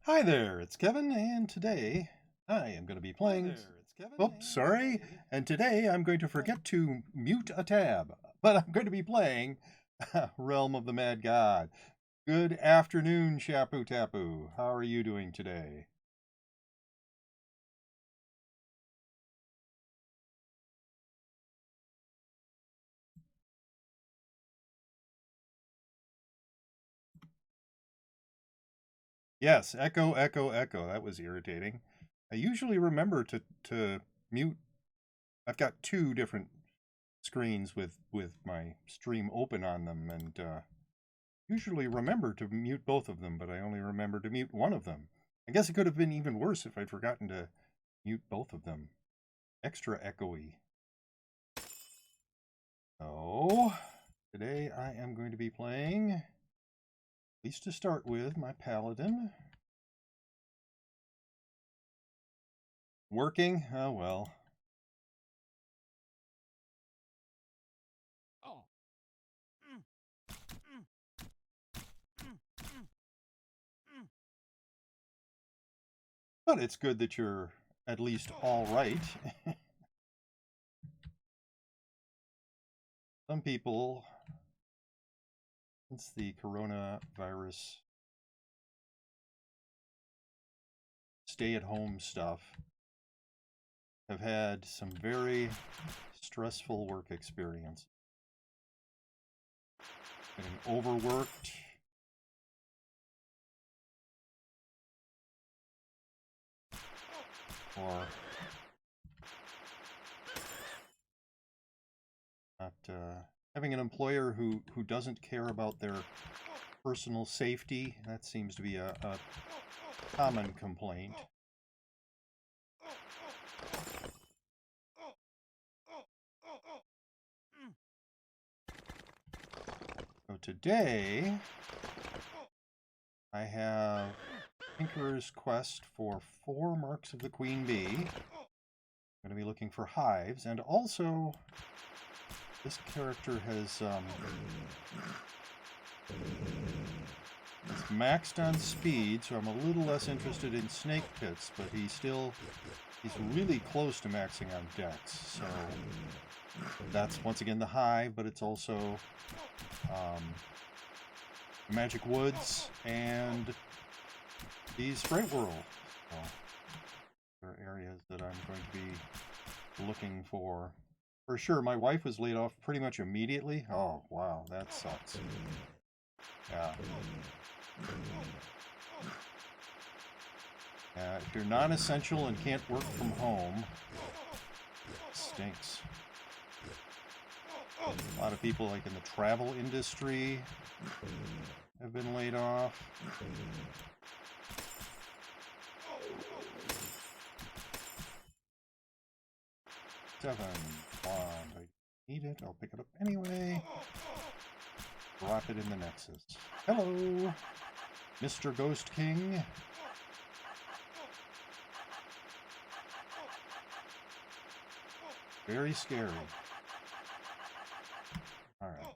Hi there, it's Kevin, and today I am going to be playing. Oops, sorry. And today I'm going to forget to mute a tab, but I'm going to be playing Realm of the Mad God. Good afternoon, Shapu Tapu. How are you doing today? Yes, echo, echo, echo. That was irritating. I usually remember to mute. I've got two different screens with my stream open on them, and usually remember to mute both of them, but I only remember to mute one of them. I guess it could have been even worse if I'd forgotten to mute both of them. Extra echoey. So, today I am going to be playing, at least to start with, my Paladin. Working? Oh well. But it's good that you're at least all right. Some people, since the coronavirus stay-at-home stuff, have had some very stressful work experience. Getting overworked. Or not having an employer who doesn't care about their personal safety. That seems to be a common complaint. So today I have Tinkerer's Quest for 4 Marks of the Queen Bee. I'm going to be looking for hives, and also this character has it's maxed on speed, so I'm a little less interested in snake pits, but he's really close to maxing on dex, so that's once again the hive, but it's also Magic Woods and the Sprite World. So there are areas that I'm going to be looking for. For sure, my wife was laid off pretty much immediately. Oh, wow, that sucks. Yeah. If you're non-essential and can't work from home, it stinks. A lot of people, like in the travel industry, have been laid off. Seven. I need it. I'll pick it up anyway. Drop it in the Nexus. Hello, Mr. Ghost King. Very scary. All right.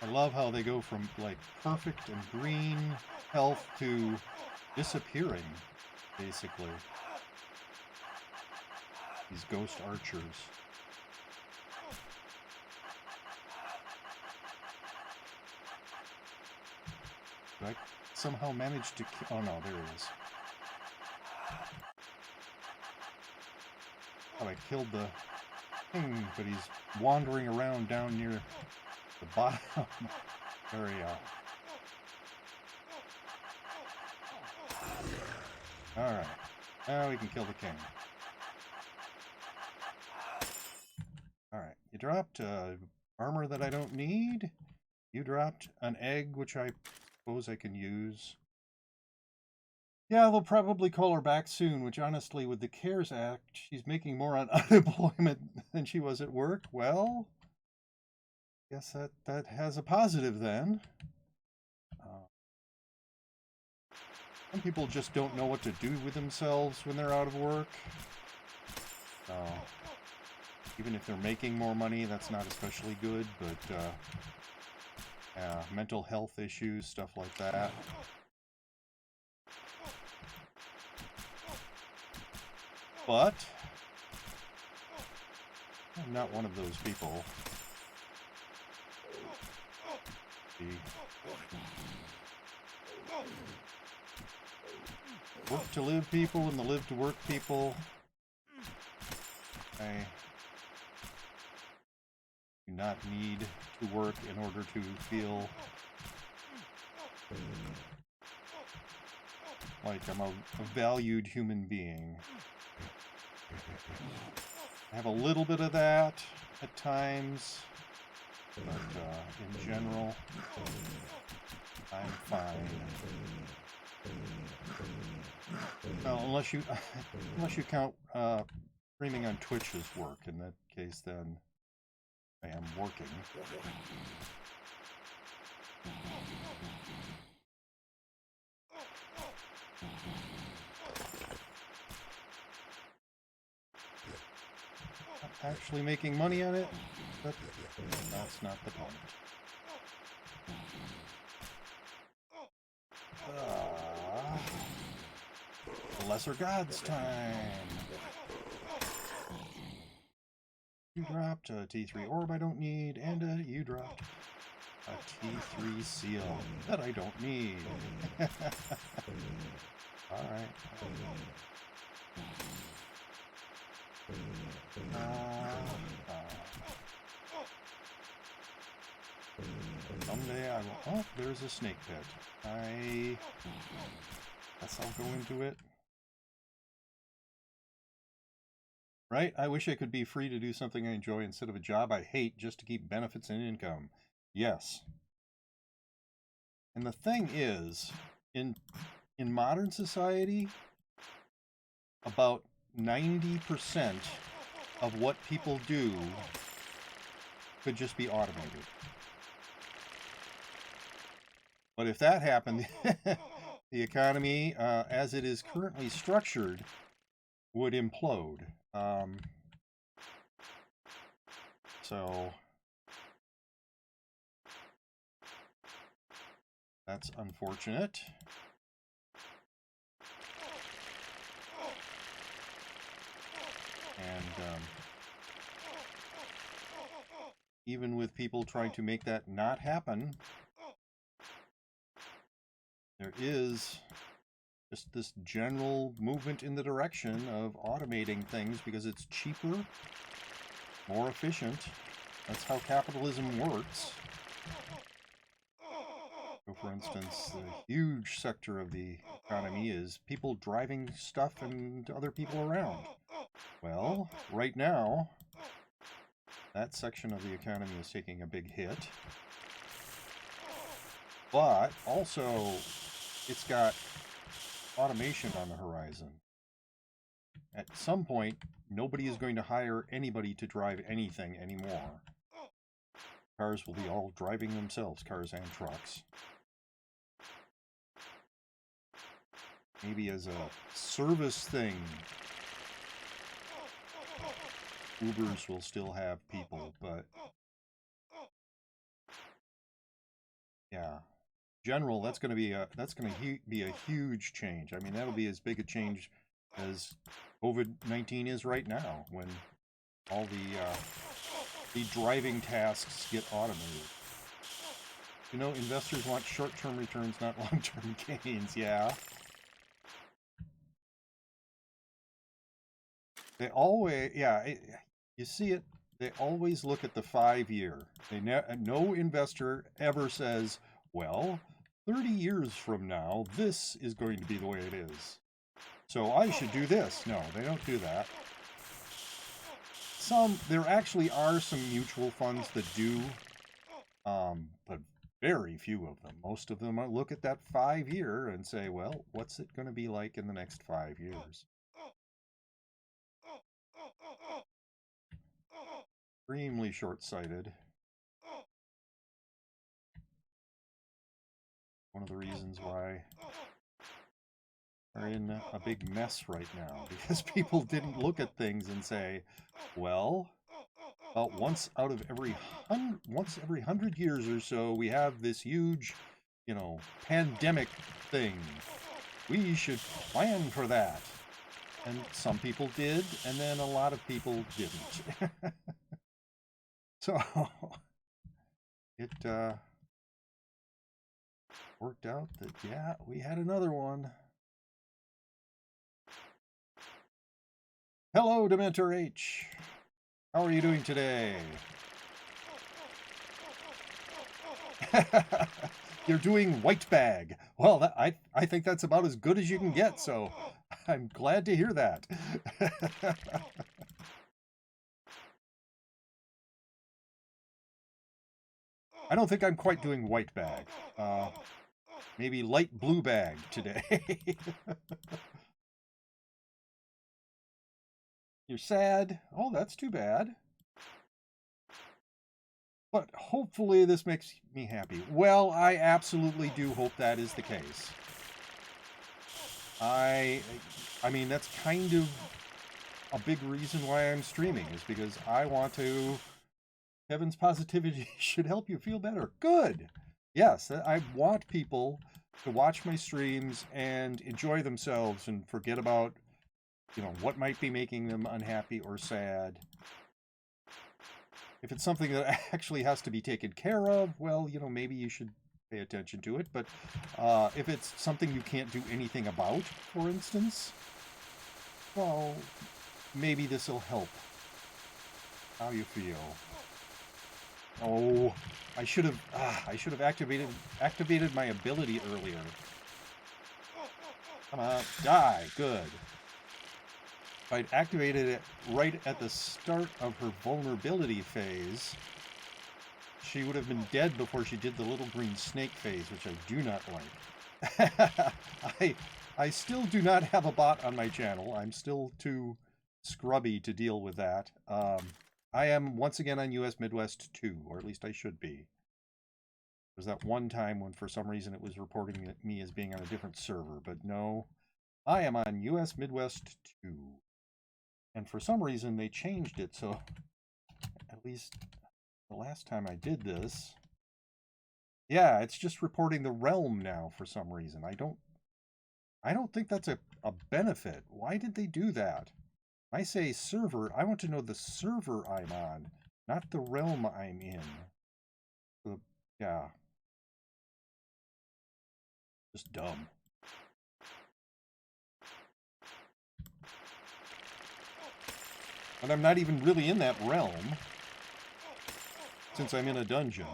I love how they go from like perfect and green health to disappearing, basically. These ghost archers. Did I somehow manage to kill? Oh no, there he is. Thought I killed the thing, but he's wandering around down near the bottom area. Alright, now we can kill the king. Alright, you dropped armor that I don't need. You dropped an egg, which I suppose I can use. Yeah, they'll probably call her back soon, which honestly, with the CARES Act, she's making more on unemployment than she was at work. Well, guess that has a positive then. Some people just don't know what to do with themselves when they're out of work. So, even if they're making more money, that's not especially good, but mental health issues, stuff like that. But I'm not one of those people. The work to live people and the live to work people. I do not need to work in order to feel like I'm a valued human being. I have a little bit of that at times, but in general, I'm fine. Well, unless you count streaming on Twitch as work. In that case, then I am working. Not actually making money on it, but that's not the point. The Lesser Gods time. You dropped a T3 orb I don't need, and you dropped a T3 seal that I don't need. Alright. Someday I will... Oh, there's a snake pit. I guess I'll go into it. Right? I wish I could be free to do something I enjoy instead of a job I hate just to keep benefits and income. Yes. And the thing is, in modern society, about 90% of what people do could just be automated. But if that happened, the economy, as it is currently structured, would implode. So that's unfortunate. And even with people trying to make that not happen, there is just this general movement in the direction of automating things because it's cheaper, more efficient. That's how capitalism works. So, for instance, the huge sector of the economy is people driving stuff and other people around. Well, right now, that section of the economy is taking a big hit. But also, it's got automation on the horizon. At some point, nobody is going to hire anybody to drive anything anymore. Cars will be all driving themselves, cars and trucks. Maybe as a service thing, Ubers will still have people, but yeah, general, that's going to be a huge change. I mean, that'll be as big a change as COVID-19 is right now, when all the driving tasks get automated. You know, investors want short-term returns, not long-term gains. Yeah. They always, yeah, you see it, they always look at the 5-year. No investor ever says, well, 30 years from now, this is going to be the way it is, so I should do this. No, they don't do that. There actually are some mutual funds that do, but very few of them. Most of them look at that 5-year and say, well, what's it going to be like in the next 5 years? Extremely short-sighted. One of the reasons why are in a big mess right now because people didn't look at things and say, well, about once every 100 years or so, we have this huge, pandemic thing. We should plan for that. And some people did, and then a lot of people didn't. So it worked out that, yeah, we had another one. Hello, Dementor H. How are you doing today? You're doing white bag. Well, I think that's about as good as you can get, so I'm glad to hear that. I don't think I'm quite doing white bag. Maybe light blue bag today. You're sad? Oh, that's too bad. But hopefully this makes me happy. Well, I absolutely do hope that is the case. I mean, that's kind of a big reason why I'm streaming, is because I want to... Kevin's positivity should help you feel better. Good. Yes, I want people to watch my streams and enjoy themselves and forget about, what might be making them unhappy or sad. If it's something that actually has to be taken care of, well, maybe you should pay attention to it. But if it's something you can't do anything about, for instance, well, maybe this will help. How you feel? Oh, I should have activated my ability earlier. Come on, die. Good. If I'd activated it right at the start of her vulnerability phase, she would have been dead before she did the little green snake phase, which I do not like. I still do not have a bot on my channel. I'm still too scrubby to deal with that. I am once again on US Midwest 2, or at least I should be. There's that one time when for some reason it was reporting me as being on a different server, but no, I am on US Midwest 2. And for some reason they changed it, so at least the last time I did this, yeah, it's just reporting the realm now for some reason. I don't think that's a benefit. Why did they do that? When I say server, I want to know the server I'm on, not the realm I'm in. Yeah. Just dumb. And I'm not even really in that realm, since I'm in a dungeon.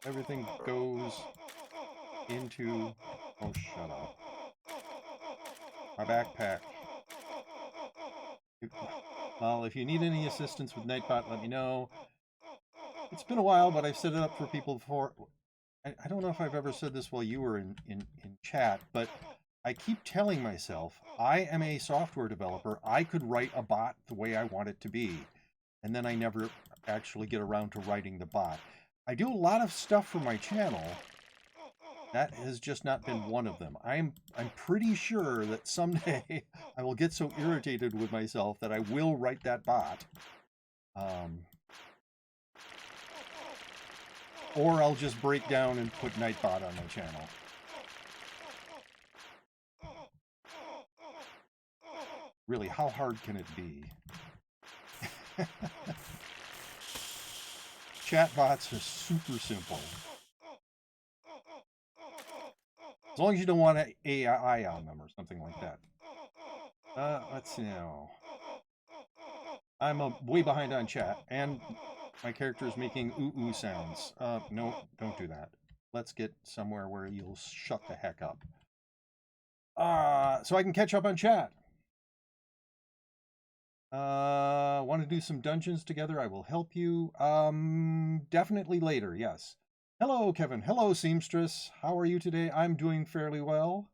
Everything goes into... Oh, shut up. My backpack. Well, if you need any assistance with Nightbot, let me know. It's been a while, but I've set it up for people before. I don't know if I've ever said this while you were in chat, but I keep telling myself, I am a software developer. I could write a bot the way I want it to be. And then I never actually get around to writing the bot. I do a lot of stuff for my channel. That has just not been one of them. I'm pretty sure that someday I will get so irritated with myself that I will write that bot. Or I'll just break down and put Nightbot on my channel. Really, how hard can it be? Chatbots are super simple. As long as you don't want an AI on them or something like that. Let's see now. I'm way behind on chat, and my character is making ooh-ooh sounds. No, don't do that. Let's get somewhere where you'll shut the heck up. So I can catch up on chat. Want to do some dungeons together? I will help you. Definitely later, yes. Hello, Kevin. Hello, Seamstress. How are you today? I'm doing fairly well.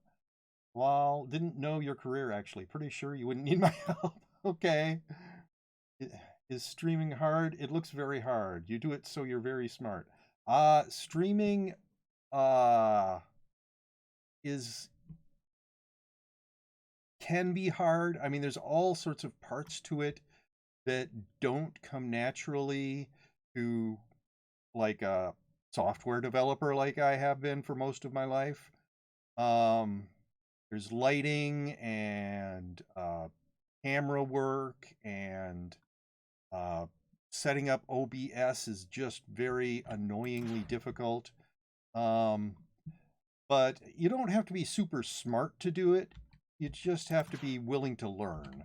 Well, didn't know your career, actually. Pretty sure you wouldn't need my help. Okay. Is streaming hard? It looks very hard. You do it so you're very smart. Streaming, can be hard. I mean, there's all sorts of parts to it that don't come naturally to like a software developer like I have been for most of my life. There's lighting and camera work, and setting up OBS is just very annoyingly difficult. But you don't have to be super smart to do it. You just have to be willing to learn.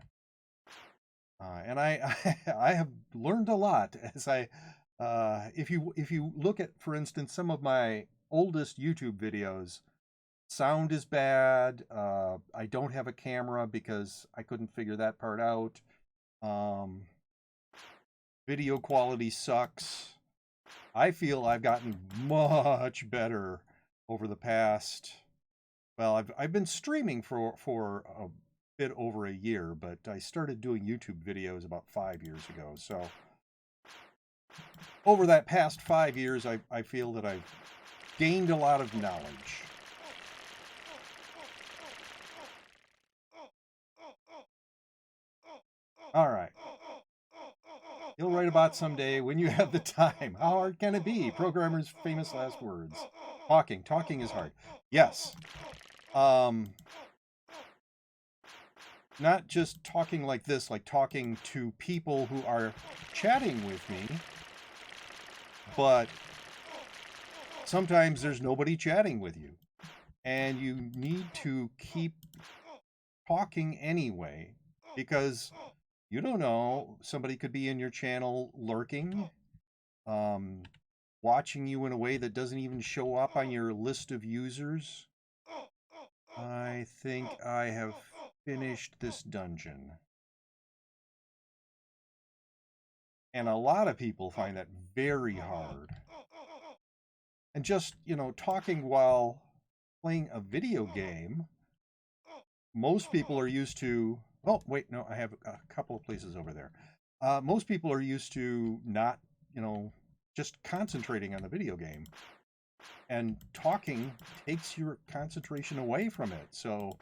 And I have learned a lot as if you look at, for instance, some of my oldest YouTube videos, sound is bad. I don't have a camera because I couldn't figure that part out. Video quality sucks. I feel I've gotten much better over the past. Well, I've been streaming for a bit over a year, but I started doing YouTube videos about 5 years ago. So over that past 5 years, I feel that I've gained a lot of knowledge. All right. You'll write about someday when you have the time. How hard can it be? Programmers' famous last words. Talking is hard. Yes. Not just talking like this, like talking to people who are chatting with me, but sometimes there's nobody chatting with you, and you need to keep talking anyway, because you don't know, somebody could be in your channel lurking, watching you in a way that doesn't even show up on your list of users. I think I have finished this dungeon. And a lot of people find that very hard. And just, talking while playing a video game, most people are used to... Oh, wait, no, I have a couple of places over there. Most people are used to not, just concentrating on the video game. And talking takes your concentration away from it. So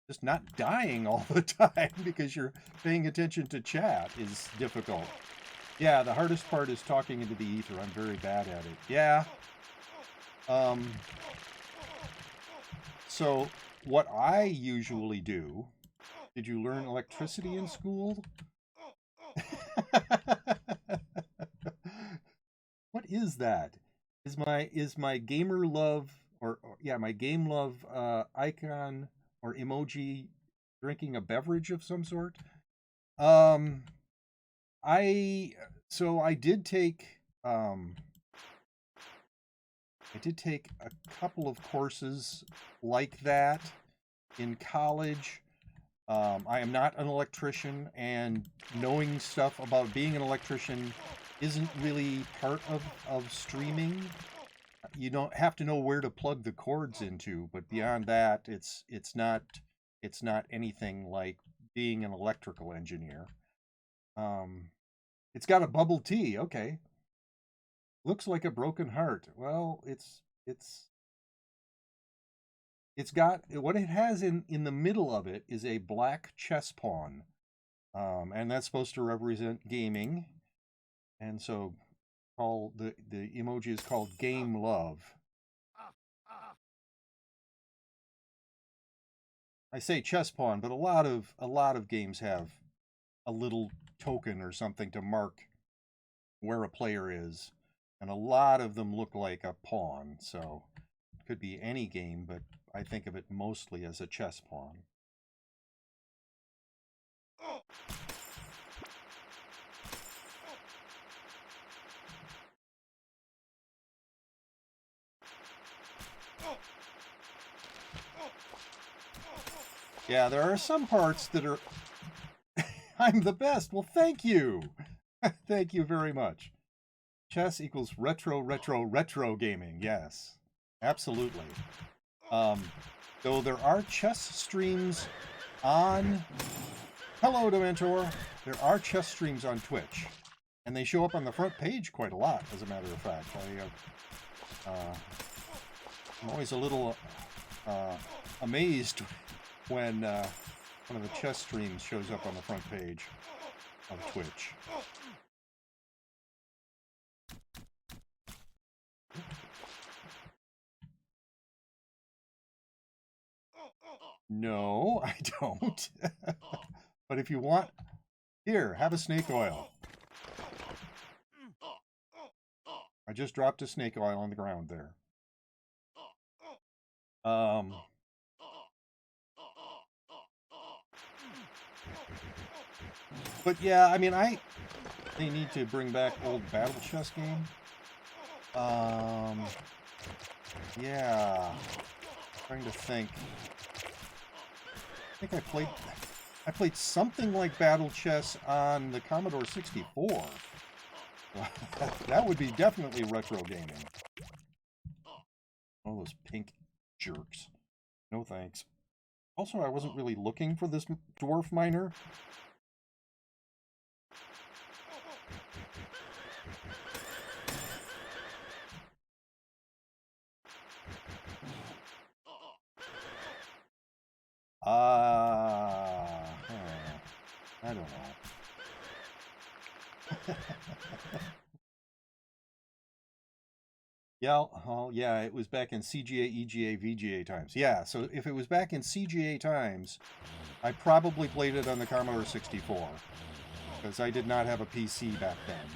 just not dying all the time because you're paying attention to chat is difficult. Yeah, the hardest part is talking into the ether. I'm very bad at it. Yeah. So what I usually do... Did you learn electricity in school? What is that? Is my gamer love my game love icon or emoji drinking a beverage of some sort? I did take a couple of courses like that in college. I am not an electrician, and knowing stuff about being an electrician isn't really part of streaming. You don't have to know where to plug the cords into, but beyond that, it's not anything like being an electrical engineer. It's got a bubble tea. Okay. Looks like a broken heart. Well, it's got, what it has in the middle of it is a black chess pawn. And that's supposed to represent gaming. And so the emoji is called Game Love. I say chess pawn, but a lot of games have a little token or something to mark where a player is. And a lot of them look like a pawn. So it could be any game, but I think of it mostly as a chess pawn. Yeah, there are some parts that are... I'm the best! Well, thank you! Thank you very much. Chess equals retro gaming. Yes, absolutely. Though there are chess streams on... Hello, Dementor! There are chess streams on Twitch. And they show up on the front page quite a lot, as a matter of fact. I'm always a little amazed when one of the chess streams shows up on the front page of Twitch. No, I don't. But if you want, here, have a snake oil. I just dropped a snake oil on the ground there. But yeah, I mean, they need to bring back old battle chess game. Yeah, trying to think. I think I played something like battle chess on the Commodore 64. That would be definitely retro gaming. Oh, those pink jerks. No thanks. Also, I wasn't really looking for this dwarf miner. I don't know. Yeah, well, yeah, it was back in CGA, EGA, VGA times. Yeah, so if it was back in CGA times, I probably played it on the Commodore 64, because I did not have a PC back then.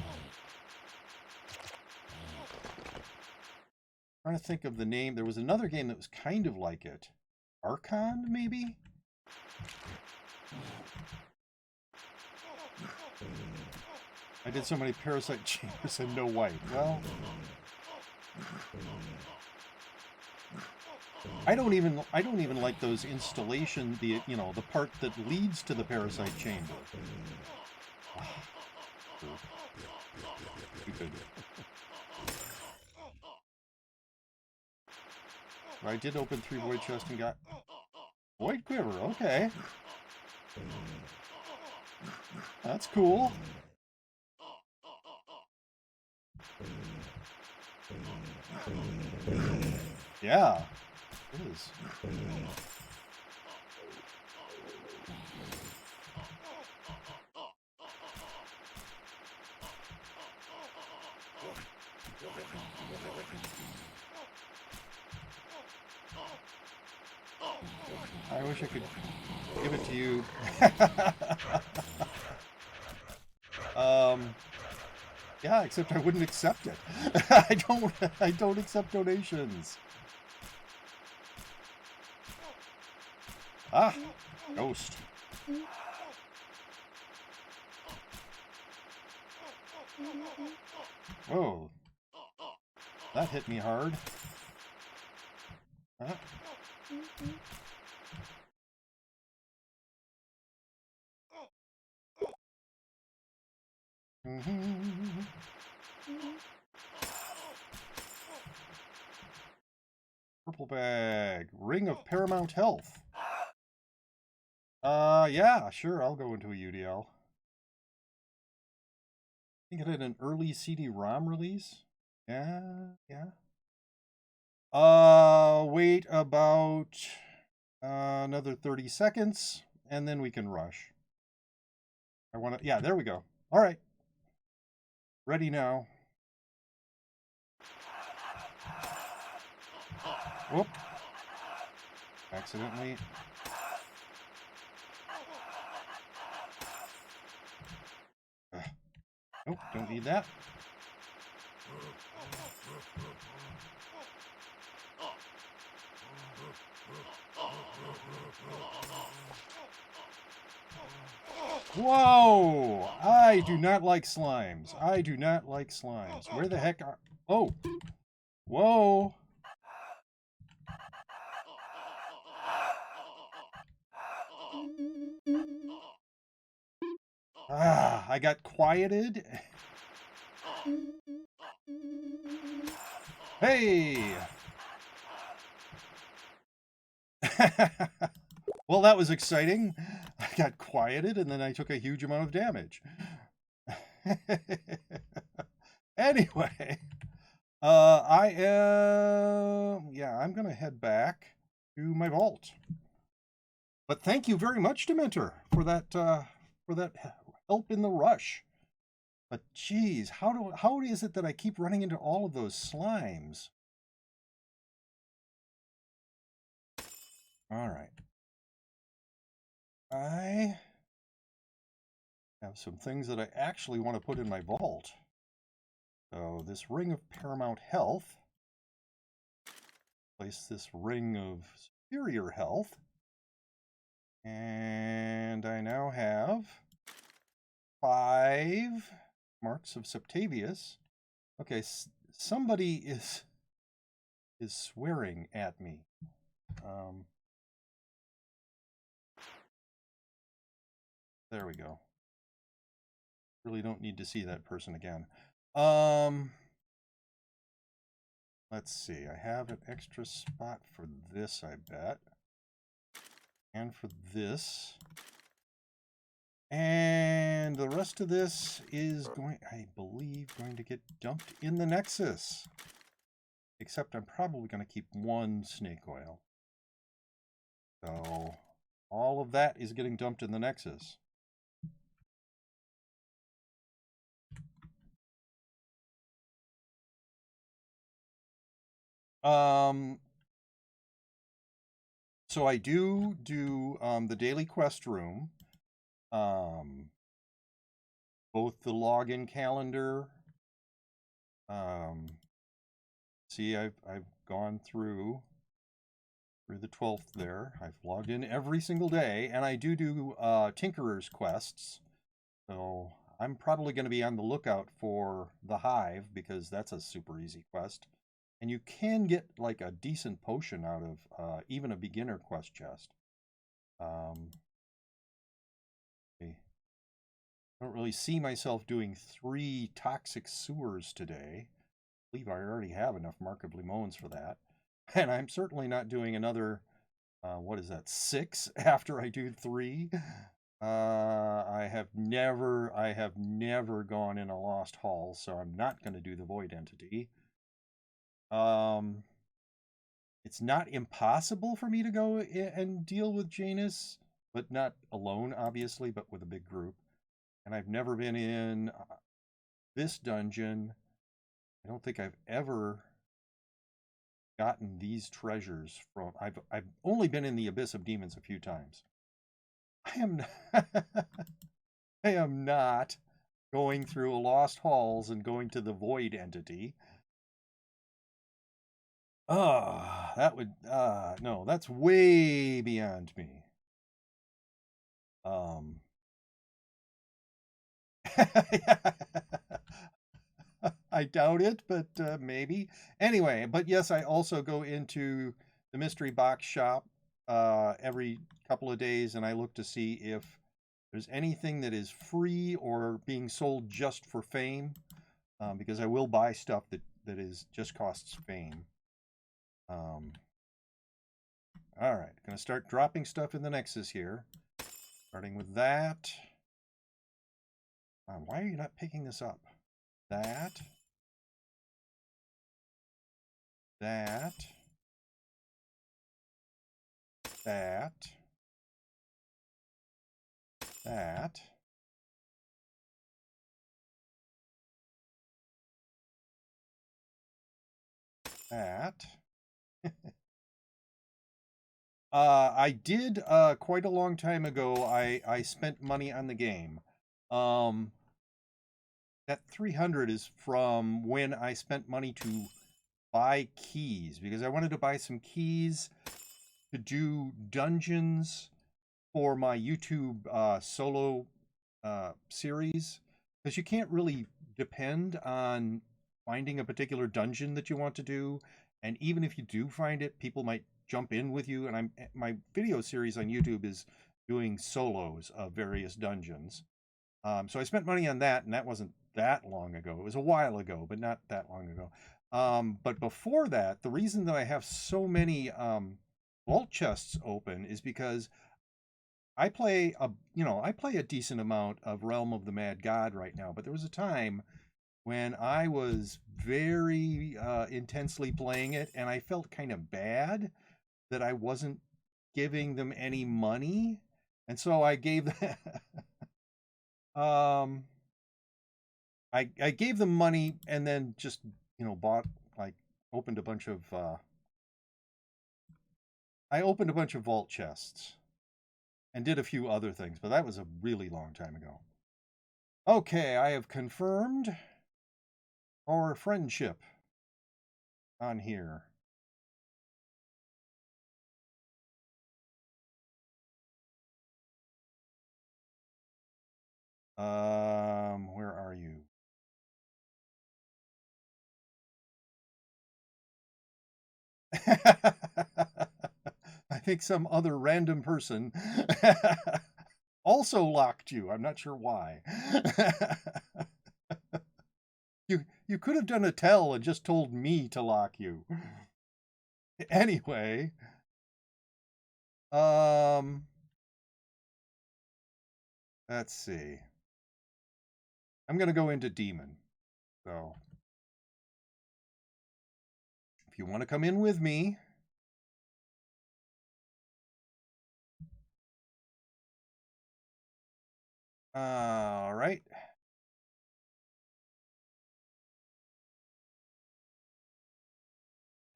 I'm trying to think of the name. There was another game that was kind of like it. Archon, maybe? I did so many parasite chambers and no white. Well, I don't even like those installation, the part that leads to the parasite chamber. I did open 3 void chests and got void quiver. Okay, that's cool. Yeah, it is. I wish I could give it to you. Yeah, except I wouldn't accept it. I don't accept donations. Ah, ghost. Whoa. That hit me hard. Huh? Purple bag. Ring of Paramount Health. Yeah, sure, I'll go into a UDL. I think it had an early CD-ROM release. Yeah. Wait about another 30 seconds, and then we can rush. Yeah, there we go. All right. Ready now. Whoop. Accidentally. Nope, don't need that. Whoa! I do not like slimes. I do not like slimes. Where the heck are... Oh! Whoa! Ah, I got quieted. Hey! Well, that was exciting. I got quieted and then I took a huge amount of damage. Anyway, I'm gonna head back. to my vault. But thank you very much, Dementor, for that help in the rush. But geez, how is it that I keep running into all of those slimes? All right. I have some things that I actually want to put in my vault. So this ring of paramount health. Place this ring of superior health. And I now have 5 marks of Septavius. Okay, somebody is swearing at me. There we go. Really don't need to see that person again. Let's see. I have an extra spot for this, I bet. And for this. And the rest of this is going, I believe, going to get dumped in the Nexus. Except I'm probably going to keep 1 snake oil. So all of that is getting dumped in the Nexus. So I do the daily quest room. Both the login calendar. See, I've gone through the 12th there. I've logged in every single day, and I do Tinkerer's quests. So I'm probably going to be on the lookout for the Hive, because that's a super easy quest. And you can get like a decent potion out of even a beginner quest chest. I don't really see myself doing 3 toxic sewers today. I believe I already have enough Mark of Limons for that. And I'm certainly not doing another, what is that, 6 after I do 3. I have never gone in a lost hall, so I'm not going to do the void entity. It's not impossible for me to go and deal with Janus, but not alone, obviously, but with a big group. And I've never been in this dungeon. I don't think I've ever gotten these treasures from. I've only been in the Abyss of Demons a few times. I am not going through lost halls and going to the void entity. That would no, that's way beyond me. I doubt it, but maybe. Anyway, but yes, I also go into the mystery box shop every couple of days, and I look to see if there's anything that is free or being sold just for fame, because I will buy stuff that is just costs fame. All right, gonna start dropping stuff in the Nexus here. Starting with that. Why are you not picking this up? That. That. That. That. That. I did quite a long time ago. I spent money on the game. That 300 is from when I spent money to buy keys, because I wanted to buy some keys to do dungeons for my YouTube solo series, because you can't really depend on finding a particular dungeon that you want to do, and even if you do find it, people might jump in with you. And my video series on YouTube is doing solos of various dungeons. So I spent money on that, and that wasn't that long ago. It was a while ago, but not that long ago. But before that, the reason that I have so many vault chests open is because I play a decent amount of Realm of the Mad God right now, but there was a time when I was very intensely playing it, and I felt kind of bad that I wasn't giving them any money, and so I gave them I gave them money and then just, bought, like, opened a bunch of I opened a bunch of vault chests and did a few other things, but that was a really long time ago. Okay, I have confirmed our friendship on here. Where are you? I think some other random person also locked you. I'm not sure why. You could have done a tell and just told me to lock you. Anyway, let's see. I'm going to go into demon. So if you want to come in with me, all right.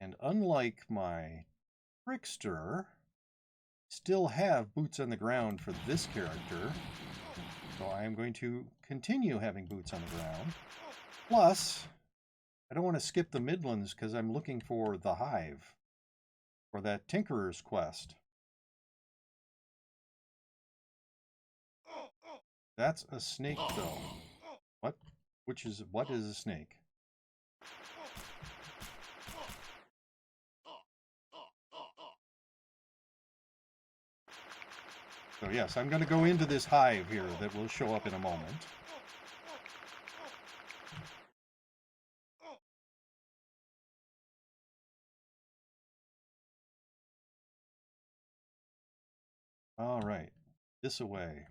And unlike my trickster, still have boots on the ground for this character. So I am going to continue having boots on the ground. Plus, I don't want to skip the Midlands because I'm looking for the Hive for that Tinkerer's quest. That's a snake, though. What? What is a snake? So yes, I'm going to go into this hive here that will show up in a moment. All right, this away.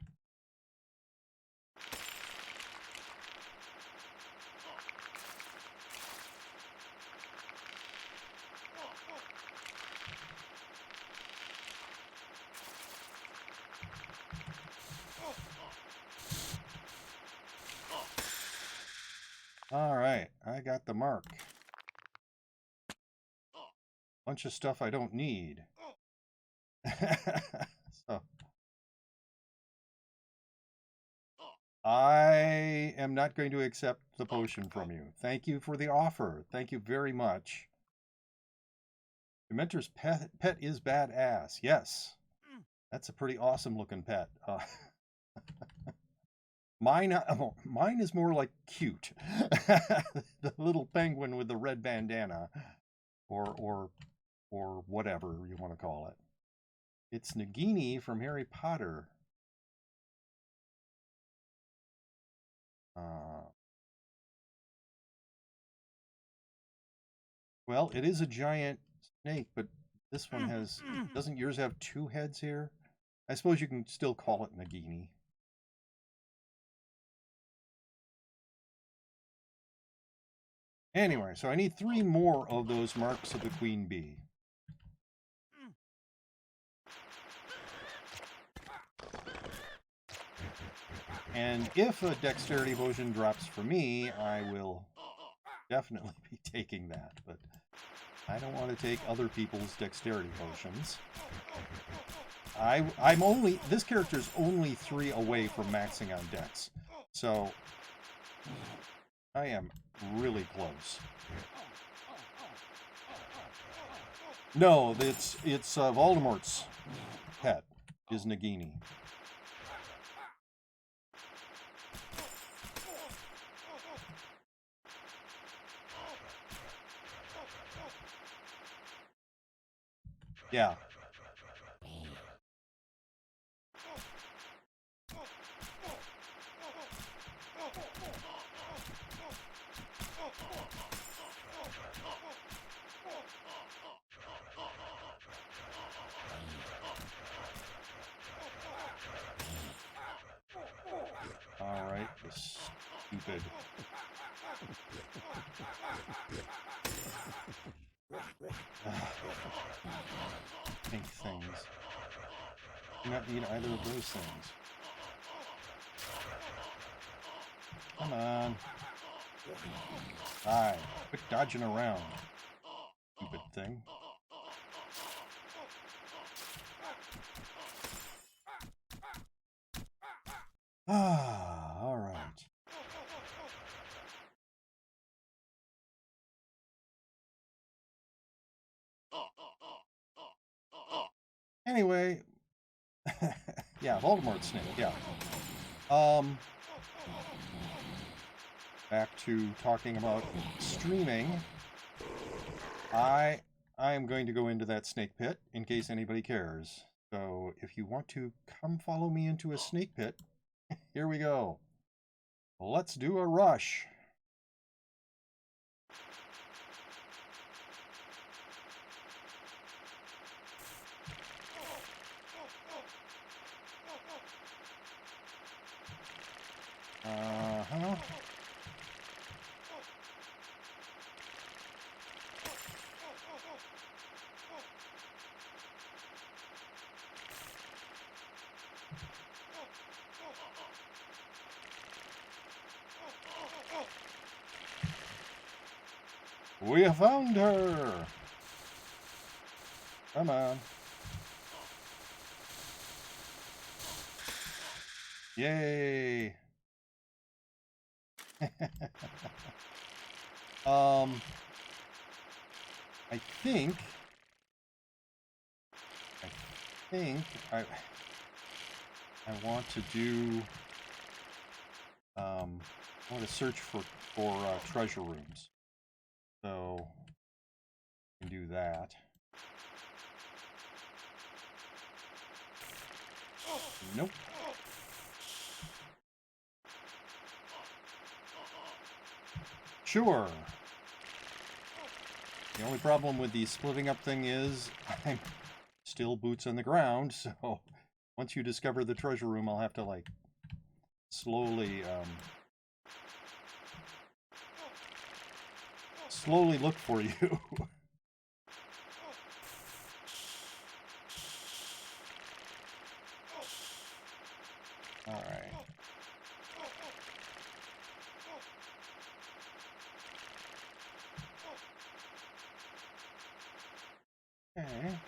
All right, I got the mark. Bunch of stuff I don't need. So I am not going to accept the potion from you. Thank you for the offer. Thank you very much. The mentor's pet is badass. Yes. That's a pretty awesome looking pet. Mine is more like cute. The little penguin with the red bandana, or whatever you want to call it. It's Nagini from Harry Potter. Well, it is a giant snake, but this one has... Doesn't yours have 2 heads here? I suppose you can still call it Nagini. Anyway, so I need 3 more of those marks of the queen bee. And if a dexterity potion drops for me, I will definitely be taking that. But I don't want to take other people's dexterity potions. I'm only... This character's only 3 away from maxing on dex. So I am really close. No, it's Voldemort's pet is Nagini. Yeah. All right, this stupid. not need either of those things. Come on. Die. Quit dodging around. Stupid thing. Ah, all right. Anyway, yeah, Voldemort snake, yeah. Back to talking about streaming. I am going to go into that snake pit in case anybody cares. So if you want to come follow me into a snake pit, here we go. Let's do a rush. Uh-huh. We have found her! Come on. Yay! I think I want to do I want to search for treasure rooms. So I can do that. Nope. Sure. The only problem with the splitting up thing is I'm still boots on the ground, so once you discover the treasure room, I'll have to like slowly look for you. All right. Okay.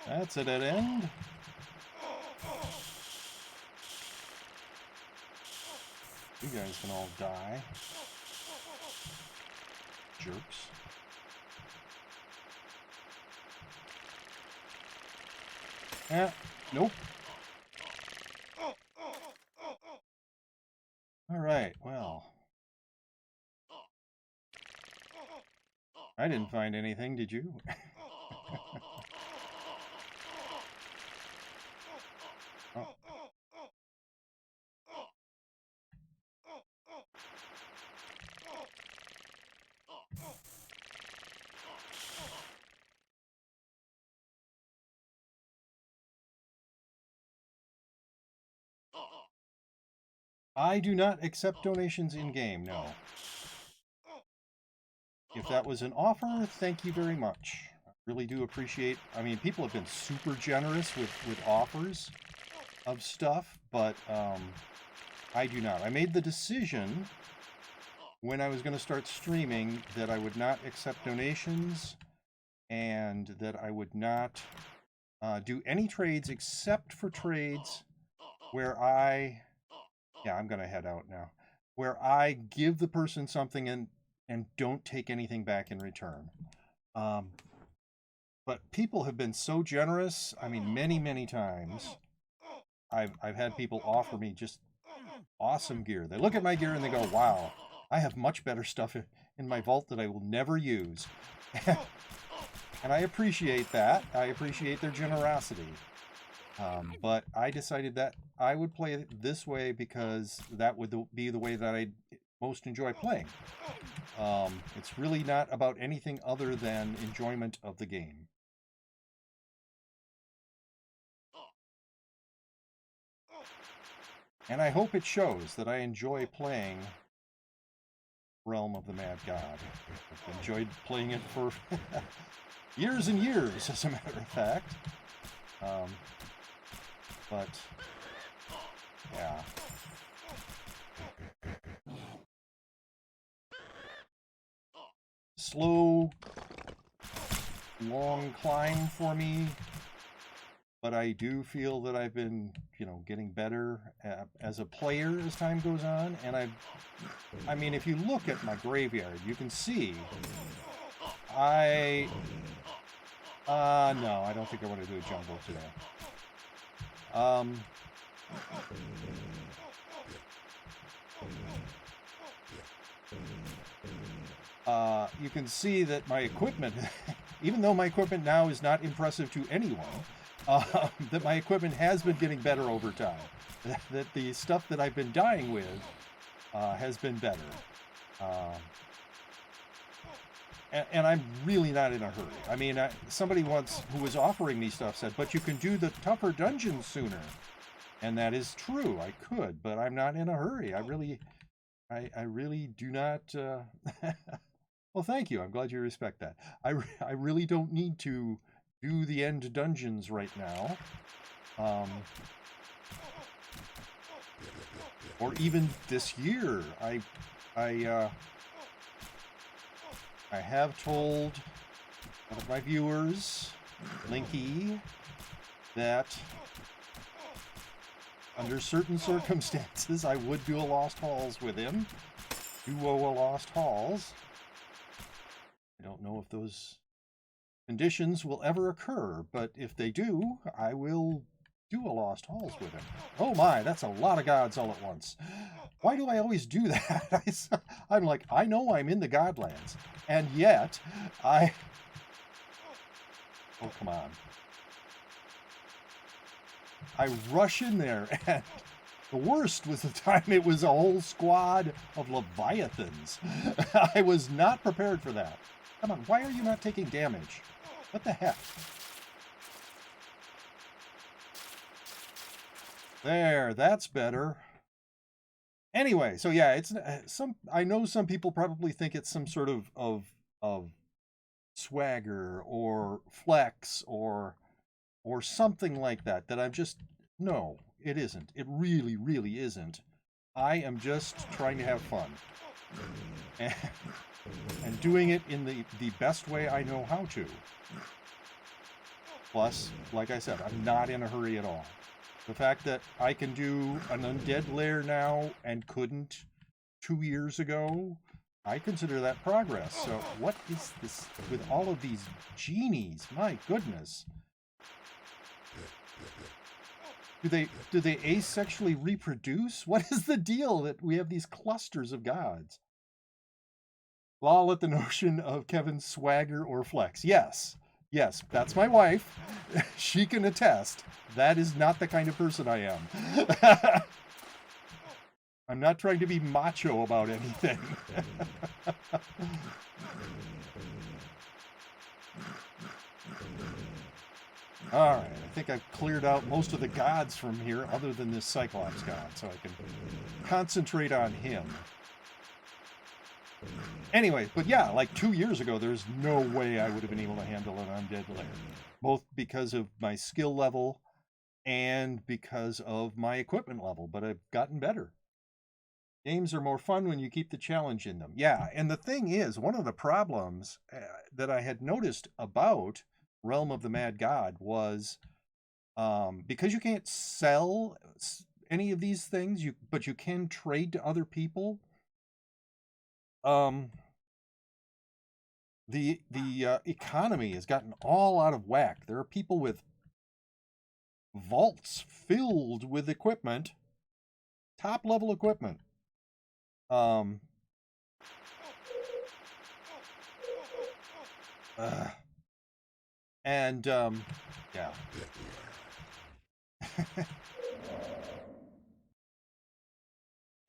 That's a dead end. You guys can all die. Jerks. Nope. All right, well. I didn't find anything, did you? Oh. I do not accept donations in-game, no. If that was an offer, thank you very much. I really do appreciate, I mean, people have been super generous with offers of stuff, but I do not. I made the decision when I was going to start streaming that I would not accept donations and that I would not do any trades except for trades where yeah, I'm going to head out now, where I give the person something and don't take anything back in return. But people have been so generous. I mean, many times I've had people offer me just awesome gear. They look at my gear and they go, wow, I have much better stuff in my vault that I will never use. And I appreciate that. I appreciate their generosity. But I decided that I would play it this way because that would be the way that I most enjoy playing. It's really not about anything other than enjoyment of the game. And I hope it shows that I enjoy playing Realm of the Mad God. I've enjoyed playing it for years and years, as a matter of fact. But, yeah. Slow, long climb for me, but I do feel that I've been, getting better as a player as time goes on. And I mean, if you look at my graveyard, you can see no, I don't think I want to do a jungle today. You can see that my equipment, even though my equipment now is not impressive to anyone, that my equipment has been getting better over time. That the stuff that I've been dying with has been better. And I'm really not in a hurry. I mean, somebody once who was offering me stuff said, but you can do the tougher dungeons sooner. And that is true. I could, but I'm not in a hurry. I really do not... Well, thank you. I'm glad you respect that. I really don't need to do the end dungeons right now. Or even this year. I have told one of my viewers, Linky, that under certain circumstances I would do a Lost Halls with him. Duo a Lost Halls. I don't know if those conditions will ever occur, but if they do, I will do a Lost Halls with him. Oh my, that's a lot of gods all at once. Why do I always do that? I'm like, I know I'm in the Godlands, and yet oh, come on. I rush in there, and the worst was the time it was a whole squad of Leviathans. I was not prepared for that. Come on, why are you not taking damage? What the heck? There, that's better. Anyway, so yeah, it's I know some people probably think it's some sort of swagger or flex or something like that I'm just, no, it isn't. It really, really isn't. I am just trying to have fun. And doing it in the best way I know how to. Plus, like I said, I'm not in a hurry at all. The fact that I can do an undead lair now and couldn't 2 years ago, I consider that progress. So what is this with all of these genies? My goodness. Do they asexually reproduce? What is the deal that we have these clusters of gods? Lol at the notion of Kevin's swagger or flex. Yes, that's my wife. She can attest. That is not the kind of person I am. I'm not trying to be macho about anything. Alright, I think I've cleared out most of the gods from here, other than this Cyclops god, so I can concentrate on him. Anyway, but yeah, like 2 years ago, there's no way I would have been able to handle an undead lair. Both because of my skill level and because of my equipment level, but I've gotten better. Games are more fun when you keep the challenge in them. Yeah, and the thing is, one of the problems that I had noticed about Realm of the Mad God was because you can't sell any of these things, but you can trade to other people. The economy has gotten all out of whack. There are people with vaults filled with equipment, top level equipment. Yeah.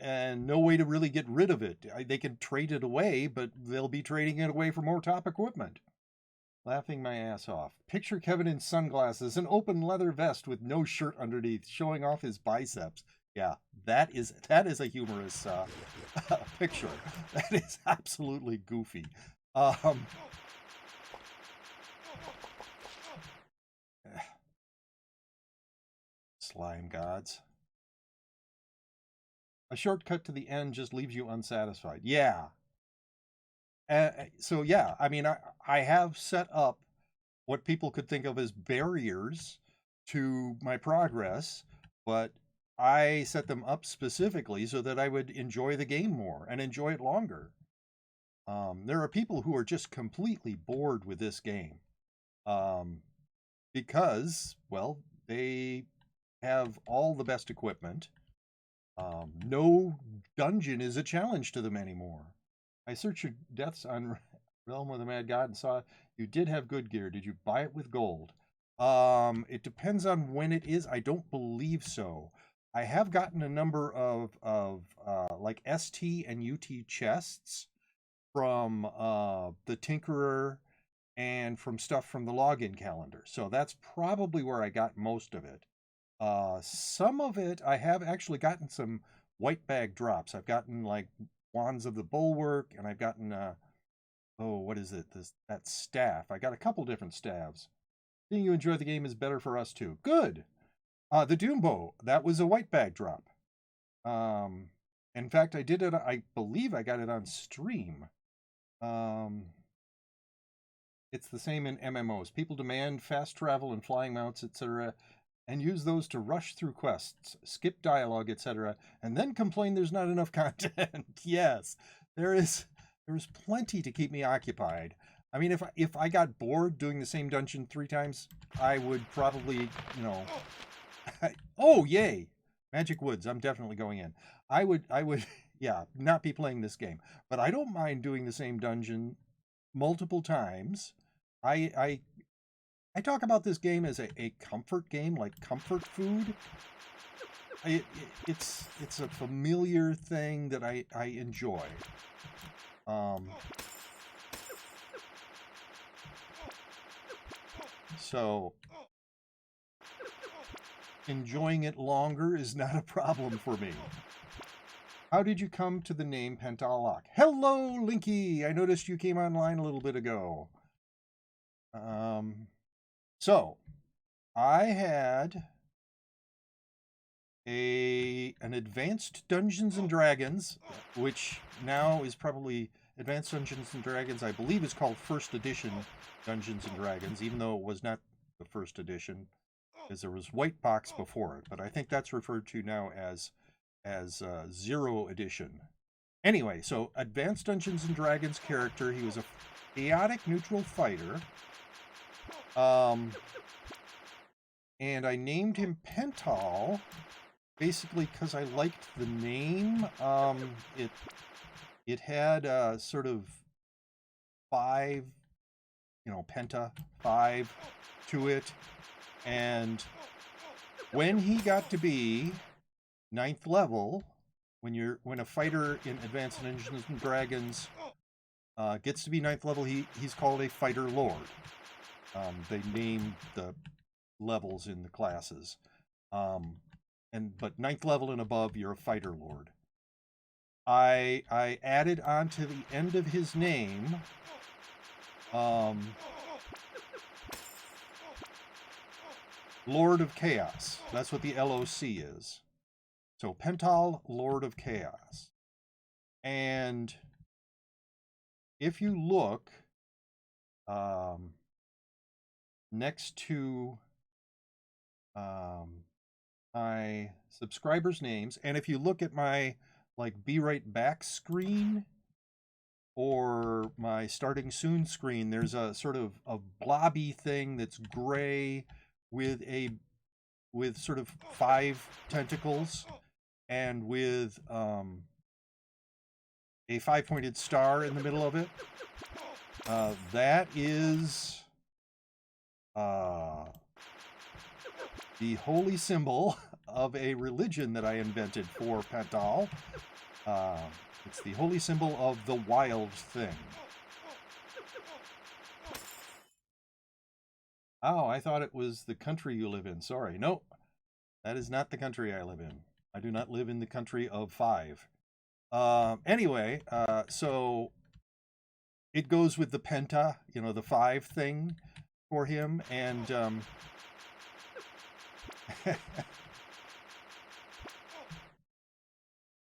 and no way to really get rid of it. They can trade it away, but they'll be trading it away for more top equipment. Laughing my ass off. Picture Kevin in sunglasses, an open leather vest with no shirt underneath, showing off his biceps. Yeah, that is a humorous picture. That is absolutely goofy. Slime gods. A shortcut to the end just leaves you unsatisfied. Yeah. So yeah, I mean, I have set up what people could think of as barriers to my progress, but I set them up specifically so that I would enjoy the game more and enjoy it longer. There are people who are just completely bored with this game because, well, they have all the best equipment. No dungeon is a challenge to them anymore. I searched your deaths on Realm of the Mad God and saw you did have good gear. Did you buy it with gold? It depends on when it is. I don't believe so. I have gotten a number of like ST and UT chests from the Tinkerer and from stuff from the login calendar. So that's probably where I got most of it. Some of it, I have actually gotten some white bag drops. I've gotten like Wands of the Bulwark, and I've gotten, oh, what is it? That staff. I got a couple different staves. Seeing you enjoy the game is better for us too. Good. The Doom Bow, that was a white bag drop. In fact, I did it, I believe I got it on stream. It's the same in MMOs. People demand fast travel and flying mounts, etc., and use those to rush through quests, skip dialogue, etc., and then complain there's not enough content. Yes, there's plenty to keep me occupied. I mean, if I got bored doing the same dungeon 3 times, I would probably, you know, oh yay, Magic Woods, I'm definitely going in. I would yeah, not be playing this game, but I don't mind doing the same dungeon multiple times. I talk about this game as a comfort game, like comfort food. It's a familiar thing that I enjoy. So enjoying it longer is not a problem for me. How did you come to the name Pentallock? Hello, Linky! I noticed you came online a little bit ago. So, I had an Advanced Dungeons and Dragons, which now is probably Advanced Dungeons and Dragons, I believe is called First Edition Dungeons and Dragons, even though it was not the first edition, because there was White Box before it, but I think that's referred to now as Zero Edition. Anyway, so Advanced Dungeons and Dragons character, he was a chaotic neutral fighter. And I named him Pental basically because I liked the name. It had sort of 5, you know, Penta 5 to it, and when he got to be 9th level, when a fighter in Advanced Dungeons and Dragons gets to be 9th level, he's called a Fighter Lord. They name the levels in the classes, but 9th level and above, you're a Fighter Lord. I added on to the end of his name Lord of Chaos. That's what the LOC is. So Pental, Lord of Chaos. And if you look next to my subscribers' names, and if you look at my like Be Right Back screen or my Starting Soon screen, there's a sort of a blobby thing that's gray with sort of 5 tentacles and with a 5-pointed star in the middle of it. That is the holy symbol of a religion that I invented for Pantal. It's the holy symbol of the wild thing. Oh, I thought it was the country you live in. Sorry. No, that is not the country I live in. I do not live in the country of 5. Anyway, so it goes with the penta, you know, the 5 thing for him. And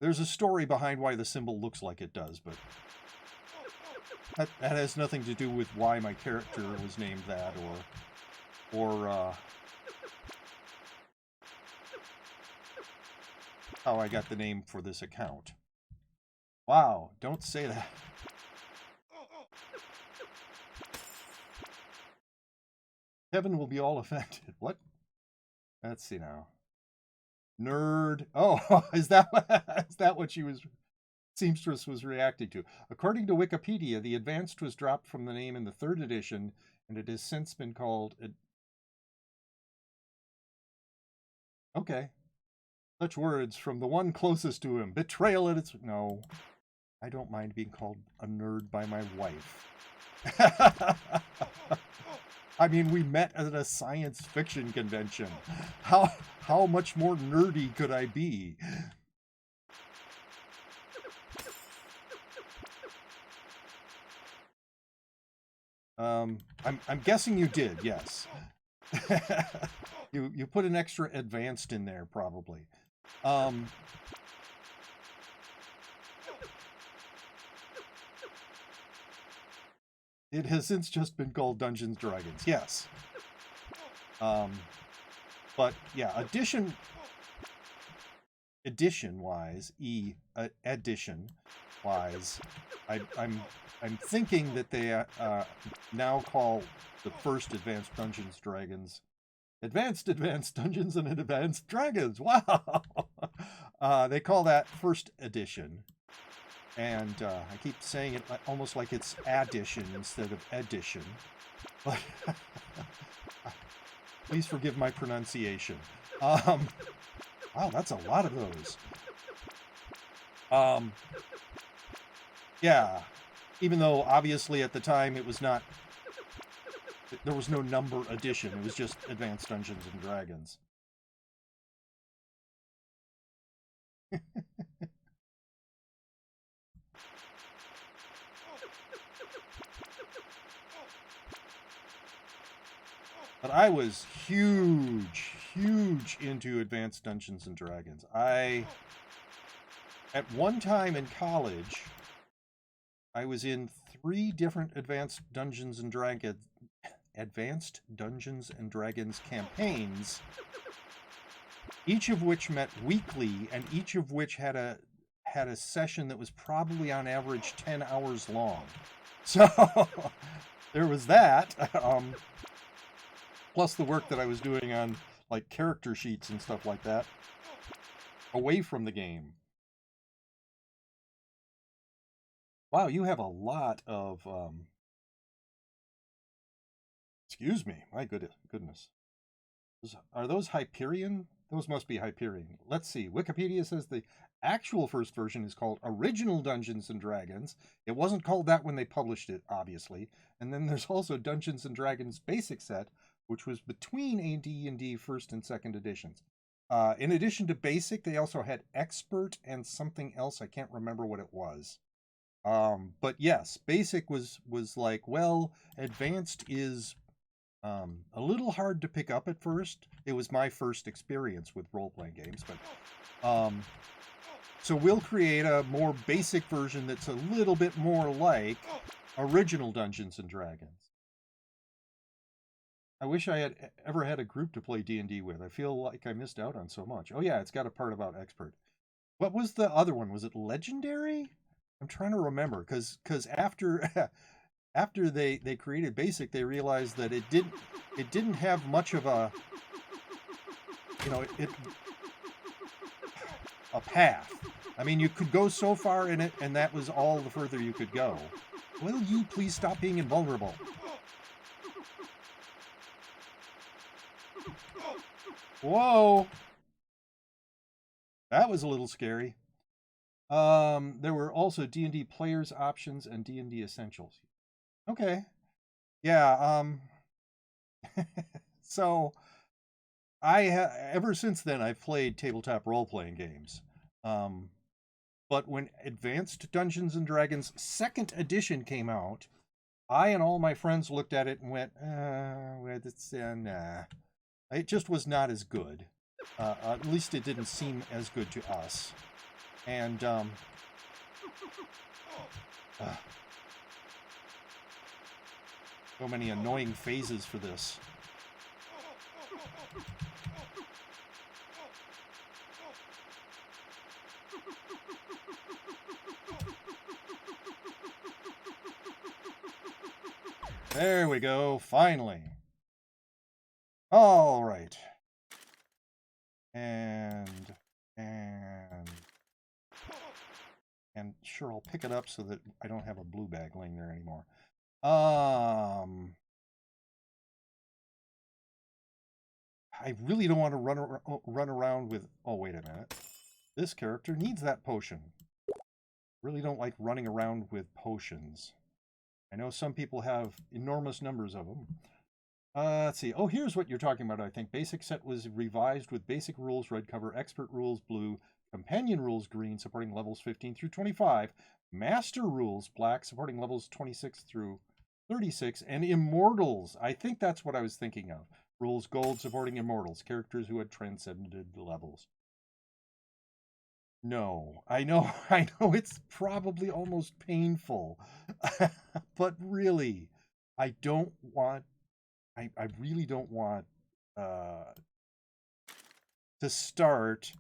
there's a story behind why the symbol looks like it does, but that has nothing to do with why my character was named that, or how I got the name for this account. Wow, don't say that. Kevin will be all offended. What? Let's see now. Nerd. Oh, is that what she was... Seamstress was reacting to? According to Wikipedia, the Advanced was dropped from the name in the 3rd edition, and it has since been called... Okay. Such words from the one closest to him. Betrayal at its... No. I don't mind being called a nerd by my wife. I mean, we met at a science fiction convention. How much more nerdy could I be? I'm guessing you did, yes. You put an extra advanced in there, probably. It has since just been called Dungeons & Dragons, yes. But yeah, edition-wise, edition-wise, I'm thinking that they now call the first Advanced Dungeons & Dragons Advanced Dungeons and Advanced Dragons. Wow! They call that first edition. And I keep saying it almost like it's addition instead of edition. But please forgive my pronunciation. Wow, that's a lot of those. Yeah, even though obviously at the time it was not, there was no number edition. It was just Advanced Dungeons and Dragons. But I was huge into Advanced Dungeons and Dragons. At one time in college, I was in 3 different Advanced Dungeons and Dragons campaigns, each of which met weekly, and each of which had a session that was probably on average 10 hours long. So there was that. Plus the work that I was doing on like character sheets and stuff like that away from the game. Wow, you have a lot of excuse me, my goodness. Are those Hyperion? Those must be Hyperion. Let's see. Wikipedia says the actual first version is called Original Dungeons & Dragons. It wasn't called that when they published it, obviously. And then there's also Dungeons & Dragons Basic Set, which was between AD&D first and second editions. In addition to Basic, they also had Expert and something else. I can't remember what it was. But yes, Basic was like, well, Advanced is a little hard to pick up at first. It was my first experience with role-playing games, but so we'll create a more basic version that's a little bit more like Original Dungeons & Dragons. I wish I had ever had a group to play D&D with. I feel like I missed out on so much. Oh yeah, it's got a part about Expert. What was the other one? Was it Legendary? I'm trying to remember, because after they created Basic, they realized that it didn't have much of a, you know, a path. I mean, you could go so far in it, and that was all the further you could go. Will you please stop being invulnerable? Whoa! That was a little scary. There were also D&D players options and D&D essentials. Okay. Yeah, so ever since then I've played tabletop role-playing games. But when Advanced Dungeons and Dragons 2nd edition came out, I and all my friends looked at it and went, nah. It just was not as good. At least it didn't seem as good to us. And, so many annoying phases for this. There we go, finally. All right. And sure, I'll pick it up so that I don't have a blue bag laying there anymore. I really don't want to run around with... Oh, wait a minute. This character needs that potion. Really don't like running around with potions. I know some people have enormous numbers of them. Let's see. Oh, here's what you're talking about, I think. Basic set was revised with basic rules, red cover, expert rules, blue, companion rules, green, supporting levels 15 through 25, master rules, black, supporting levels 26 through 36, and immortals. I think that's what I was thinking of. Rules, gold, supporting immortals, characters who had transcended levels. No, I know it's probably almost painful, but really, I don't want, I really don't want to start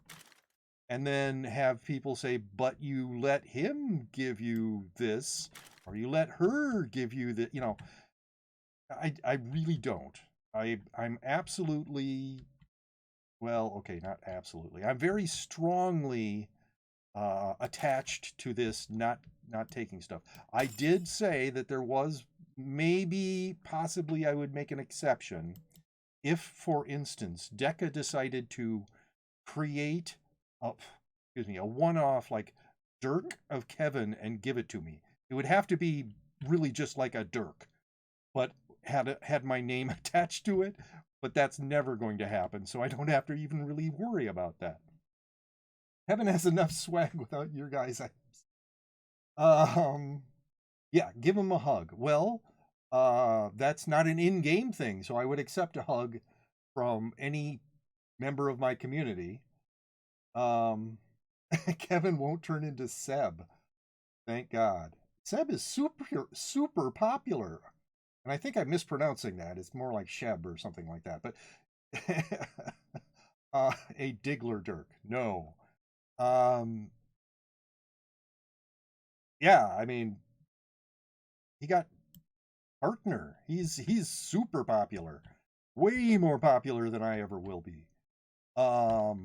and then have people say, but you let him give you this, or you let her give you the, I really don't. I'm absolutely, well, okay, not absolutely. I'm very strongly attached to this not taking stuff. I did say that there was possibly I would make an exception if, for instance, Decca decided to create a one-off like Dirk of Kevin and give it to me. It would have to be really just like a Dirk, but had my name attached to it. But that's never going to happen, so I don't have to even really worry about that. Kevin has enough swag without your guys' items. Yeah, give him a hug. Well, that's not an in-game thing, so I would accept a hug from any member of my community. Kevin won't turn into Seb. Thank God. Seb is super popular. And I think I'm mispronouncing that. It's more like Sheb or something like that. But a Diggler Dirk. No. Yeah, I mean, he got partner. He's super popular. Way more popular than I ever will be. Well,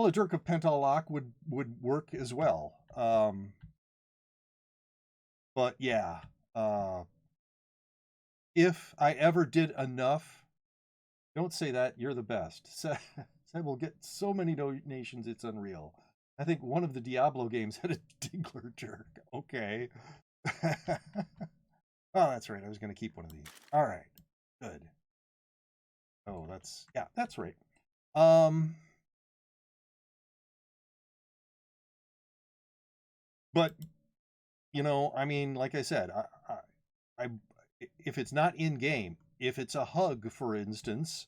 a Dirk of Pentalok would work as well. But yeah, if I ever did enough, don't say that, you're the best. Seb will get so many donations, it's unreal. I think one of the Diablo games had a Diggler Dirk. Okay. Oh, that's right. I was going to keep one of these. All right. Good. Oh, that's right. But I mean, like I said, I if it's not in game, if it's a hug, for instance,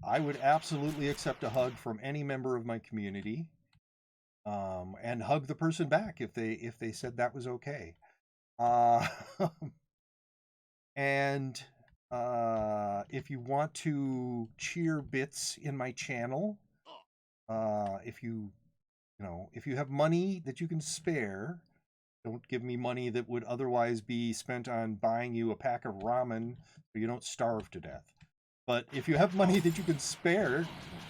I would absolutely accept a hug from any member of my community, and hug the person back if they said that was okay. And if you want to cheer bits in my channel, if you have money that you can spare, don't give me money that would otherwise be spent on buying you a pack of ramen so you don't starve to death. But if you have money that you can spare,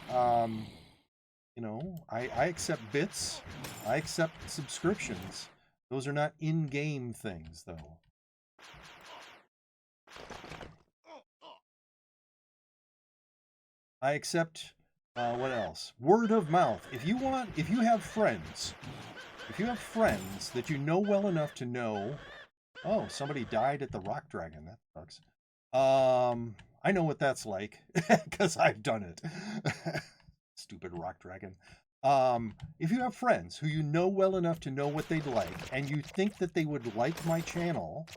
I accept bits. I accept subscriptions. Those are not in-game things, though. I accept What else? Word of mouth. If you have friends, that you know well enough to know, oh, somebody died at the Rock Dragon. That sucks. I know what that's like because I've done it. Stupid Rock Dragon. If you have friends who you know well enough to know what they'd like, and you think that they would like my channel,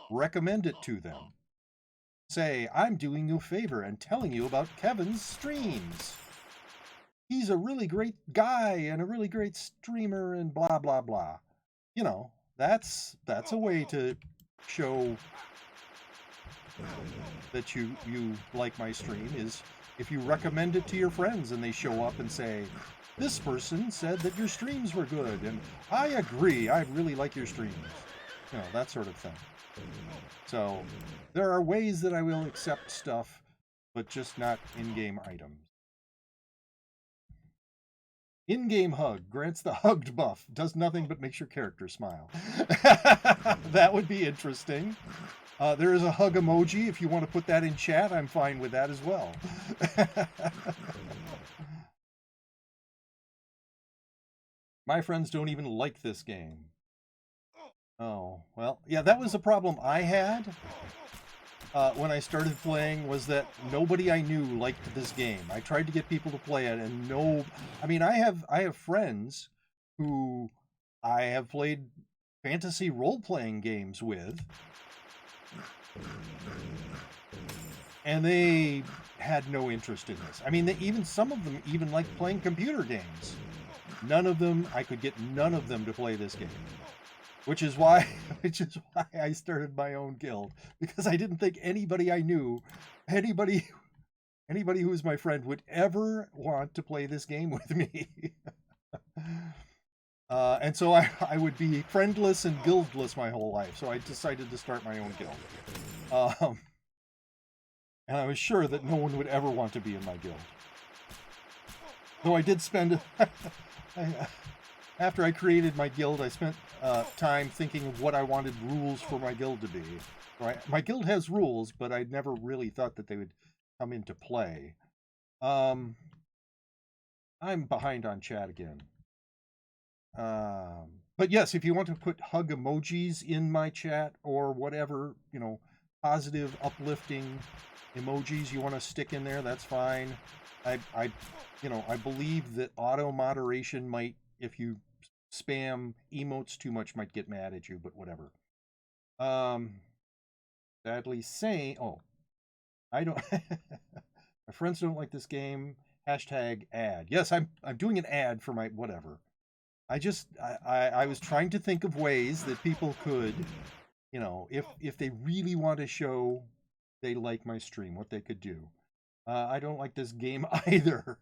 recommend it to them. Say, I'm doing you a favor and telling you about Kevin's streams. He's a really great guy and a really great streamer and blah, blah, blah. You know, that's a way to show that you like my stream, is if you recommend it to your friends and they show up and say, this person said that your streams were good, and I agree, I really like your streams. You know, that sort of thing. So there are ways that I will accept stuff, but just not in-game items. In-game hug grants the hugged buff. Does nothing but makes your character smile. That would be interesting. There is a hug emoji. If you want to put that in chat, I'm fine with that as well. My friends don't even like this game. Oh, well, yeah, that was the problem I had when I started playing, was that nobody I knew liked this game. I tried to get people to play it, and I mean, I have friends who I have played fantasy role-playing games with, and they had no interest in this. I mean, even some of them even liked playing computer games. I could get none of them to play this game. Which is why I started my own guild, because I didn't think anybody I knew, anybody who was my friend, would ever want to play this game with me. And so I would be friendless and guildless my whole life. So I decided to start my own guild. And I was sure that no one would ever want to be in my guild. Though I did spend... After I created my guild, I spent time thinking of what I wanted rules for my guild to be. Right? My guild has rules, but I never really thought that they would come into play. I'm behind on chat again. But yes, if you want to put hug emojis in my chat or whatever, you know, positive, uplifting emojis you want to stick in there, that's fine. I believe that auto moderation might, if you spam emotes too much, might get mad at you, but whatever. Sadly saying, oh, I don't. My friends don't like this game. Hashtag ad. Yes, I'm doing an ad for my whatever. I was trying to think of ways that people could, you know, if they really want to show they like my stream, what they could do. I don't like this game either.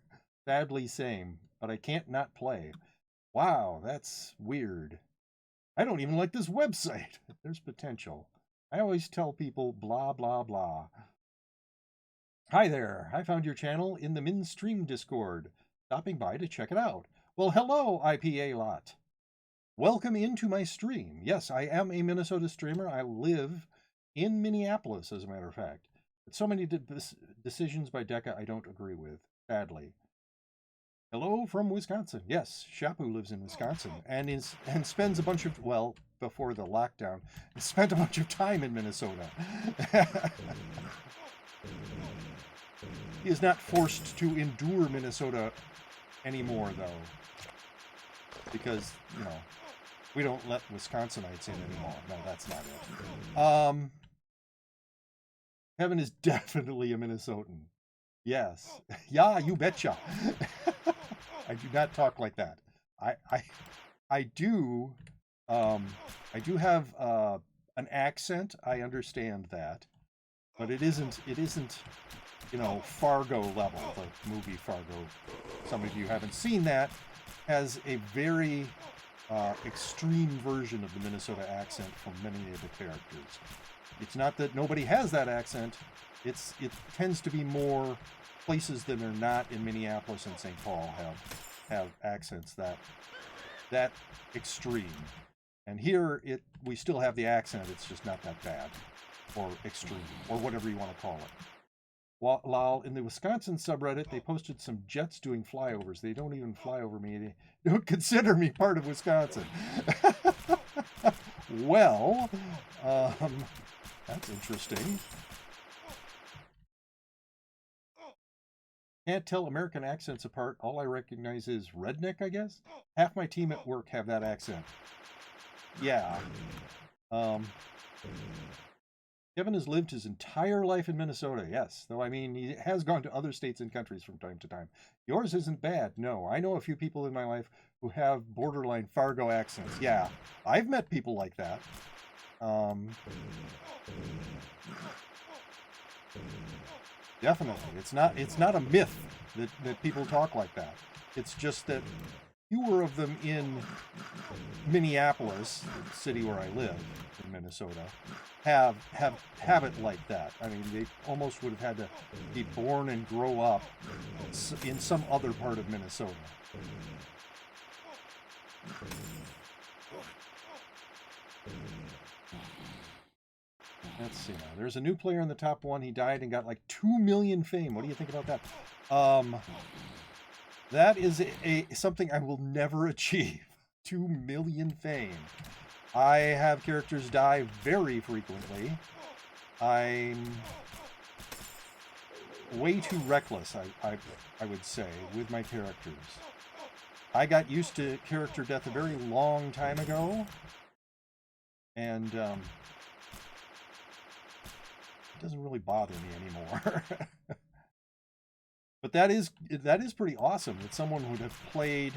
Sadly same, but I can't not play. Wow, that's weird. I don't even like this website. There's potential. I always tell people blah, blah, blah. Hi there. I found your channel in the Minstream Discord. Stopping by to check it out. Well, hello, IPA lot. Welcome into my stream. Yes, I am a Minnesota streamer. I live in Minneapolis, as a matter of fact. But so many decisions by Decca I don't agree with, sadly. Hello from Wisconsin. Yes, Shapu lives in Wisconsin and spends a bunch of, well, before the lockdown, spent a bunch of time in Minnesota. He is not forced to endure Minnesota anymore, though, because, you know, we don't let Wisconsinites in anymore. No, that's not it. Kevin is definitely a Minnesotan. Yes. Yeah, you betcha. I do not talk like that. I do have an accent. I understand that, but it isn't, you know, Fargo level. The movie Fargo. Some of you haven't seen that. Has a very extreme version of the Minnesota accent from many of the characters. It's not that nobody has that accent. It tends to be more places that are not in Minneapolis and St. Paul have accents that extreme. And here we still have the accent. It's just not that bad or extreme or whatever you want to call it. Lol, in the Wisconsin subreddit, they posted some jets doing flyovers. They don't even fly over me. They don't consider me part of Wisconsin. Well, that's interesting. Can't tell American accents apart. All I recognize is redneck, I guess. Half my team at work have that accent. Yeah. Kevin has lived his entire life in Minnesota, yes. Though, I mean, he has gone to other states and countries from time to time. Yours isn't bad, no. I know a few people in my life who have borderline Fargo accents. Yeah, I've met people like that. Definitely. It's not a myth that people talk like that. It's just that fewer of them in Minneapolis, the city where I live in Minnesota, have it like that. I mean, they almost would have had to be born and grow up in some other part of Minnesota. Let's see now. There's a new player in the top one. He died and got like 2 million fame. What do you think about that? That is something I will never achieve. 2 million fame. I have characters die very frequently. I'm way too reckless, I would say, with my characters. I got used to character death a very long time ago, and it doesn't really bother me anymore. But that is pretty awesome that someone would have played.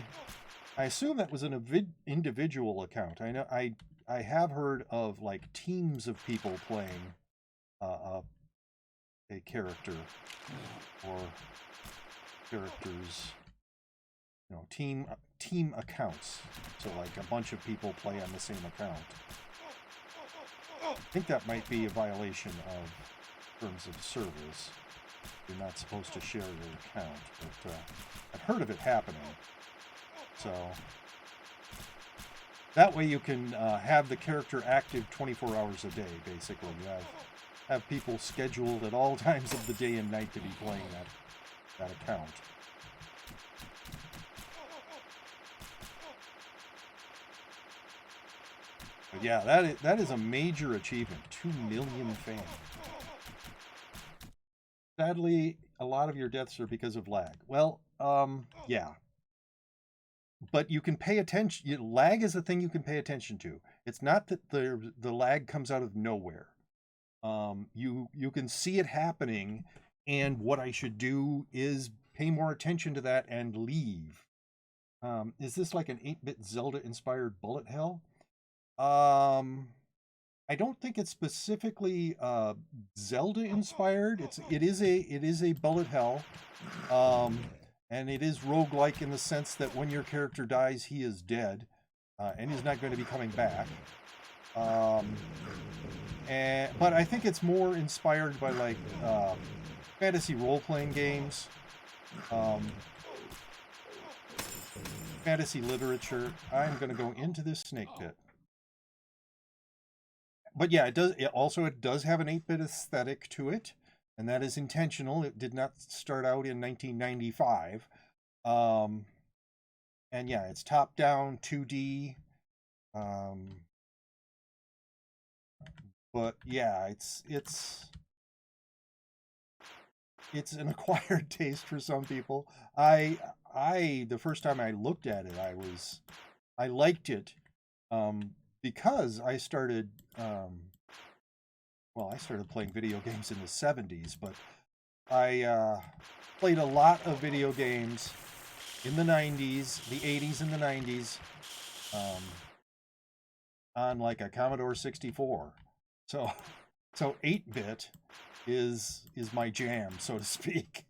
I assume that was an individual account. I know I have heard of like teams of people playing a character or characters, you know, team accounts. So like a bunch of people play on the same account. I think that might be a violation of terms of service. You're not supposed to share your account, but I've heard of it happening. So that way you can have the character active 24 hours a day, basically. You have people scheduled at all times of the day and night to be playing that account. But yeah, that is a major achievement. 2 million fans. Sadly, a lot of your deaths are because of lag. Well, yeah. But you can pay attention. Lag is a thing you can pay attention to. It's not that the lag comes out of nowhere. You can see it happening, and what I should do is pay more attention to that and leave. Is this like an 8-bit Zelda-inspired bullet hell? I don't think it's specifically Zelda inspired. It is a bullet hell, and it is roguelike in the sense that when your character dies, he is dead, and he's not going to be coming back. But I think it's more inspired by like fantasy role-playing games, fantasy literature. I'm going to go into this snake pit. But yeah, it does have an 8-bit aesthetic to it, and that is intentional. It did not start out in 1995. And yeah, it's top down 2D. But yeah, it's an acquired taste for some people. The first time I looked at it, I liked it because I started I started playing video games in the 70s, but I played a lot of video games in the 90s, the 80s and the 90s, on like a Commodore 64. So 8-bit is my jam, so to speak.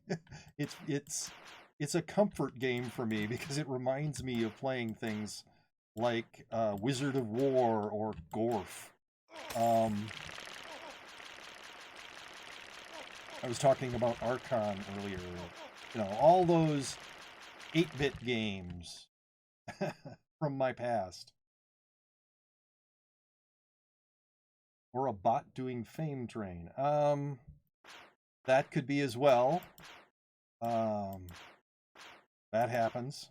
It's a comfort game for me because it reminds me of playing things like Wizard of War or Gorf. I was talking about Archon earlier. You know, all those 8-bit games from my past. Or a bot doing Fame Train. That could be as well. That happens.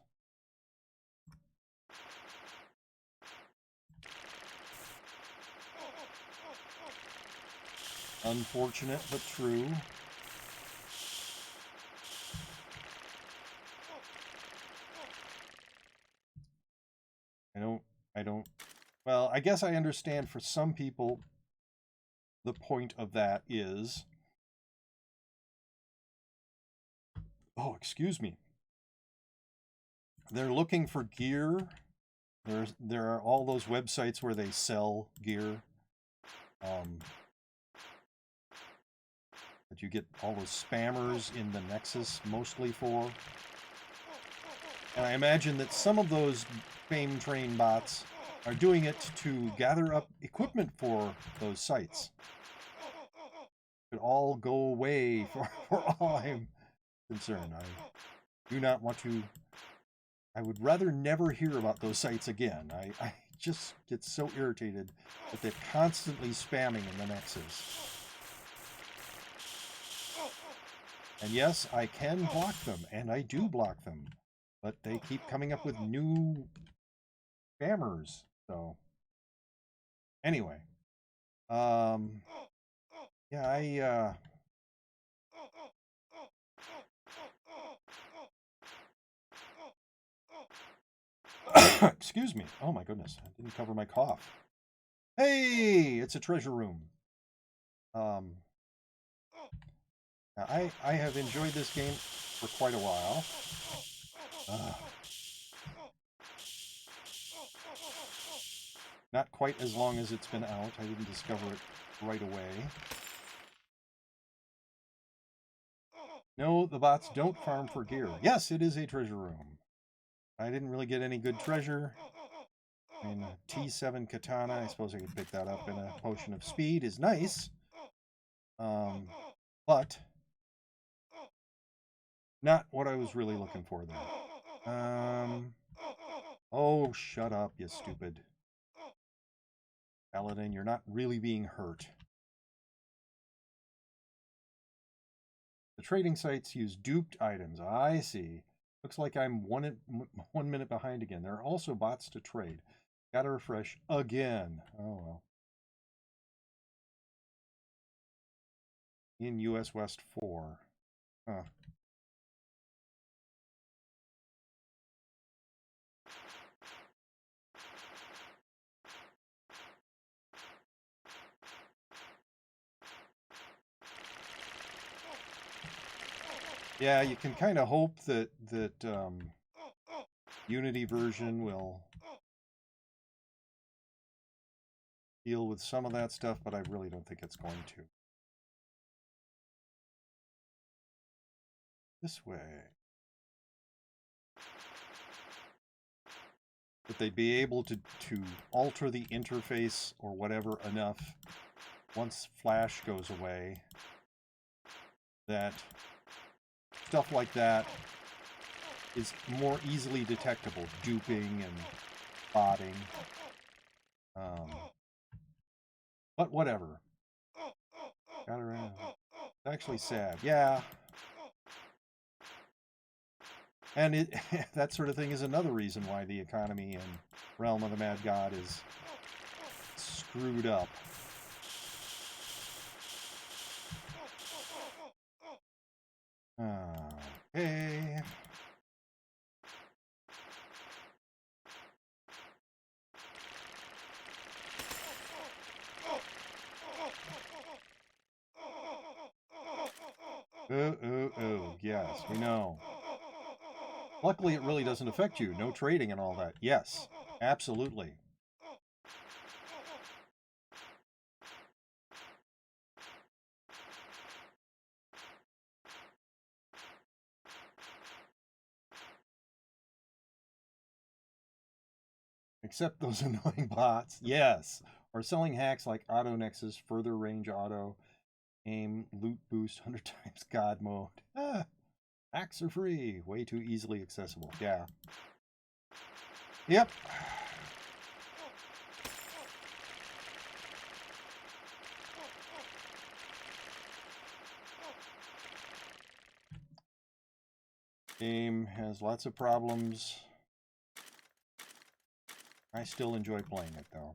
Unfortunate, but true. I don't, well, I guess I understand for some people the point of that is, oh, excuse me, they're looking for gear. There are all those websites where they sell gear. That you get all those spammers in the Nexus mostly for. And I imagine that some of those fame train bots are doing it to gather up equipment for those sites. It could all go away for all I'm concerned. I do not want to. I would rather never hear about those sites again. I just get so irritated that they're constantly spamming in the Nexus. And yes, I can block them, and I do block them. But they keep coming up with new spammers. So, anyway. Yeah, excuse me. Oh my goodness, I didn't cover my cough. Hey, it's a treasure room. I have enjoyed this game for quite a while. Not quite as long as it's been out. I didn't discover it right away. No, the bots don't farm for gear. Yes, it is a treasure room. I didn't really get any good treasure. I mean, a T7 katana, I suppose I could pick that up, and a potion of speed is nice. But not what I was really looking for there. Oh, shut up, you stupid. Paladin, you're not really being hurt. The trading sites use duped items. I see. Looks like I'm 1 minute behind again. There are also bots to trade. Gotta refresh again. Oh, well. In US West 4. Huh. Yeah, you can kind of hope that Unity version will deal with some of that stuff, but I really don't think it's going to. This way. That they'd be able to alter the interface or whatever enough once Flash goes away that stuff like that is more easily detectable, duping and botting. But whatever. Got around. It's actually sad. Yeah. And it that sort of thing is another reason why the economy in Realm of the Mad God is screwed up. Okay. Oh, yes, we know. Luckily, it really doesn't affect you. No trading and all that. Yes, absolutely. Except those annoying bots. Yes. Or selling hacks like Auto Nexus, further range auto, aim, loot boost, 100 times God mode. Hacks are free. Way too easily accessible. Yeah. Yep. Game has lots of problems. I still enjoy playing it, though.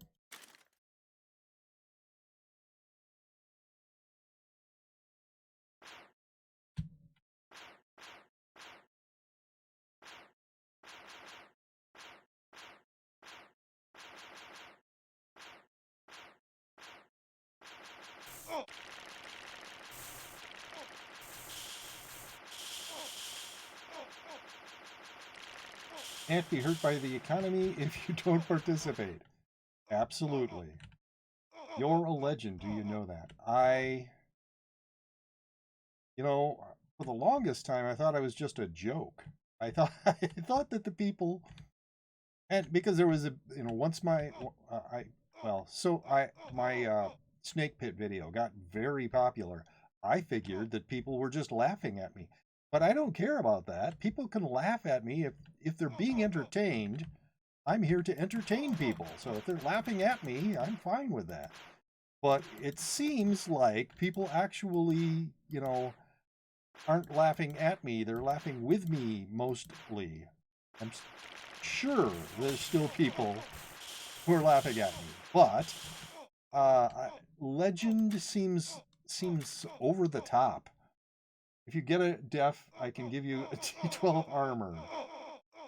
Can't be hurt by the economy if you don't participate. Absolutely. You're a legend, do you know that? For the longest time, I thought I was just a joke. I thought I thought that the people, and because there was once my my snake pit video got very popular. I figured that people were just laughing at me, but I don't care about that. People can laugh at me if they're being entertained. I'm here to entertain people, so if they're laughing at me, I'm fine with that. But it seems like people actually, aren't laughing at me. They're laughing with me mostly. I'm sure there's still people who are laughing at me, but legend seems over the top. If you get a def, I can give you a T12 armor.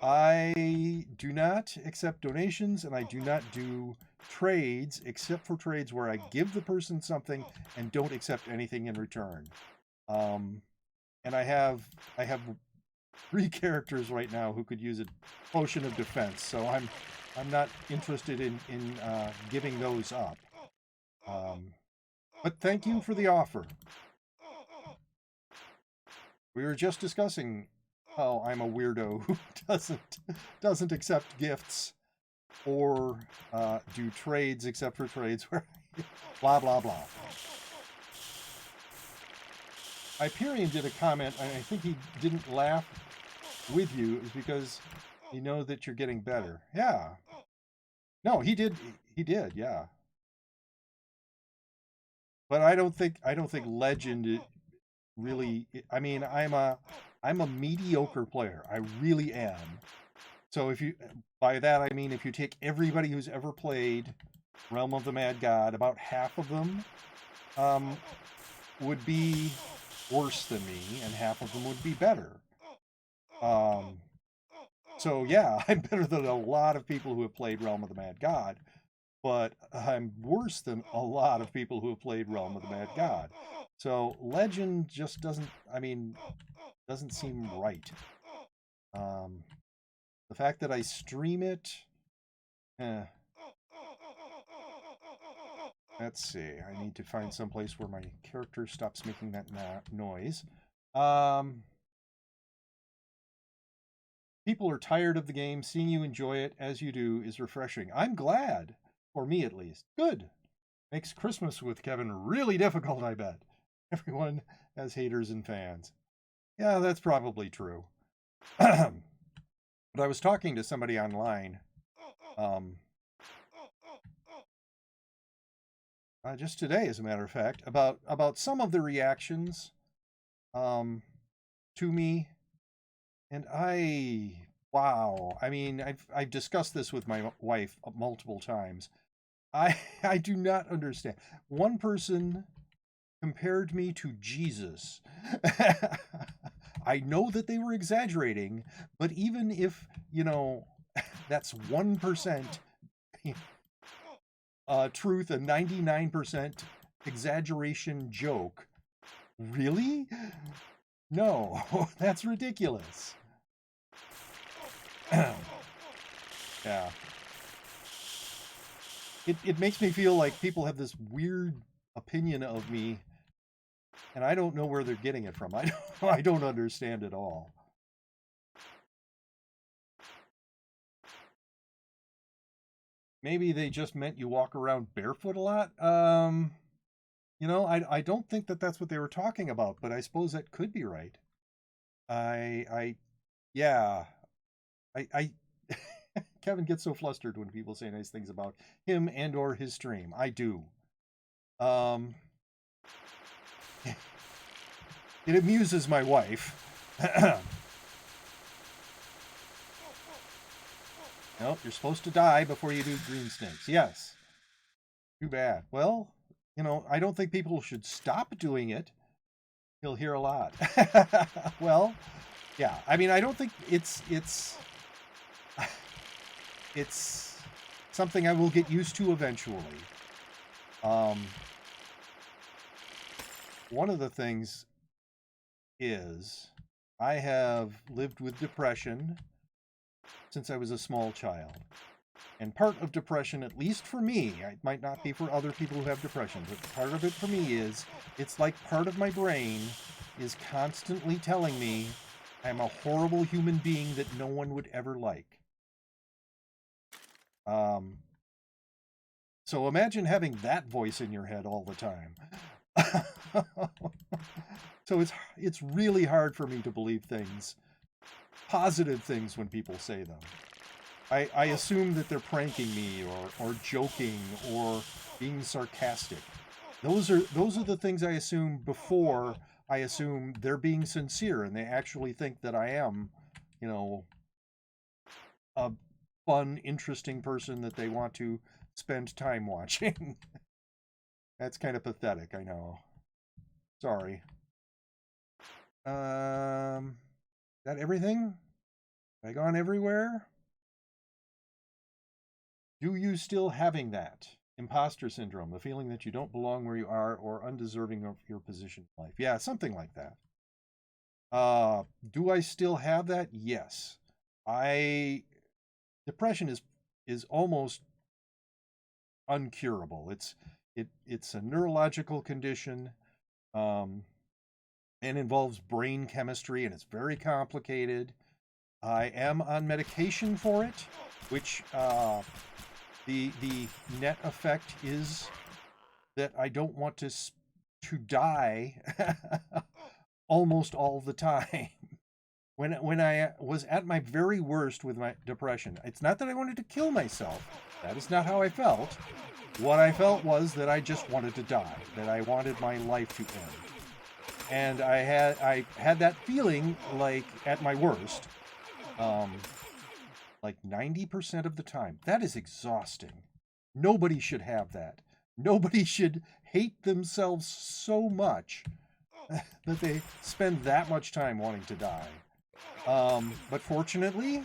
I do not accept donations, and I do not do trades, except for trades where I give the person something and don't accept anything in return. And I have 3 characters right now who could use a potion of defense, so I'm not interested in giving those up. But thank you for the offer. We were just discussing how I'm a weirdo who doesn't accept gifts or do trades except for trades where blah blah blah. Hyperion did a comment, and I think he didn't laugh with you is because you know that you're getting better. Yeah. No, he did, yeah. But I don't think legend really, I mean, I'm a mediocre player. I really am. So by that I mean if you take everybody who's ever played Realm of the Mad God, about half of them would be worse than me, and half of them would be better. So yeah, I'm better than a lot of people who have played Realm of the Mad God, but I'm worse than a lot of people who have played Realm of the Mad God. So legend just doesn't seem right. The fact that I stream it, let's see. I need to find some place where my character stops making that noise. People are tired of the game. Seeing you enjoy it as you do is refreshing. I'm glad. For me, at least. Good. Makes Christmas with Kevin really difficult, I bet. Everyone has haters and fans. Yeah, that's probably true. But I was talking to somebody online just today, as a matter of fact, about some of the reactions to me, and wow. I mean, I've discussed this with my wife multiple times. I do not understand. One person compared me to Jesus. I know that they were exaggerating, but even if, that's 1% truth, a 99% exaggeration joke. Really? No, that's ridiculous. Yeah. It makes me feel like people have this weird opinion of me, and I don't know where they're getting it from. I don't understand at all. Maybe they just meant you walk around barefoot a lot. I don't think that that's what they were talking about, but I suppose that could be right. Yeah. Kevin gets so flustered when people say nice things about him and or his stream. I do. It amuses my wife. No, you're supposed to die before you do green snakes. Yes. Too bad. Well, I don't think people should stop doing it. You'll hear a lot. Well, yeah. I mean, I don't think it's something I will get used to eventually. One of the things is I have lived with depression since I was a small child. And part of depression, at least for me, it might not be for other people who have depression, but part of it for me is it's like part of my brain is constantly telling me I'm a horrible human being that no one would ever like. So imagine having that voice in your head all the time. So it's really hard for me to believe things, positive things, when people say them. I assume that they're pranking me or joking or being sarcastic. Those are the things I assume before I assume they're being sincere and they actually think that I am, a fun, interesting person that they want to spend time watching. That's kind of pathetic, I know. Sorry. Is that everything? Have I gone everywhere? Do you still having that? Imposter syndrome, the feeling that you don't belong where you are or undeserving of your position in life. Yeah, something like that. Do I still have that? Yes. Depression is almost uncurable. It's a neurological condition, and involves brain chemistry, and it's very complicated. I am on medication for it, which the net effect is that I don't want to die almost all the time. When I was at my very worst with my depression, it's not that I wanted to kill myself. That is not how I felt. What I felt was that I just wanted to die, that I wanted my life to end. And I had that feeling like at my worst, like 90% of the time. That is exhausting. Nobody should have that. Nobody should hate themselves so much that they spend that much time wanting to die. But fortunately,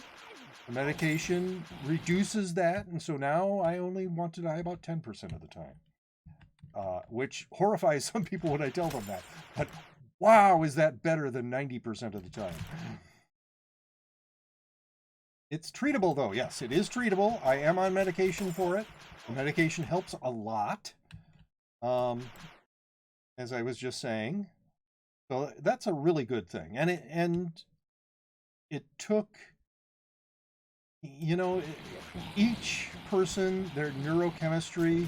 the medication reduces that, and so now I only want to die about 10% of the time. Which horrifies some people when I tell them that. But wow, is that better than 90% of the time? It's treatable, though. Yes, it is treatable. I am on medication for it. The medication helps a lot, as I was just saying. So that's a really good thing. And it took, each person, their neurochemistry,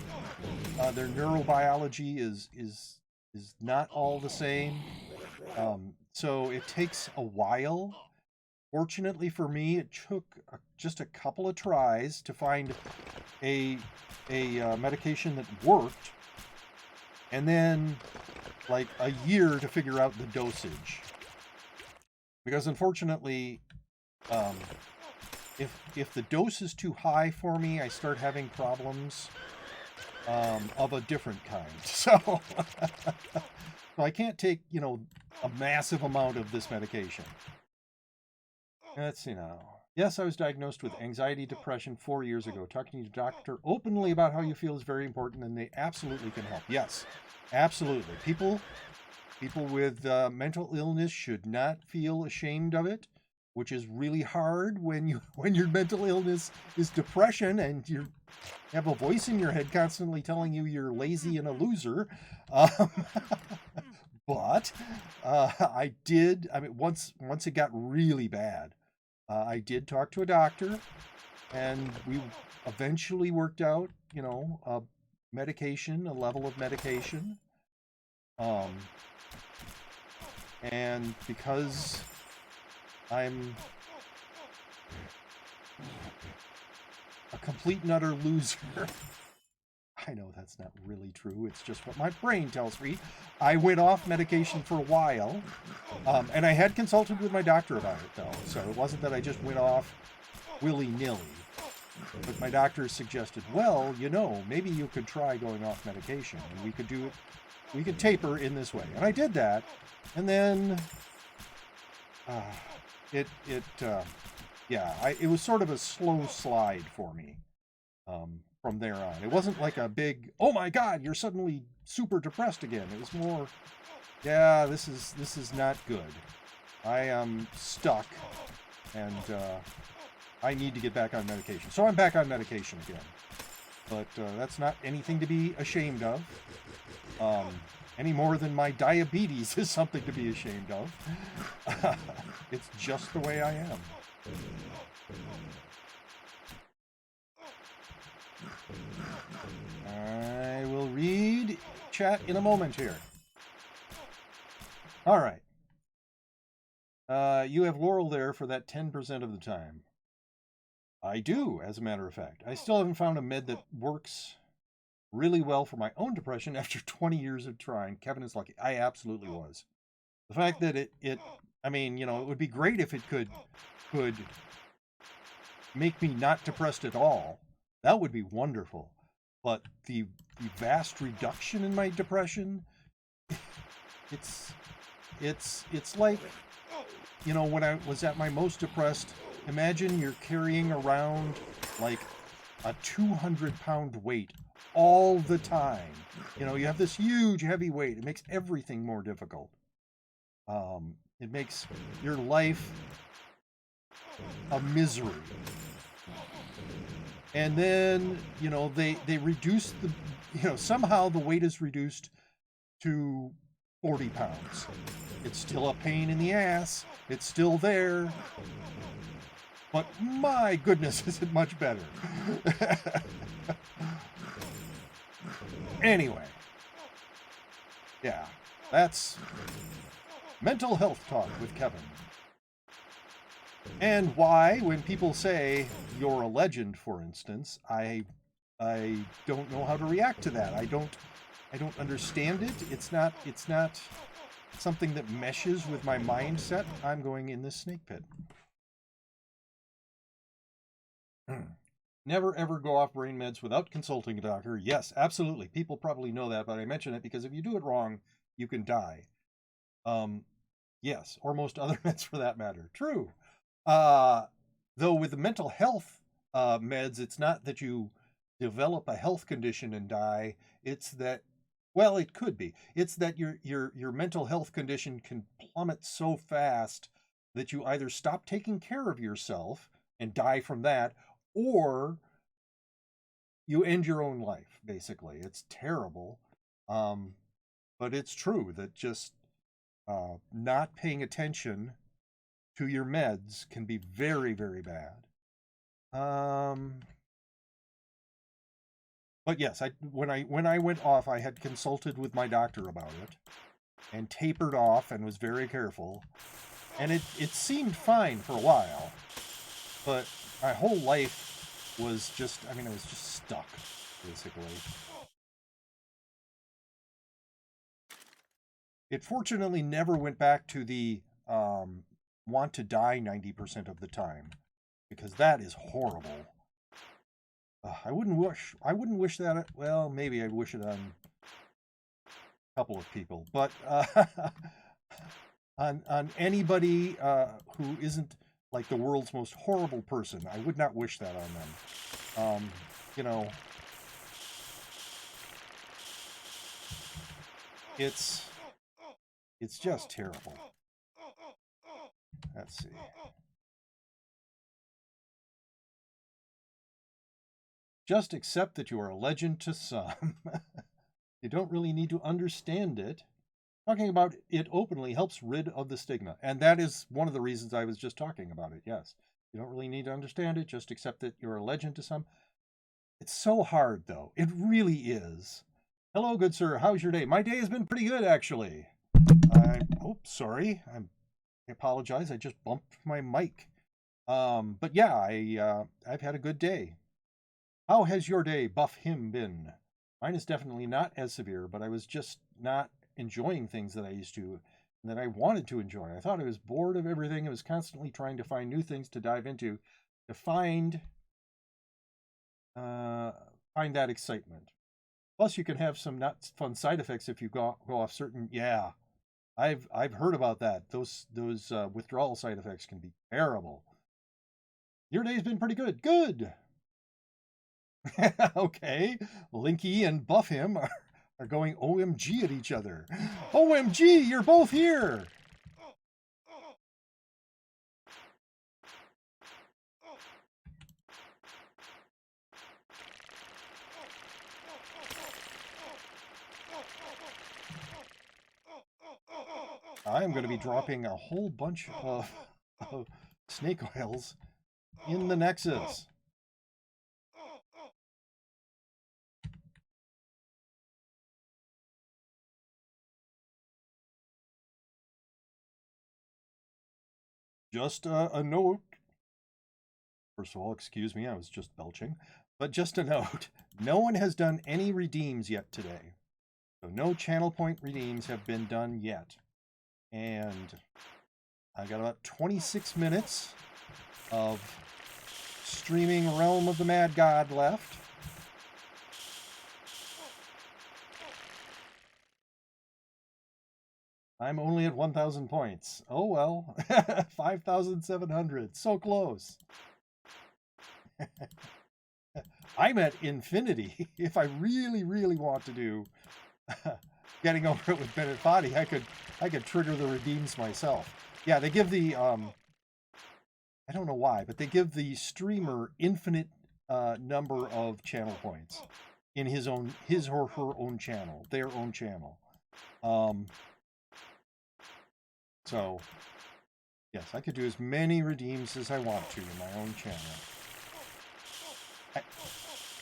their neurobiology is not all the same. So it takes a while. Fortunately for me, it took just a couple of tries to find a medication that worked, and then like a year to figure out the dosage. Because unfortunately, if the dose is too high for me, I start having problems of a different kind. So I can't take, a massive amount of this medication. Let's see now. Yes, I was diagnosed with anxiety, depression 4 years ago. Talking to your doctor openly about how you feel is very important, and they absolutely can help. Yes, absolutely. People with mental illness should not feel ashamed of it, which is really hard when your mental illness is depression and you have a voice in your head constantly telling you you're lazy and a loser. But once it got really bad, I did talk to a doctor, and we eventually worked out, a medication, a level of medication. And because I'm a complete and utter loser, I know that's not really true. It's just what my brain tells me. I went off medication for a while, and I had consulted with my doctor about it, though. So it wasn't that I just went off willy-nilly. But my doctor suggested, well, you know, maybe you could try going off medication, and we could taper in this way. And I did that, and then it was sort of a slow slide for me from there on. It wasn't like a big, oh my God, you're suddenly super depressed again. It was more, yeah, this is not good. I am stuck, and I need to get back on medication. So I'm back on medication again. But that's not anything to be ashamed of. Any more than my diabetes is something to be ashamed of. It's just the way I am. I will read chat in a moment here. All right. You have Laurel there for that 10% of the time. I do, as a matter of fact. I still haven't found a med that works really well for my own depression after 20 years of trying. Kevin is lucky. I absolutely was. The fact that I mean, you know, it would be great if it could make me not depressed at all. That would be wonderful. But the vast reduction in my depression, it's like, you know, when I was at my most depressed, imagine you're carrying around like a 200-pound weight all the time. You know, you have this huge heavy weight. It makes everything more difficult. It makes your life a misery. And then, you know, they reduce the, you know, somehow the weight is reduced to 40 pounds. It's still a pain in the ass. It's still there. But my goodness, is it much better. Anyway. Yeah, that's mental health talk with Kevin. And why, when people say you're a legend, for instance, I don't know how to react to that. I don't understand it. It's not something that meshes with my mindset. I'm going in this snake pit. Never ever go off brain meds without consulting a doctor. Yes, absolutely. People probably know that, but I mention it because if you do it wrong, you can die. Yes, or most other meds for that matter. True. Though with the mental health meds, it's not that you develop a health condition and die. It's that, well, it could be. It's that your mental health condition can plummet so fast that you either stop taking care of yourself and die from that, or you end your own life, basically. It's terrible. But it's true that just not paying attention to your meds can be very, very bad. But yes, when I went off, I had consulted with my doctor about it and tapered off and was very careful. And it seemed fine for a while, but my whole life was just, I mean, I was just stuck, basically. It fortunately never went back to the want to die 90% of the time, because that is horrible. I wouldn't wish that. Well, maybe I wish it on a couple of people, but on anybody who isn't like the world's most horrible person, I would not wish that on them. You know, it's just terrible. Let's see. Just accept that you are a legend to some. You don't really need to understand it. Talking about it openly helps rid of the stigma. And that is one of the reasons I was just talking about it, yes. You don't really need to understand it. Just accept that you're a legend to some. It's so hard, though. It really is. Hello, good sir. How's your day? My day has been pretty good, actually. Sorry. I apologize. I just bumped my mic. But yeah, I've had a good day. How has your day, Buff Him, been? Mine is definitely not as severe, but I was just not enjoying things that I used to and that I wanted to enjoy. I thought I was bored of everything. I was constantly trying to find new things to dive into, to find find that excitement. Plus, you can have some not fun side effects if you go off certain. Yeah, I've heard about that. Those withdrawal side effects can be terrible. Your day's been pretty good. Good. Okay, Linky and Buff Him are going OMG at each other. OMG, you're both here. I'm going to be dropping a whole bunch of snake oils in the Nexus. Just a note. First of all, excuse me, I was just belching. But just a note, no one has done any redeems yet today. So no channel point redeems have been done yet. And I got about 26 minutes of streaming Realm of the Mad God left. I'm only at 1,000 points. Oh well, 5,700. So close. I'm at infinity. If I really, really want to do getting over it with Bennett Foddy, I could trigger the redeems myself. Yeah, they give the I don't know why, but they give the streamer infinite number of channel points in his or her own channel, their own channel. So yes, I could do as many redeems as I want to in my own channel.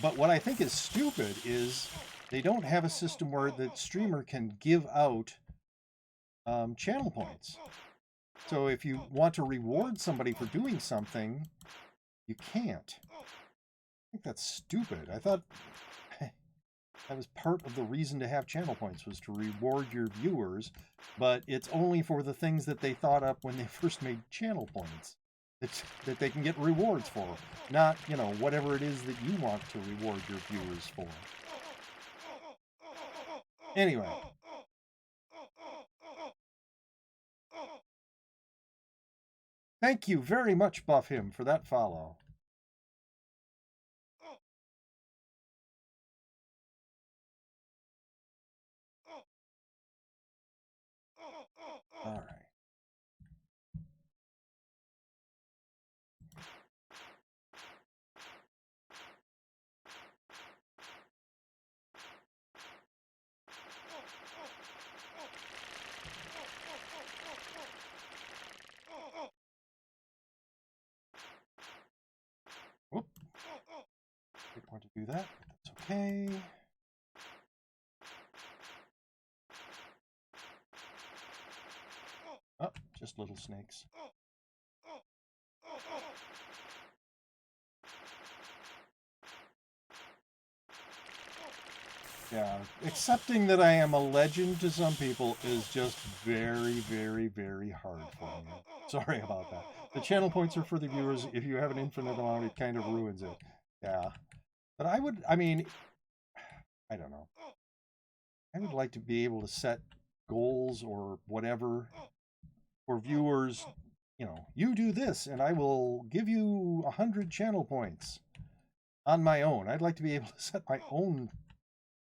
But what I think is stupid is they don't have a system where the streamer can give out channel points. So if you want to reward somebody for doing something, you can't. I think that's stupid. I thought that was part of the reason to have channel points, was to reward your viewers, but it's only for the things that they thought up when they first made channel points that they can get rewards for, not, you know, whatever it is that you want to reward your viewers for. Anyway. Thank you very much, Buff Him, for that follow. All right. Whoop. Didn't want to do that, but that's okay. Oh, just little snakes. Yeah, accepting that I am a legend to some people is just very, very, very hard for me. Sorry about that. The channel points are for the viewers. If you have an infinite amount, it kind of ruins it. Yeah. But I mean, I don't know. I would like to be able to set goals or whatever for viewers. You know, you do this and I will give you 100 channel points on my own. I'd like to be able to set my own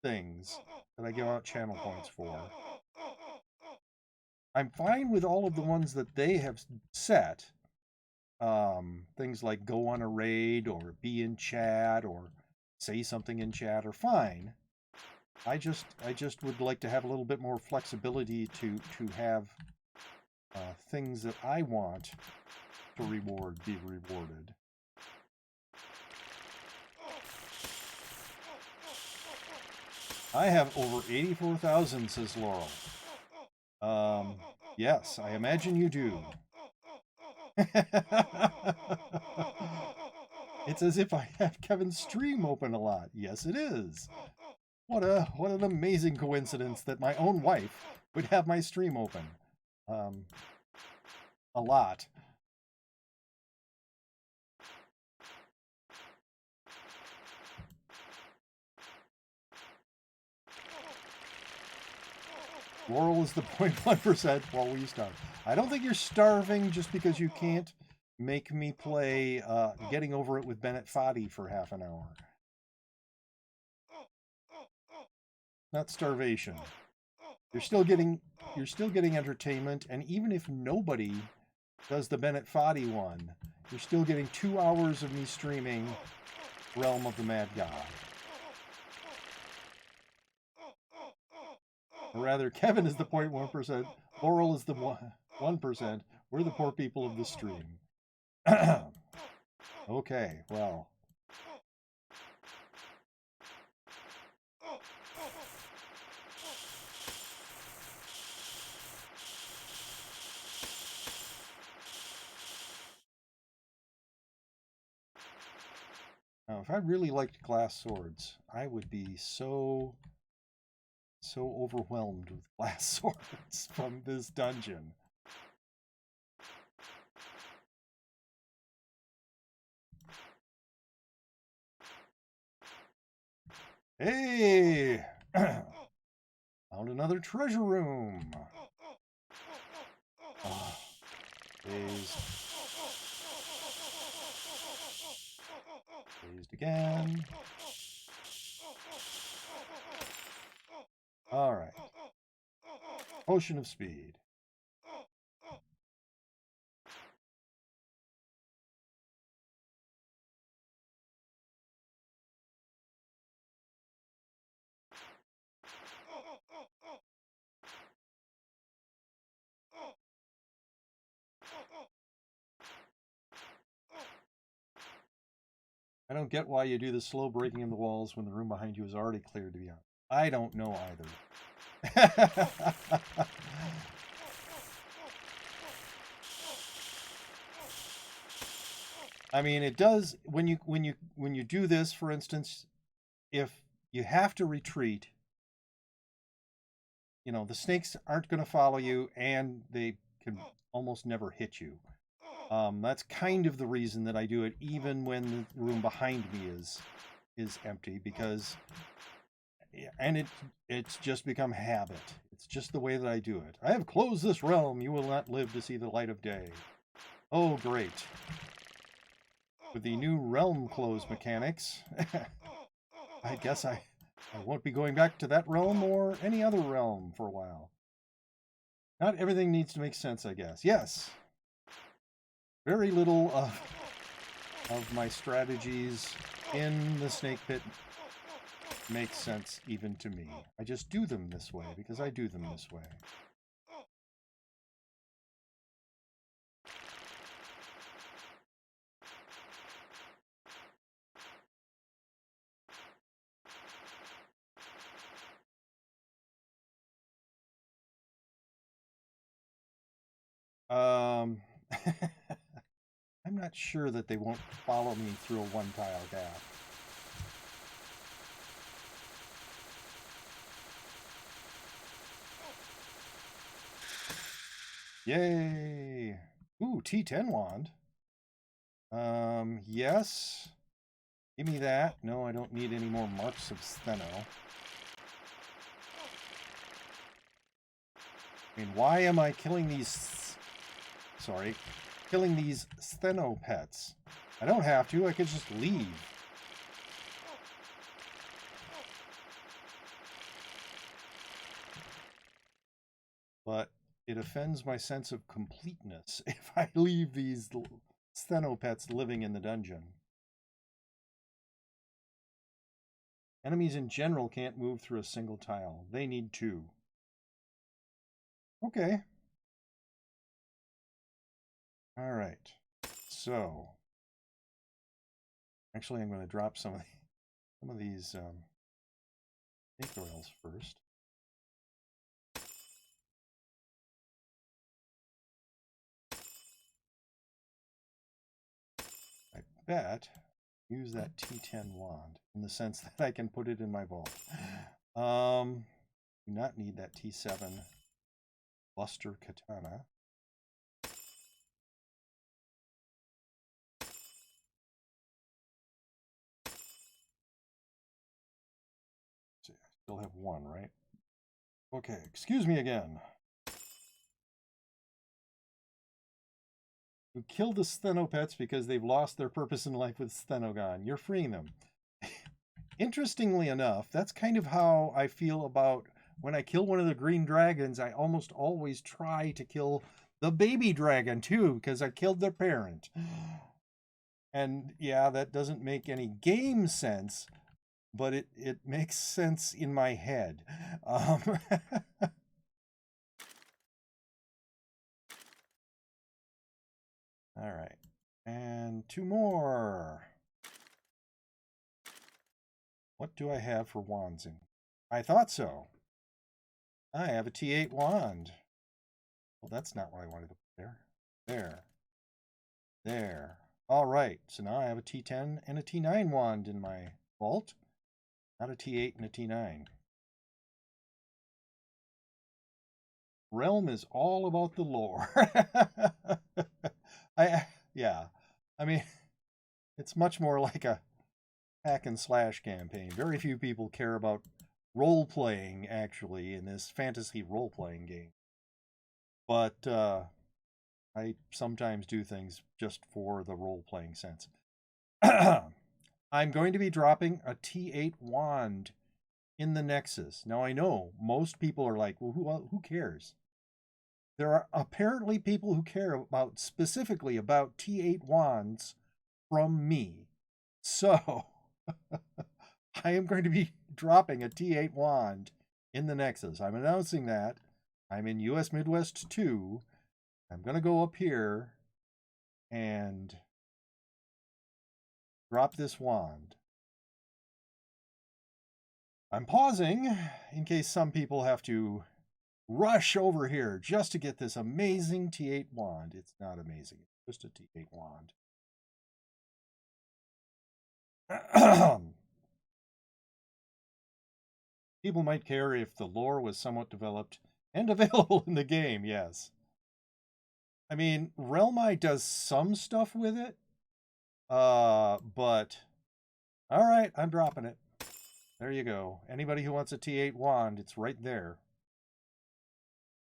things that I give out channel points for. I'm fine with all of the ones that they have set. Things like go on a raid or be in chat or say something in chat are fine. I just would like to have a little bit more flexibility to have things that I want to reward be rewarded. I have over 84,000, says Laurel. Yes, I imagine you do. It's as if I have Kevin's stream open a lot. Yes, it is. What an amazing coincidence that my own wife would have my stream open. A lot. Laurel is the 0.1% while we starve. I don't think you're starving just because you can't make me play Getting Over It with Bennett Foddy for half an hour. Not starvation. You're still getting entertainment, and even if nobody does the Bennett Foddy one, you're still getting 2 hours of me streaming Realm of the Mad God. Or rather, Kevin is the 0.1%, Laurel is the 1%. We're the poor people of the stream. Okay, well. Now, if I really liked glass swords, I would be so overwhelmed with glass swords from this dungeon. Hey! Found another treasure room. Dazed. Dazed again. All right. Potion of speed. I don't get why you do the slow breaking in the walls when the room behind you is already cleared, to be honest. I don't know either. I mean, it does when you do this, for instance, if you have to retreat, you know, the snakes aren't going to follow you and they can almost never hit you. That's kind of the reason that I do it, even when the room behind me is empty, because, and it's just become habit. It's just the way that I do it. I have closed this realm. You will not live to see the light of day. Oh, great. With the new realm close mechanics, I guess I won't be going back to that realm or any other realm for a while. Not everything needs to make sense, I guess. Yes. Very little of my strategies in the snake pit makes sense even to me. I just do them this way because I do them this way. I'm not sure that they won't follow me through a one-tile gap. Yay! Ooh, T10 wand. Yes. Give me that. No, I don't need any more marks of Stheno. I mean, why am I killing these... Sorry. Killing these Stheno pets? I don't have to. I could just leave. But it offends my sense of completeness if I leave these Stheno pets living in the dungeon. Enemies in general can't move through a single tile. They need 2. Okay. All right. So, actually, I'm going to drop some of these snake oils first. I bet use that T10 wand in the sense that I can put it in my vault. Do not need that T7 Buster Katana. See, I still have 1, right? Okay, excuse me again. Who killed the Sthenopets because they've lost their purpose in life with Sthenogon. You're freeing them. Interestingly enough, that's kind of how I feel about when I kill one of the green dragons. I almost always try to kill the baby dragon too, because I killed their parent. And yeah, that doesn't make any game sense, but it makes sense in my head. All right. And 2 more. What do I have for wands in? I thought so. I have a T8 wand. Well, that's not what I wanted to put there. There. There. All right. So now I have a T10 and a T9 wand in my vault. Not a T8 and a T9. Realm is all about the lore. Yeah. I mean, it's much more like a hack and slash campaign. Very few people care about role playing actually in this fantasy role playing game. But I sometimes do things just for the role playing sense. I'm going to be dropping a T8 wand in the Nexus. Now I know most people are like, well, who cares? There are apparently people who care about specifically about T8 wands from me. So I am going to be dropping a T8 wand in the Nexus. I'm announcing that. I'm in US Midwest 2. I'm going to go up here and drop this wand. I'm pausing in case some people have to rush over here just to get this amazing T8 wand. It's not amazing. It's just a T8 wand. People might care if the lore was somewhat developed and available in the game, yes. I mean, Realmite does some stuff with it, but all right, I'm dropping it. There you go. Anybody who wants a T8 wand, it's right there.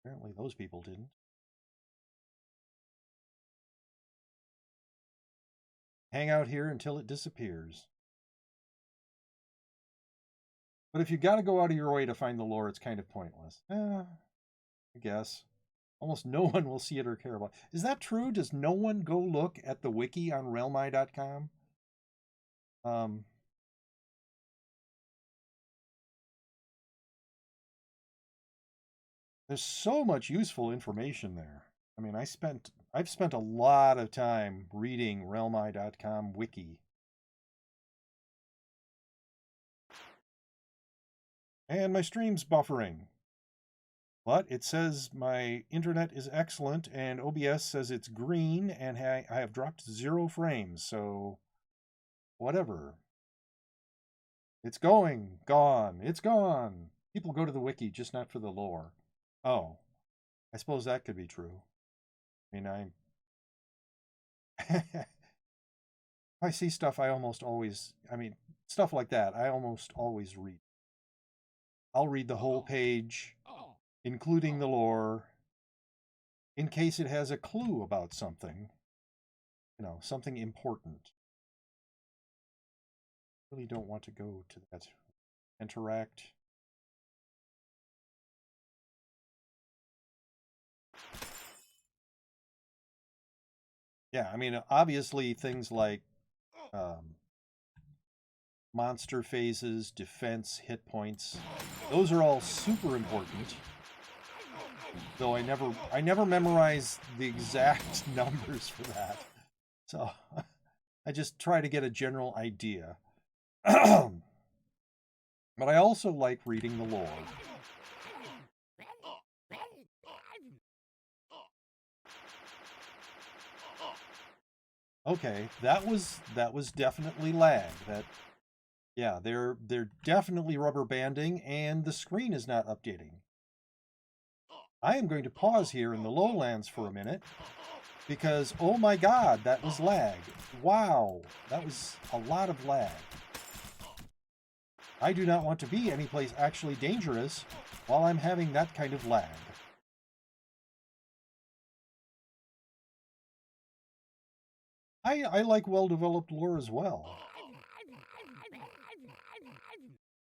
Apparently those people didn't. Hang out here until it disappears. But if you got to go out of your way to find the lore, it's kind of pointless. I guess. Almost no one will see it or care about it. Is that true? Does no one go look at the wiki on realmi.com? There's so much useful information there. I mean, I've spent a lot of time reading realmi.com wiki. And my stream's buffering. But it says my internet is excellent, and OBS says it's green, and I have dropped 0 frames, so whatever. It's gone. It's gone. People go to the wiki, just not for the lore. Oh, I suppose that could be true. I mean, I see stuff I almost always, stuff like that, I almost always read. I'll read the whole page, including the lore, in case it has a clue about something, something important. I really don't want to go to that interact. Yeah, I mean, obviously things like monster phases, defense, hit points, those are all super important. Though I never memorize the exact numbers for that. So I just try to get a general idea. But I also like reading the lore. Okay, that was definitely lag. Yeah, they're definitely rubber banding, and the screen is not updating. I am going to pause here in the lowlands for a minute because, oh my god, that was lag. Wow, that was a lot of lag. I do not want to be anyplace actually dangerous while I'm having that kind of lag. I like well-developed lore as well.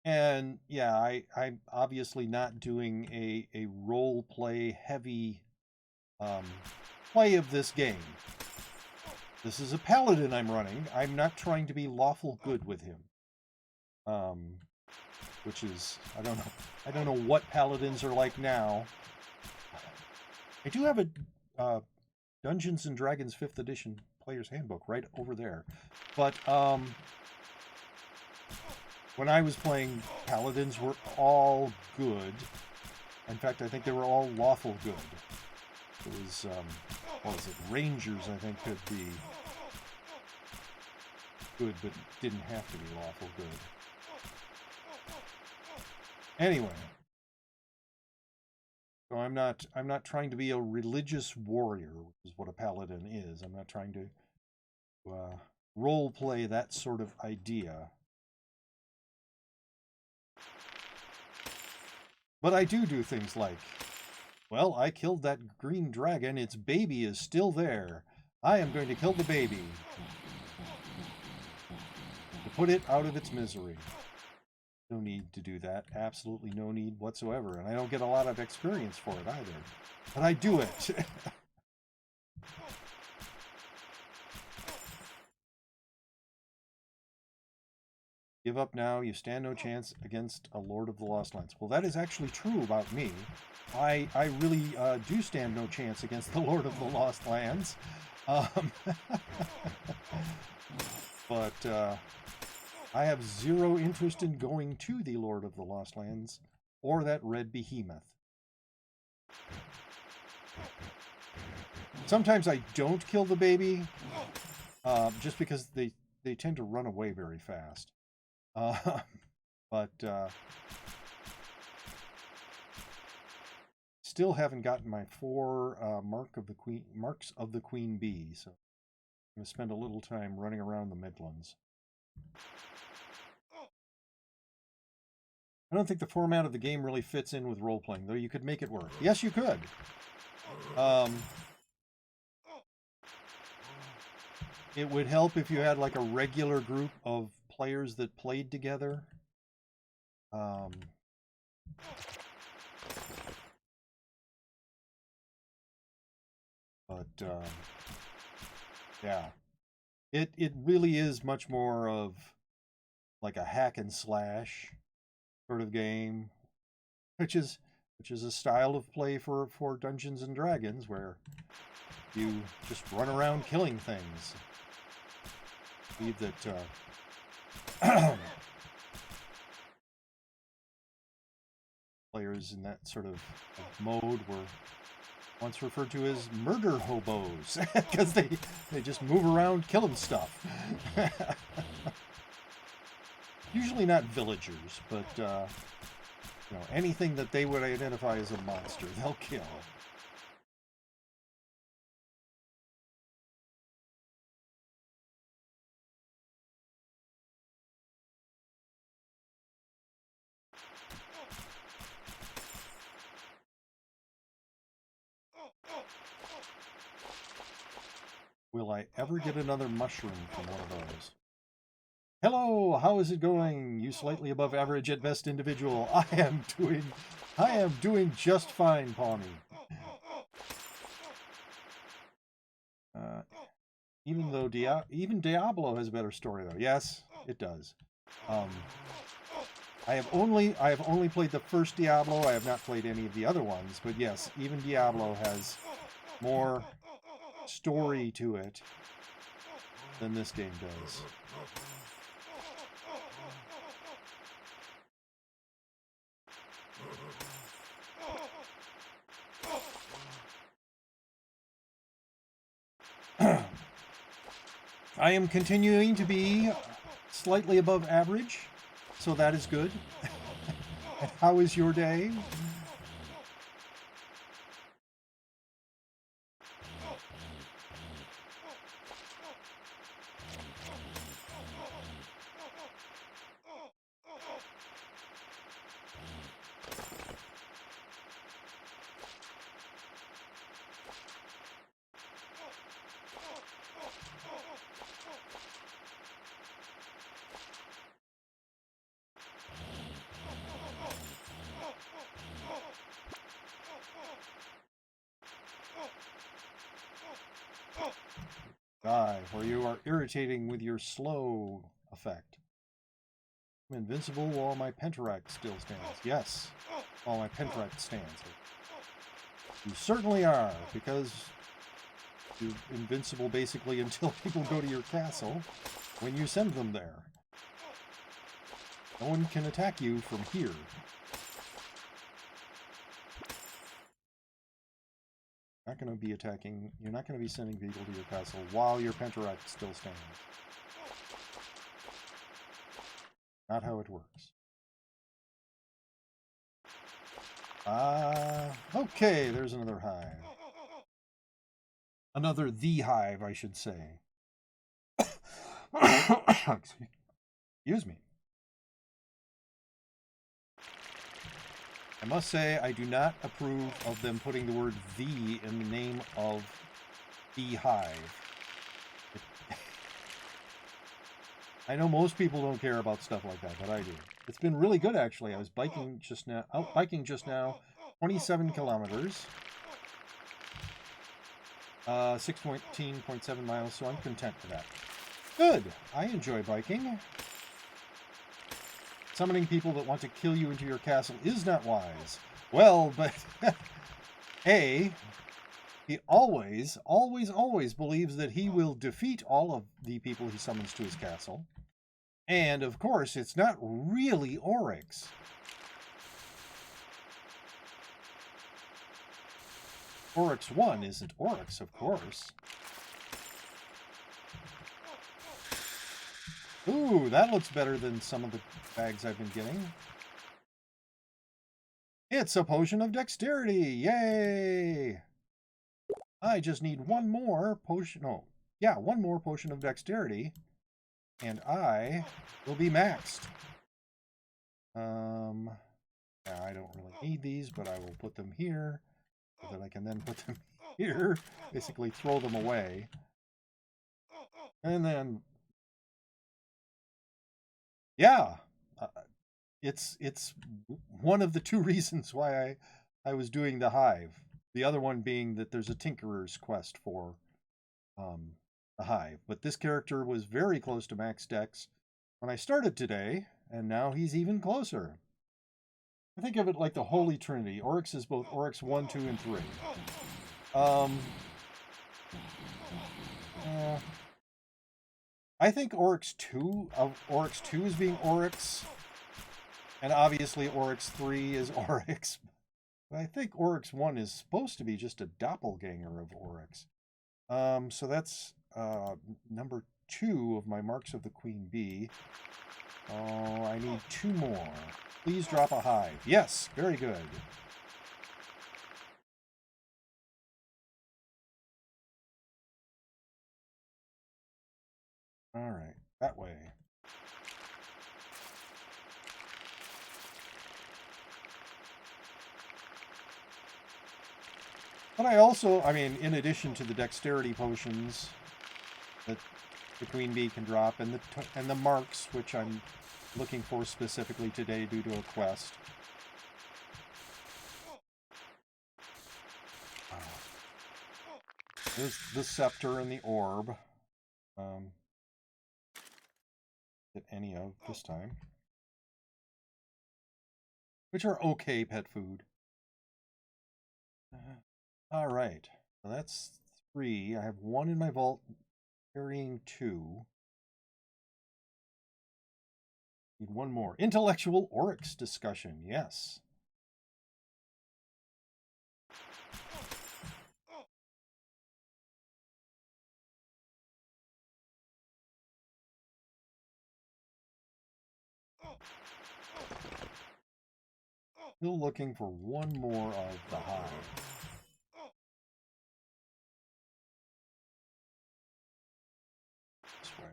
And yeah, I'm obviously not doing a role-play heavy play of this game. This is a paladin I'm running. I'm not trying to be lawful good with him. Which is, I don't know what paladins are like now. I do have a Dungeons and Dragons 5th edition player's handbook right over there. But when I was playing, paladins were all good. In fact, I think they were all lawful good. It was, what was it? Rangers, I think, could be good, but didn't have to be lawful good. Anyway, so I'm not trying to be a religious warrior, which is what a paladin is. I'm not trying to role play that sort of idea. But I do things like, well, I killed that green dragon. Its baby is still there. I am going to kill the baby to put it out of its misery. No need to do that. Absolutely no need whatsoever. And I don't get a lot of experience for it either. But I do it. Give up now. You stand no chance against a Lord of the Lost Lands. Well, that is actually true about me. I really do stand no chance against the Lord of the Lost Lands. But I have zero interest in going to the Lord of the Lost Lands or that red behemoth. Sometimes I don't kill the baby just because they tend to run away very fast. But still haven't gotten my 4 marks of the Queen Bee, so I'm going to spend a little time running around the Midlands. I don't think the format of the game really fits in with role-playing, though you could make it work. Yes, you could. It would help if you had like a regular group of players that played together. Yeah, it really is much more of like a hack and slash sort of game, which is a style of play for Dungeons and Dragons where you just run around killing things. I believe that players in that sort of mode were once referred to as murder hobos because they just move around killing stuff. Usually not villagers, but you know, anything that they would identify as a monster, they'll kill. Will I ever get another mushroom from one of those? Hello, how is it going? You slightly above average at best individual. I am doing just fine, Pawnee. Even though even Diablo has a better story though. Yes, it does. I have only played the first Diablo. I have not played any of the other ones, but yes, even Diablo has more story to it than this game does. I am continuing to be slightly above average, so that is good. How is your day? where you are irritating with your slow effect. I'm invincible while my Penteract still stands. Yes, while my Penteract stands. You certainly are, because you're invincible basically until people go to your castle when you send them there. No one can attack you from here. Not going to be attacking. You're not going to be sending people to your castle while your Penteract still stands. Not how it works. Okay, there's another hive. Another the hive, I should say. Excuse me. I must say, I do not approve of them putting the word "the" in the name of the hive. I know most people don't care about stuff like that, but I do. It's been really good, actually. I was biking just now, out biking just now, 27 kilometers, 16.7 miles, so I'm content with that. Good. I enjoy biking. Summoning people that want to kill you into your castle is not wise. Well, but A, he always believes that he will defeat all of the people he summons to his castle. And, of course, it's not really Oryx. Oryx 1 isn't Oryx, of course. Ooh, that looks better than some of the bags I've been getting. It's a potion of dexterity! Yay! I just need one more potion. Oh, yeah, one more potion of dexterity. And I will be maxed. Yeah, I don't really need these, but I will put them here so that I can then put them here. Basically throw them away. And then, yeah, it's one of the two reasons why I was doing the hive. The other one being that there's a Tinkerer's quest for the hive. But this character was very close to max dex when I started today, and now he's even closer. I think of it like the Holy Trinity. Oryx is both Oryx 1, 2, and 3. I think Oryx 2 is being Oryx, and obviously Oryx 3 is Oryx. But I think Oryx 1 is supposed to be just a doppelganger of Oryx. So that's number 2 of my Marks of the Queen Bee. Oh, I need 2 more. Please drop a hive. Yes, very good. All right, that way. But I also, I mean, in addition to the dexterity potions that the Queen Bee can drop, and the marks, which I'm looking for specifically today due to a quest. There's the scepter and the orb. Get any of this time. Which are okay pet food. All right. So that's 3. I have 1 in my vault, carrying 2. Need 1 more. Intellectual Oryx discussion. Yes. Still looking for 1 more of the hive. This way.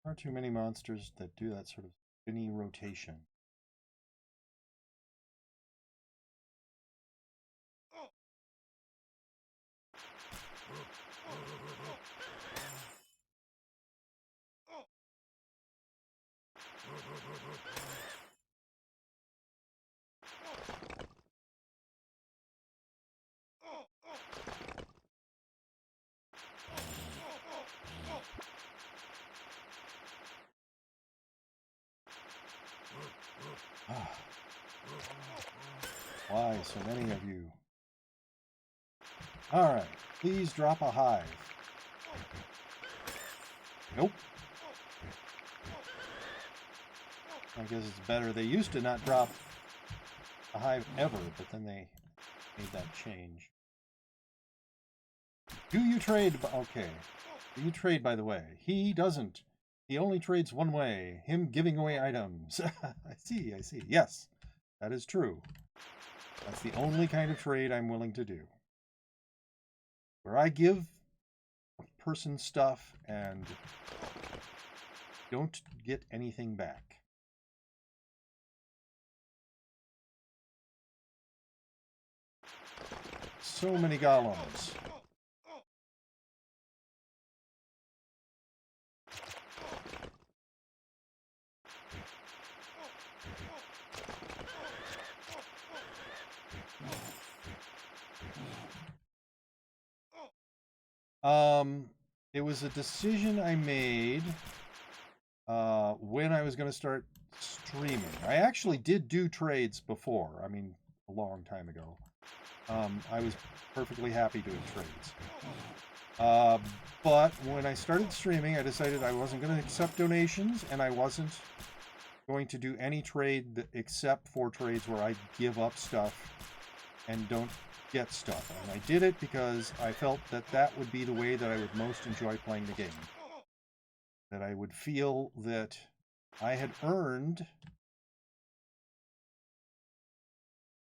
Far too many monsters that do that sort of spinny rotation. Why so many of you? Alright, please drop a hive. Nope. I guess it's better. They used to not drop a hive ever, but then they made that change. Do you trade? Okay. Do you trade, by the way? He doesn't. He only trades one way. Him giving away items. I see, I see. Yes, that is true. That's the only kind of trade I'm willing to do. Where I give a person stuff and don't get anything back. So many golems. It was a decision I made when I was going to start streaming. I actually did do trades before. I mean, a long time ago. I was perfectly happy doing trades. But when I started streaming, I decided I wasn't going to accept donations, and I wasn't going to do any trade except for trades where I give up stuff and don't get stuff. And I did it because I felt that that would be the way that I would most enjoy playing the game. That I would feel that I had earned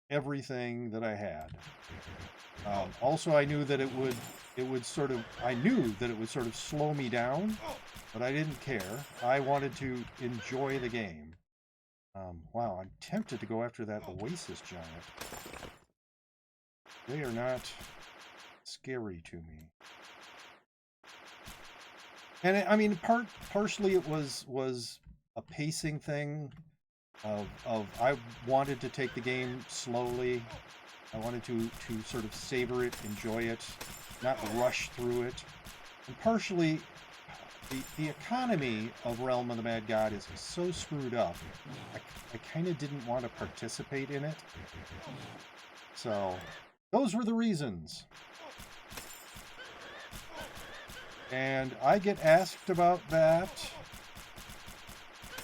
everything that I had. Also, I knew that it would sort of slow me down, but I didn't care. I wanted to enjoy the game. Wow, I'm tempted to go after that Oasis Giant. They are not scary to me. And I mean, partially it was a pacing thing of I wanted to take the game slowly. I wanted to sort of savor it, enjoy it, not rush through it. And partially, the economy of Realm of the Mad God is so screwed up. I kind of didn't want to participate in it. So, those were the reasons. And I get asked about that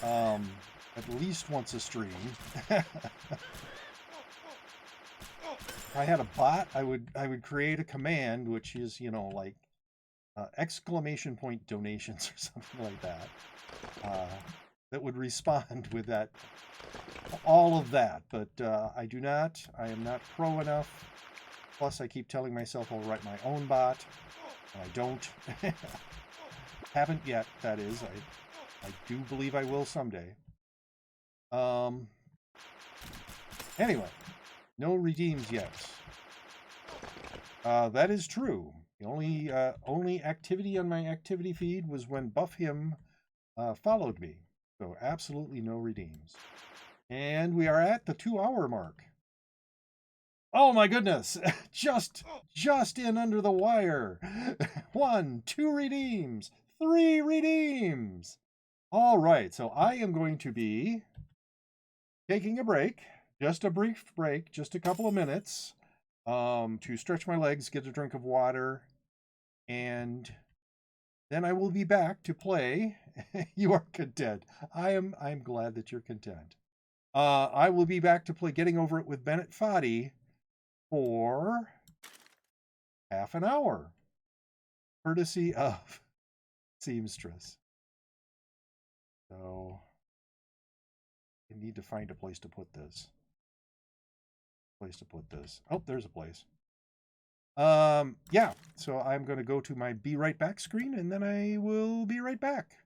at least once a stream. If I had a bot, I would create a command, which is, you know, like exclamation point donations or something like that, that would respond with that, all of that. But I am not pro enough. Plus, I keep telling myself I'll write my own bot, and I don't. Haven't yet, that is. I do believe I will someday. Anyway, no redeems yet. That is true. The only activity on my activity feed was when Buff Him followed me. So absolutely no redeems. And we are at the 2-hour mark. Oh my goodness! just in under the wire. 1, 2 redeems, 3 redeems. All right, so I am going to be taking a break, just a brief break, just a couple of minutes, to stretch my legs, get a drink of water, and then I will be back to play. You are content. I'm glad that you're content. I will be back to play Getting Over It with Bennett Foddy for half an hour, courtesy of Seamstress. So I need to find a place to put this. Oh, there's a place. Yeah, so I'm going to go to my Be Right Back screen, and then I will be right back.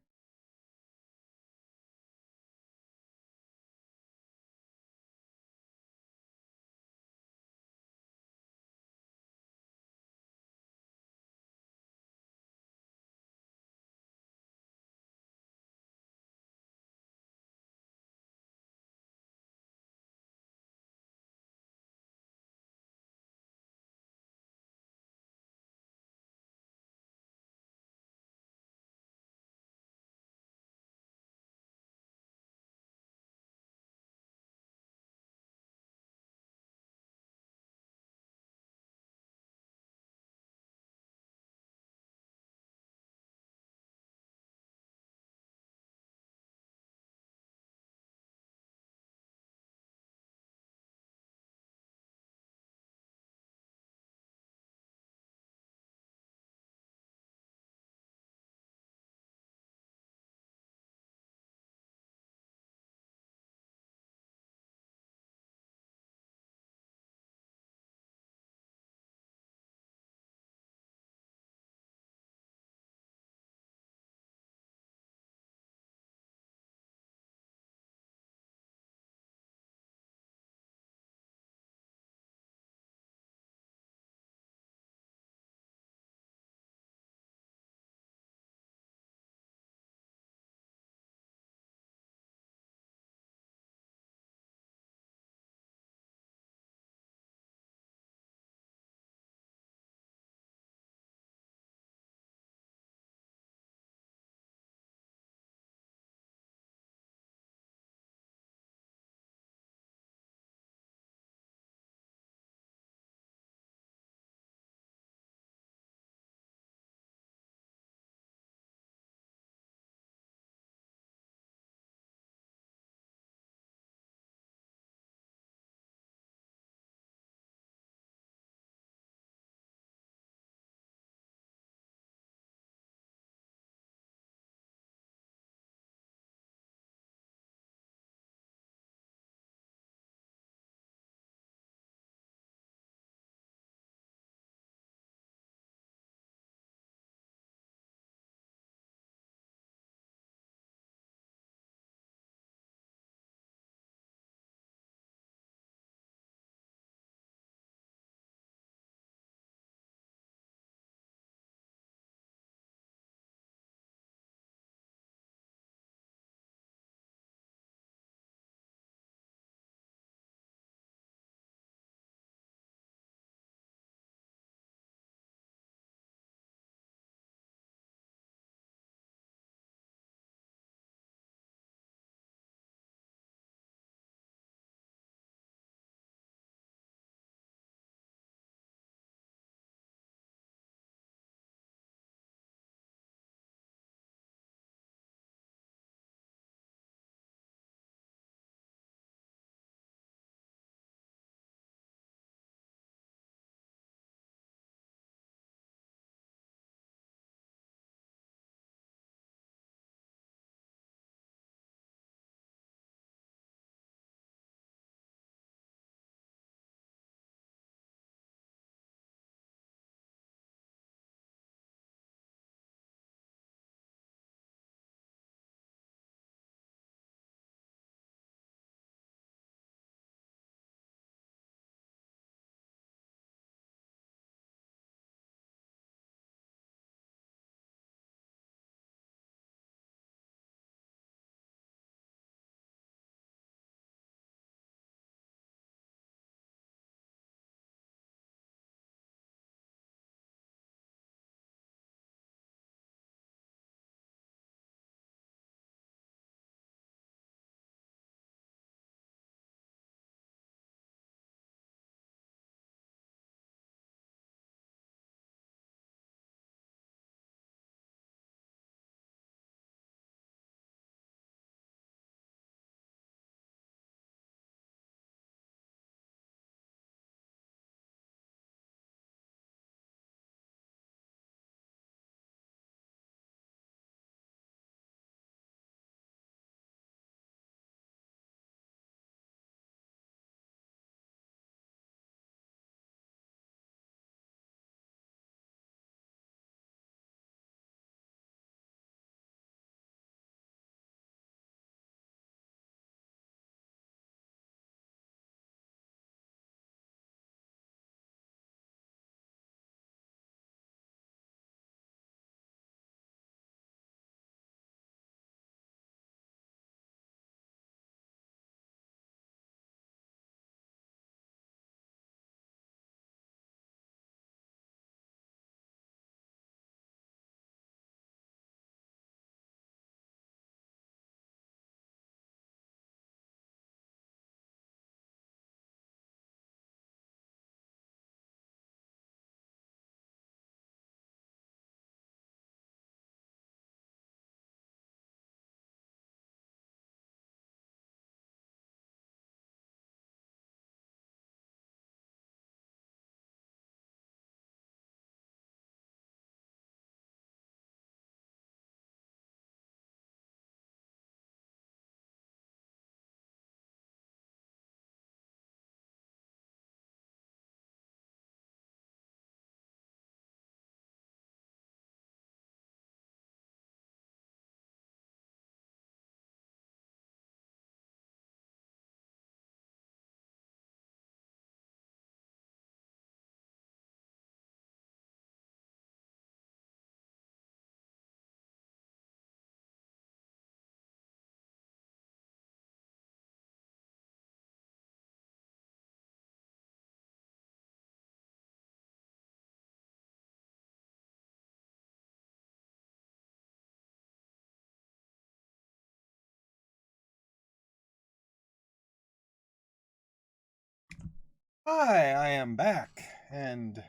Hi, I am back and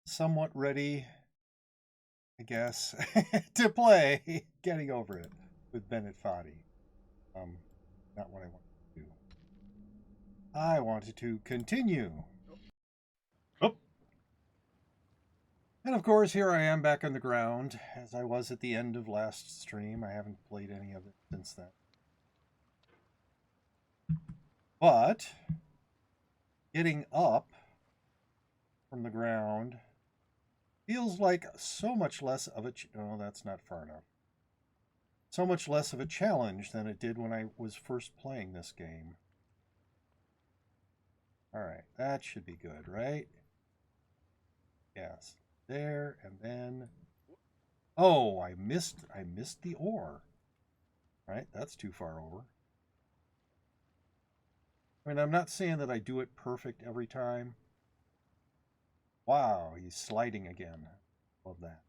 somewhat ready, I guess, to play Getting Over It with Bennett Foddy. Not what I wanted to do. I wanted to continue. Oh. And of course, here I am back on the ground, as I was at the end of last stream. I haven't played any of it since then. But getting up from the ground feels like so much less of a... Oh, that's not far enough. So much less of a challenge than it did when I was first playing this game. All right, that should be good, right? Yes, there, and then... Oh, I missed the ore. All right, that's too far over. I mean, I'm not saying that I do it perfect every time. Wow, he's sliding again. Love that.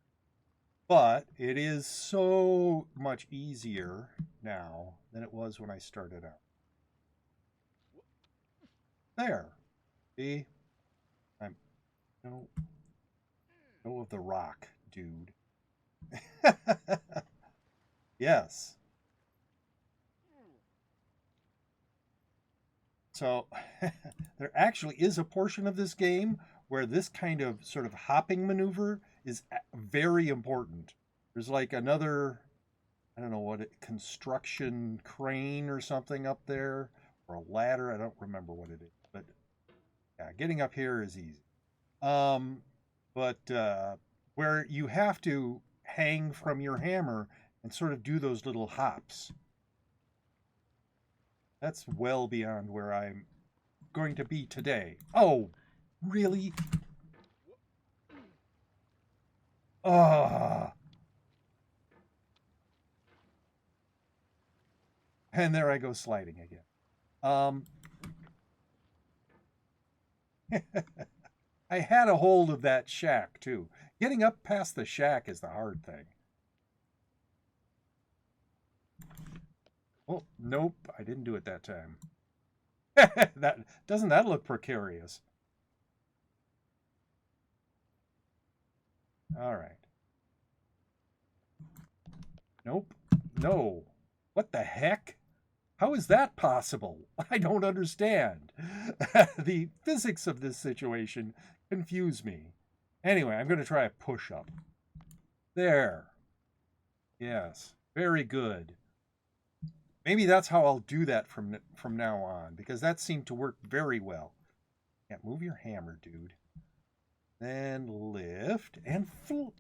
But it is so much easier now than it was when I started out. There. See? I'm no of the rock, dude. Yes. So there actually is a portion of this game where this kind of sort of hopping maneuver is very important. There's like another, I don't know what, construction crane or something up there, or a ladder. I don't remember what it is, but yeah, getting up here is easy. But where you have to hang from your hammer and sort of do those little hops. That's well beyond where I'm going to be today. Oh, really? Ah. And there I go sliding again. I had a hold of that shack too. Getting up past the shack is the hard thing. Oh, nope, I didn't do it that time. Doesn't that look precarious? All right. Nope. No. What the heck? How is that possible? I don't understand. The physics of this situation confuse me. Anyway, I'm going to try a push-up. There. Yes. Very good. Maybe that's how I'll do that from now on, because that seemed to work very well. Yeah, move your hammer, dude. Then lift and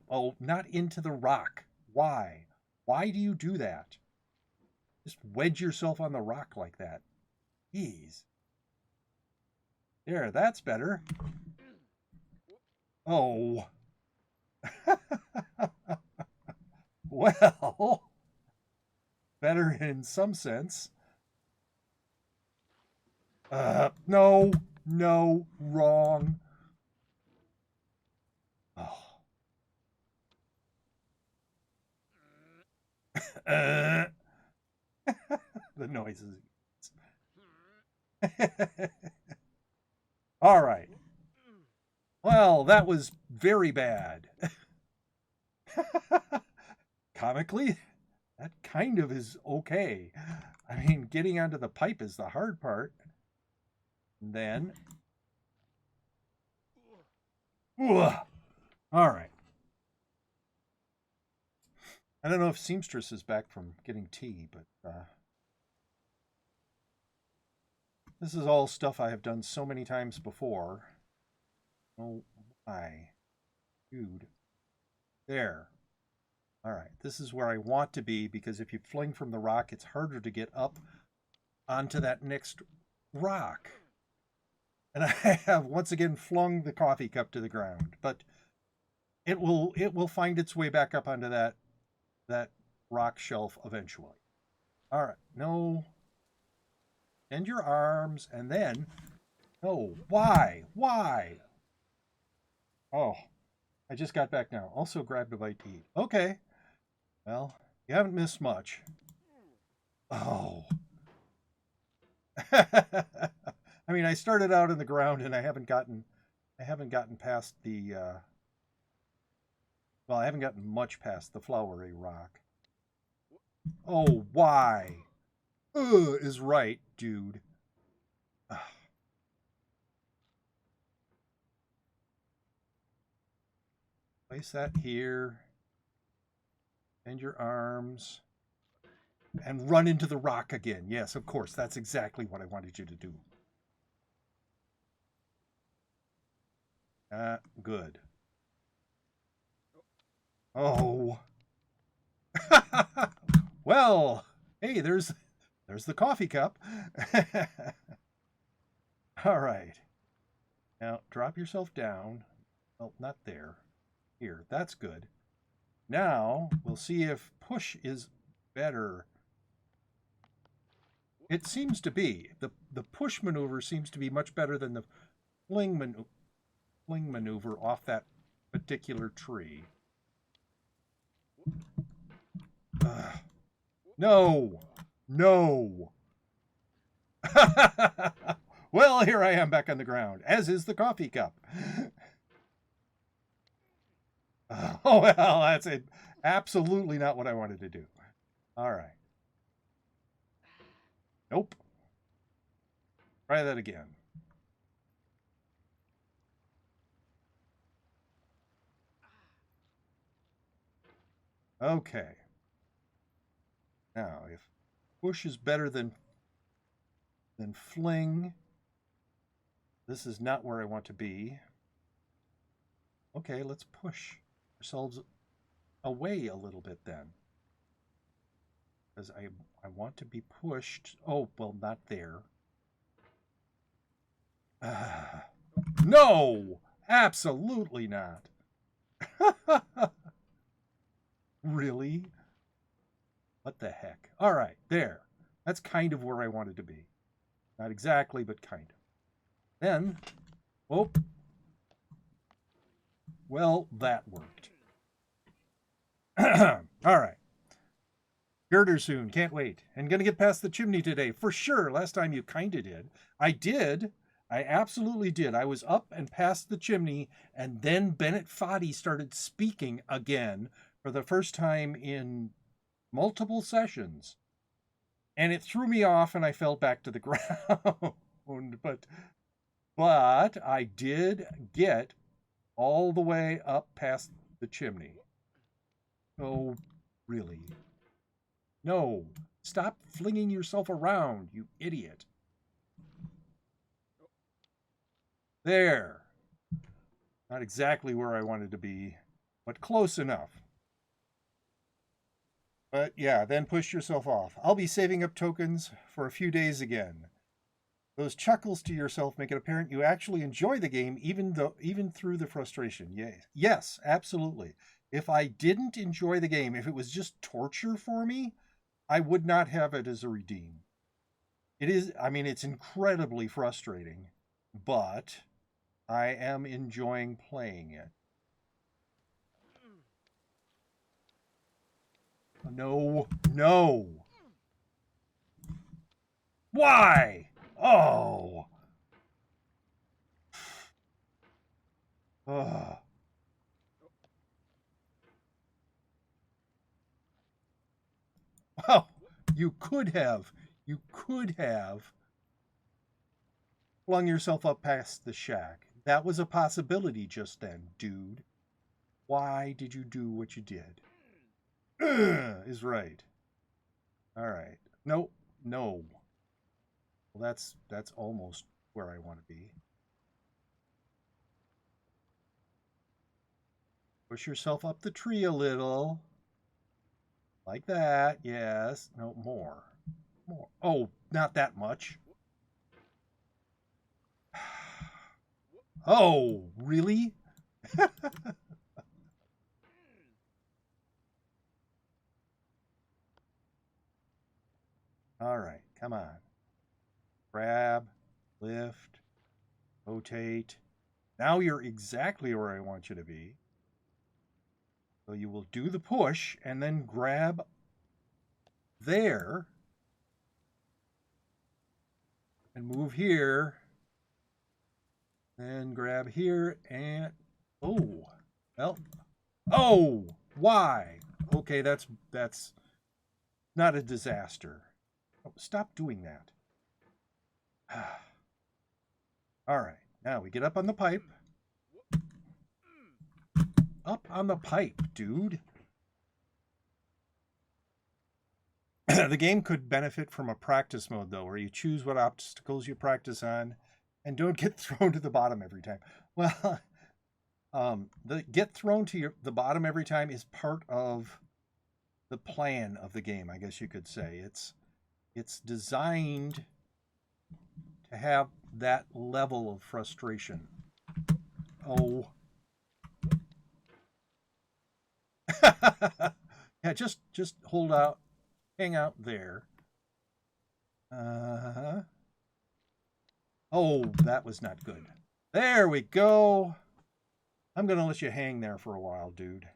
oh, not into the rock. Why? Why do you do that? Just wedge yourself on the rock like that. Jeez. There, that's better. Oh. Well, better in some sense. No, wrong. Oh. The noises. All right. Well, that was very bad. Comically, that kind of is okay. I mean, getting onto the pipe is the hard part. And then... All right. I don't know if Seamstress is back from getting tea, but this is all stuff I have done so many times before. Oh, my. Dude. There. All right. This is where I want to be, because if you fling from the rock, it's harder to get up onto that next rock. And I have once again flung the coffee cup to the ground, but it will find its way back up onto that rock shelf eventually. All right. No. Bend your arms, and then... Oh, why? Why? Oh, I just got back now. Also grabbed a bite to eat. Okay. Well, you haven't missed much. Oh. I mean, I started out in the ground and I haven't gotten past the well, I haven't gotten much past the flowery rock. Oh, why? Is right, dude. Place that here. Bend your arms. And run into the rock again. Yes, of course. That's exactly what I wanted you to do. Good. Oh. Well, hey, there's the coffee cup. All right. Now, drop yourself down. Well, not there. Here. That's good. Now, we'll see if push is better. It seems to be. The push maneuver seems to be much better than the fling maneuver off that particular tree. No! No! Well, here I am back on the ground, as is the coffee cup. Oh, well, that's it. Absolutely not what I wanted to do. All right. Nope. Try that again. Okay. Now, if push is better than fling, this is not where I want to be. Okay, let's push ourselves away a little bit then. Because I want to be pushed. Oh, well, not there. No! Absolutely not. Really? What the heck? All right, there. That's kind of where I wanted to be. Not exactly, but kind of. Then, oh, well, that worked. All right. Girder soon. Can't wait. And gonna get past the chimney today. For sure. Last time you kinda did. I did. I absolutely did. I was up and past the chimney, and then Bennett Foddy started speaking again for the first time in multiple sessions. And it threw me off, and I fell back to the ground. But I did get all the way up past the chimney. Oh, really? No, stop flinging yourself around, you idiot. There. Not exactly where I wanted to be, but close enough. But yeah, then push yourself off. I'll be saving up tokens for a few days again. Those chuckles to yourself make it apparent you actually enjoy the game, even through the frustration. Yay. Yes, absolutely. If I didn't enjoy the game, if it was just torture for me, I would not have it as a redeem. It is, I mean, it's incredibly frustrating, but I am enjoying playing it. No, no. Why? Oh. Oh. Well, you could have flung yourself up past the shack. That was a possibility just then, dude. Why did you do what you did? Is right. All right. No, no. Well, that's almost where I want to be. Push yourself up the tree a little. Like that. Yes. No, more. More. Oh, not that much. Oh, really? All right, come on. Grab, lift, rotate. Now you're exactly where I want you to be. So you will do the push and then grab there and move here And grab here and... Oh. Well. Oh! Why? Okay, that's not a disaster. Oh, stop doing that. All right. Now we get up on the pipe. Up on the pipe, dude. The game could benefit from a practice mode, though, where you choose what obstacles you practice on and don't get thrown to the bottom every time. Well, the get thrown to the bottom every time is part of the plan of the game, I guess you could say. It's designed to have that level of frustration. Oh. Yeah, just hold out, hang out there. Oh, that was not good. There we go. I'm going to let you hang there for a while, dude.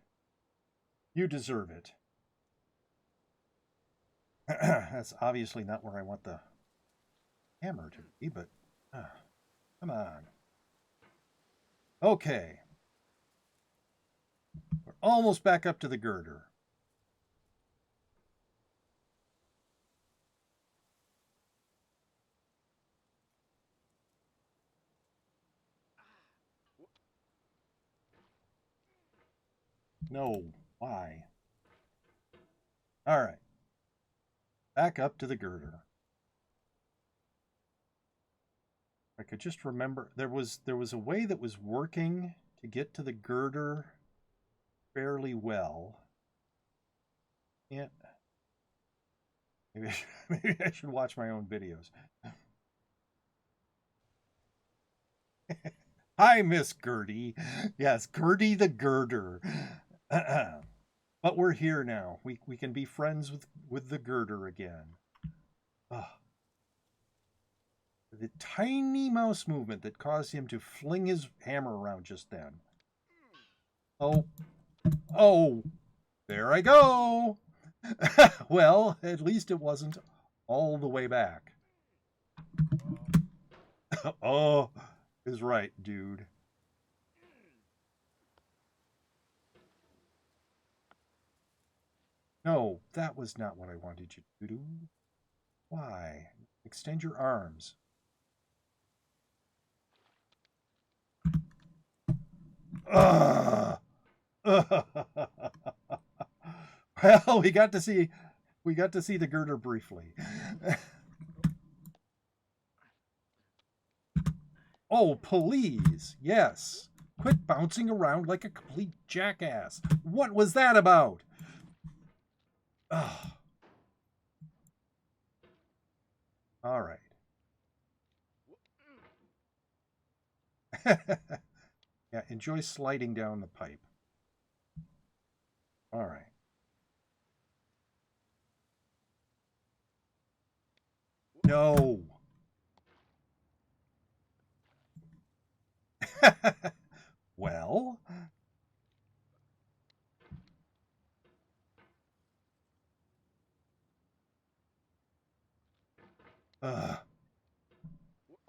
You deserve it. That's obviously not where I want the hammer to be, but come on. Okay. We're almost back up to the girder. No, why? All right. Back up to the girder. I could just remember there was a way that was working to get to the girder fairly well. Yeah. Maybe I should watch my own videos. Hi, Miss Gertie. Yes, Gertie the girder. But we're here now. We can be friends with the girder again. Ugh. The tiny mouse movement that caused him to fling his hammer around just then. Oh. Oh. There I go. Well, at least it wasn't all the way back. Oh, is right, dude. No, that was not what I wanted you to do. Why? Extend your arms. Ugh. Well, we got to see the girder briefly. Oh, please. Yes. Quit bouncing around like a complete jackass. What was that about? Ugh. All right. Yeah, enjoy sliding down the pipe. All right. No. Well.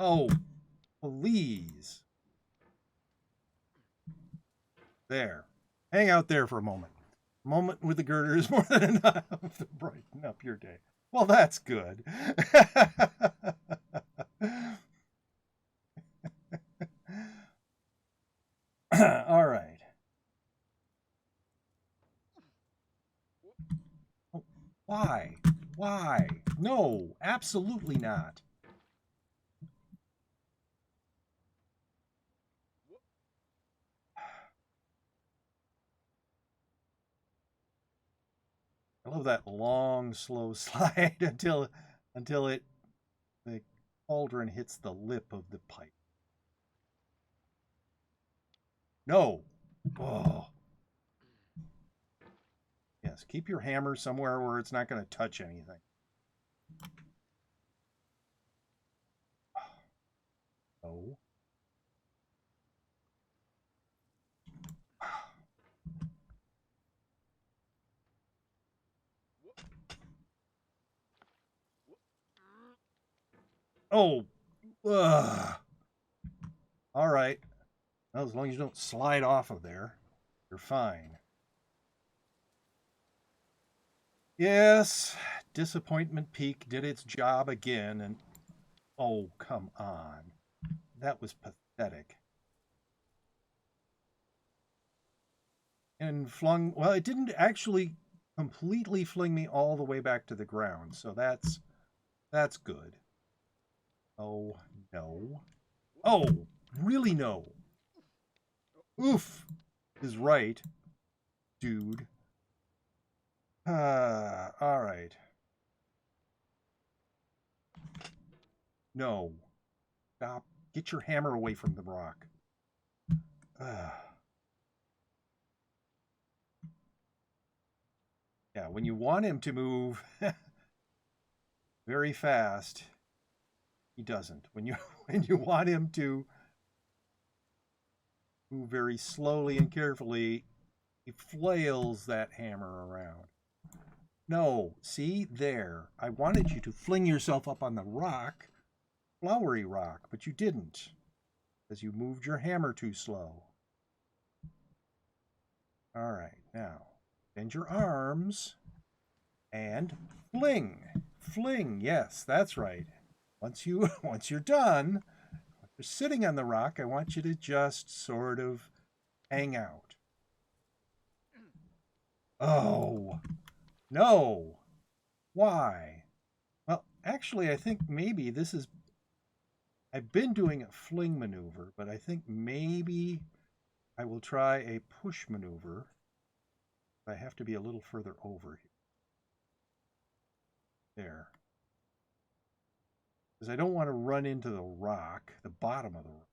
Oh, please. There. Hang out there for a moment. A moment with the girder is more than enough to brighten up your day. Well, that's good. All right. Oh, why? Why? No, absolutely not. I love that long, slow slide until the cauldron hits the lip of the pipe. No. Oh. Yes, keep your hammer somewhere where it's not going to touch anything. Oh. Oh. Ugh. All right. Well, as long as you don't slide off of there, you're fine. Yes, disappointment peak did its job again, and oh, come on. That was pathetic. And flung, well, it didn't actually completely fling me all the way back to the ground, so that's good. Oh, no. Oh, really no. Oof is right, dude. All right. No. Stop. Get your hammer away from the rock. Yeah, when you want him to move very fast, he doesn't. When you want him to move very slowly and carefully, he flails that hammer around. No, see there. I wanted you to fling yourself up on the rock, flowery rock, but you didn't, because you moved your hammer too slow. All right, now bend your arms and fling. Fling, yes, that's right. Once you're done, you're sitting on the rock, I want you to just sort of hang out. Oh, no. Why? Well, actually, I think maybe this is. I've been doing a fling maneuver, but I think maybe I will try a push maneuver. I have to be a little further over here. There. Because I don't want to run into the rock, the bottom of the rock.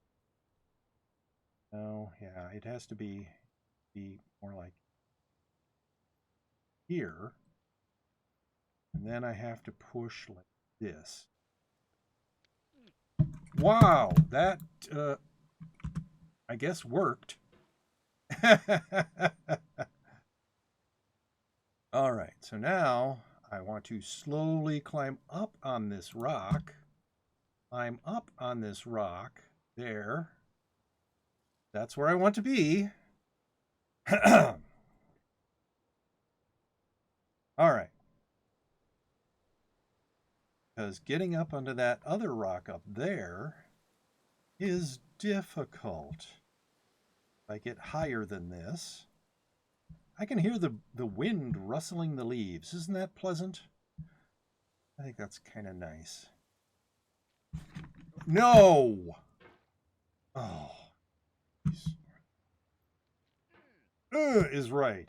No, yeah, it has to be more like here. And then I have to push like this. Wow, that I guess worked. All right, so now I want to slowly climb up on this rock. Climb up on this rock. There. That's where I want to be. All right. Because getting up onto that other rock up there is difficult. If I get higher than this, I can hear the wind rustling the leaves. Isn't that pleasant? I think that's kind of nice. No! Oh. Is right.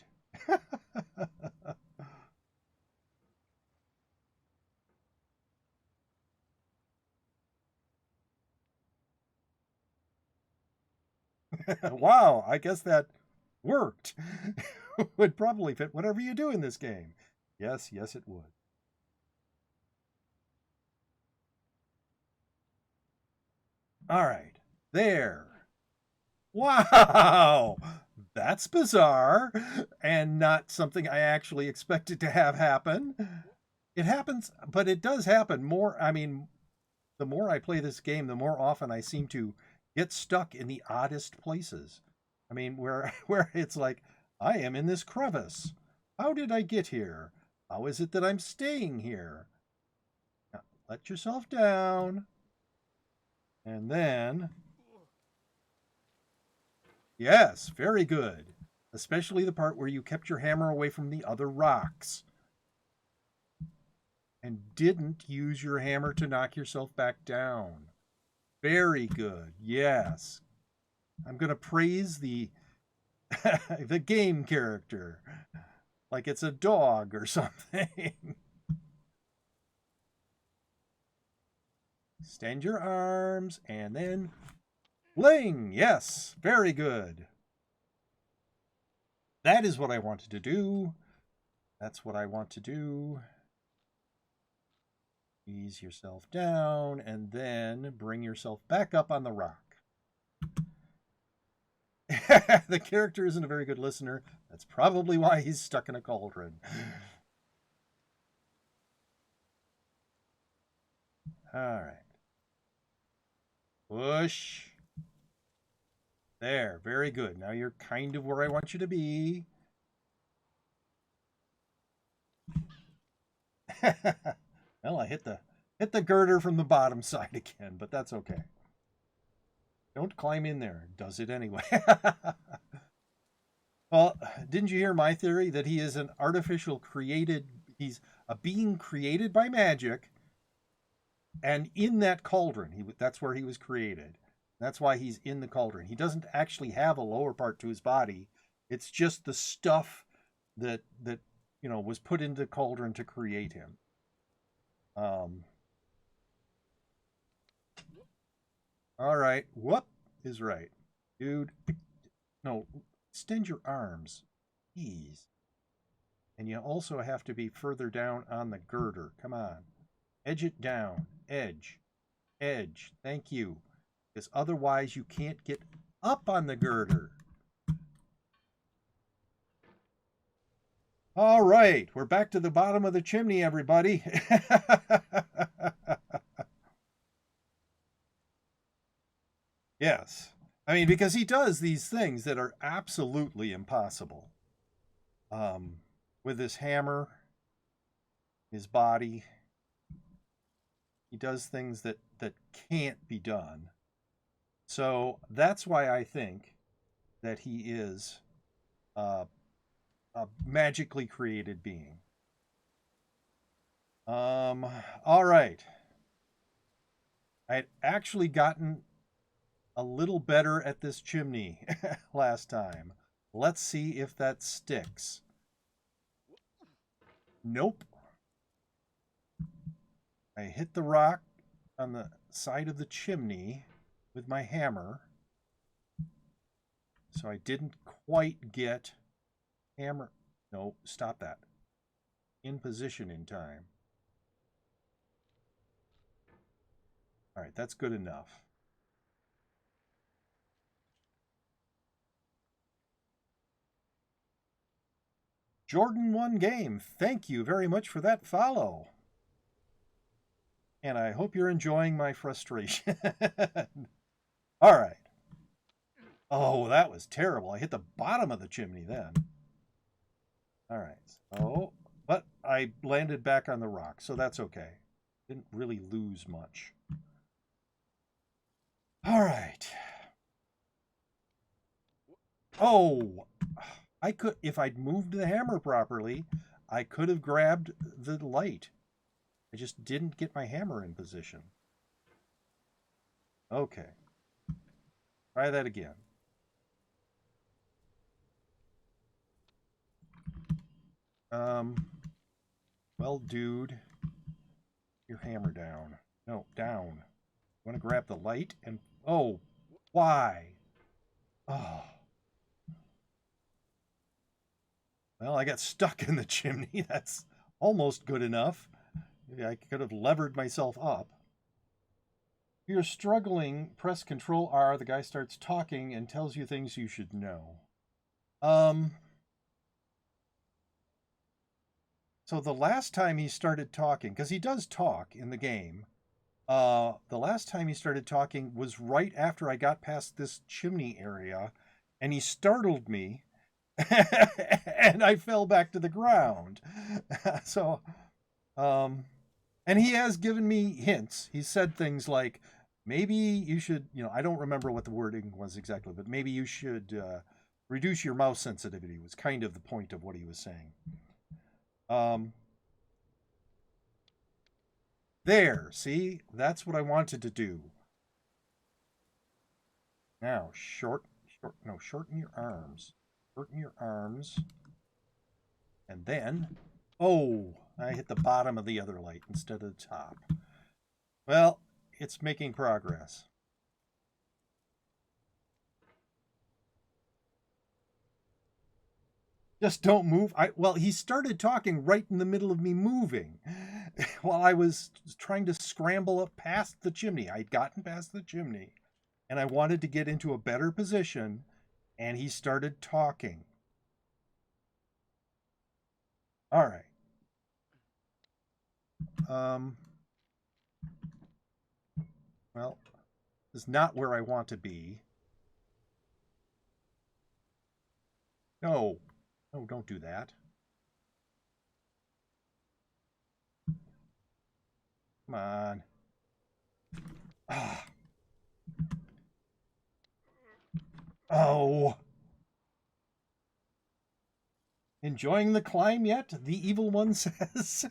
Wow, I guess that worked. Would probably fit whatever you do in this game. Yes, yes, it would. All right, there. Wow, that's bizarre and not something I actually expected to have happen. It happens, but it does happen more. I mean, the more I play this game, the more often I seem to get stuck in the oddest places. I mean, where it's like I am in this crevice. How did I get here? How is it that I'm staying here? Now, let yourself down. And then yes, very good. Especially the part where you kept your hammer away from the other rocks and didn't use your hammer to knock yourself back down. Very good. Yes. I'm going to praise the the game character like it's a dog or something. Extend your arms and then fling. Yes, very good. That is what I wanted to do. That's what I want to do. Ease yourself down and then bring yourself back up on the rock. The character isn't a very good listener. That's probably why he's stuck in a cauldron. All right. Push. There, very good. Now you're kind of where I want you to be. Well, I hit the girder from the bottom side again, but that's okay. Don't climb in there. Does it anyway. Well, didn't you hear my theory that he is an artificial created, he's a being created by magic, and in that cauldron, that's where he was created. That's why he's in the cauldron. He doesn't actually have a lower part to his body. It's just the stuff that was put into the cauldron to create him. All right. Whoop is right. Dude, no, extend your arms. Jeez. And you also have to be further down on the girder. Come on. Edge it down. Edge. Edge. Thank you. Because otherwise you can't get up on the girder. All right. We're back to the bottom of the chimney, everybody. Yes. I mean, because he does these things that are absolutely impossible. With his hammer, his body, he does things that can't be done. So that's why I think that he is a magically created being. All right. I had actually gotten a little better at this chimney last time. Let's see if that sticks. Nope. I hit the rock on the side of the chimney with my hammer. So I didn't quite get hammer. No, stop that. In position in time. All right, that's good enough. Jordan One Game, thank you very much for that follow. And I hope you're enjoying my frustration. All right. Oh, that was terrible. I hit the bottom of the chimney then. All right. So, but I landed back on the rock, so that's okay. Didn't really lose much. All right. Oh, I could, if I'd moved the hammer properly, I could have grabbed the light. I just didn't get my hammer in position. Okay. Try that again. Well, dude, your hammer down. No, down. You want to grab the light and, oh, why? Oh. Well, I got stuck in the chimney. That's almost good enough. Maybe I could have levered myself up. If you're struggling, press Control R. The guy starts talking and tells you things you should know. So the last time he started talking, because he does talk in the game, the last time he started talking was right after I got past this chimney area, and he startled me, and I fell back to the ground. So, and he has given me hints. He said things like, maybe you should, I don't remember what the wording was exactly, but maybe you should reduce your mouse sensitivity was kind of the point of what he was saying. There, see? That's what I wanted to do. Now, shorten your arms. Shorten your arms. And then, oh, I hit the bottom of the other light instead of the top. Well, it's making progress. Just don't move. Well, he started talking right in the middle of me moving while I was trying to scramble up past the chimney. I'd gotten past the chimney and I wanted to get into a better position, and he started talking. All right. Well, this is not where I want to be. No. No, don't do that. Come on. Ah. Oh. Enjoying the climb yet? The evil one says.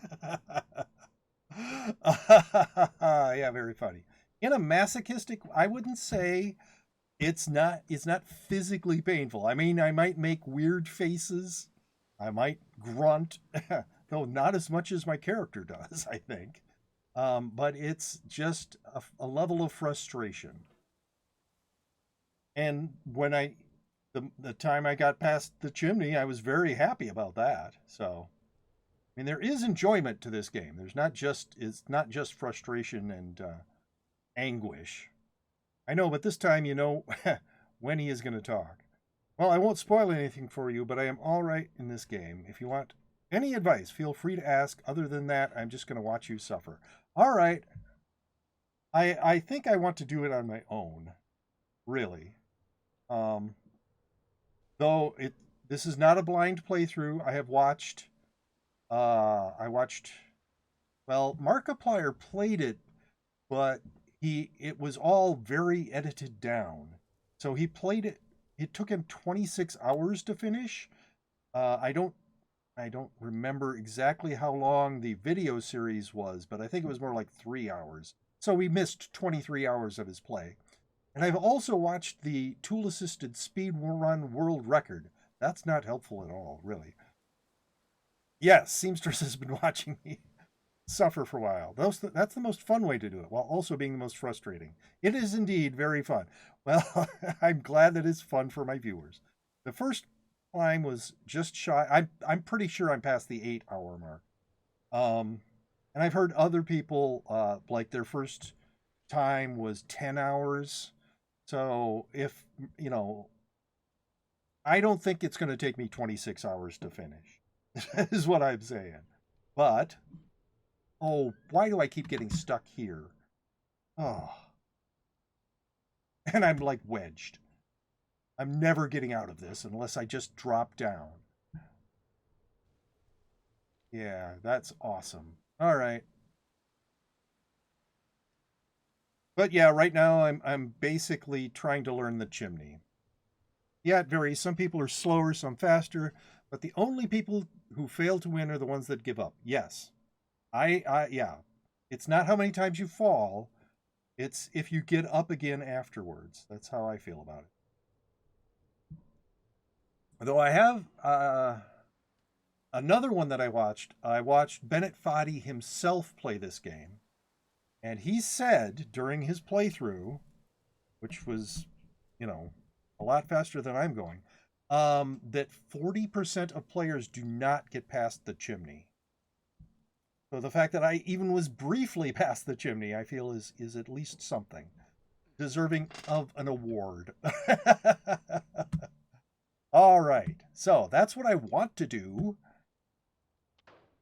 Yeah, very funny. In a masochistic, I wouldn't say it's not physically painful. I mean, I might make weird faces. I might grunt, though not as much as my character does, I think. But it's just a level of frustration. And when the time I got past the chimney, I was very happy about that. So, I mean, there is enjoyment to this game. It's not just frustration and anguish. I know, but this time you know when he is going to talk. Well, I won't spoil anything for you, but I am all right in this game. If you want any advice, feel free to ask. Other than that, I'm just going to watch you suffer. All right. I think I want to do it on my own, really. Um, though this is not a blind playthrough. I watched well, Markiplier played it, but it was all very edited down. So he played it. It took him 26 hours to finish. I don't remember exactly how long the video series was, but I think it was more like 3 hours. So we missed 23 hours of his play. And I've also watched the tool assisted speed run world record. That's not helpful at all, really. Yes, Seamstress has been watching me suffer for a while. That's the most fun way to do it, while also being the most frustrating. It is indeed very fun. Well, I'm glad that it's fun for my viewers. The first climb was just shy. I'm pretty sure I'm past the 8 hour mark. Um, and I've heard other people like their first time was 10 hours. So if you know, I don't think it's going to take me 26 hours to finish. Is what I'm saying. But oh, why do I keep getting stuck here? Oh, and I'm like wedged. I'm never getting out of this unless I just drop down. Yeah, that's awesome. All right. But yeah, right now I'm basically trying to learn the chimney. Yeah, it varies. Some people are slower, some faster, but the only people who fail to win are the ones that give up. Yes. Yeah. It's not how many times you fall, it's if you get up again afterwards. That's how I feel about it. Though I have another one that I watched Bennett Foddy himself play this game, and he said during his playthrough, which was, you know, a lot faster than I'm going, that 40% of players do not get past the chimney. So the fact that I even was briefly past the chimney, I feel is at least something deserving of an award. All right, so that's what I want to do.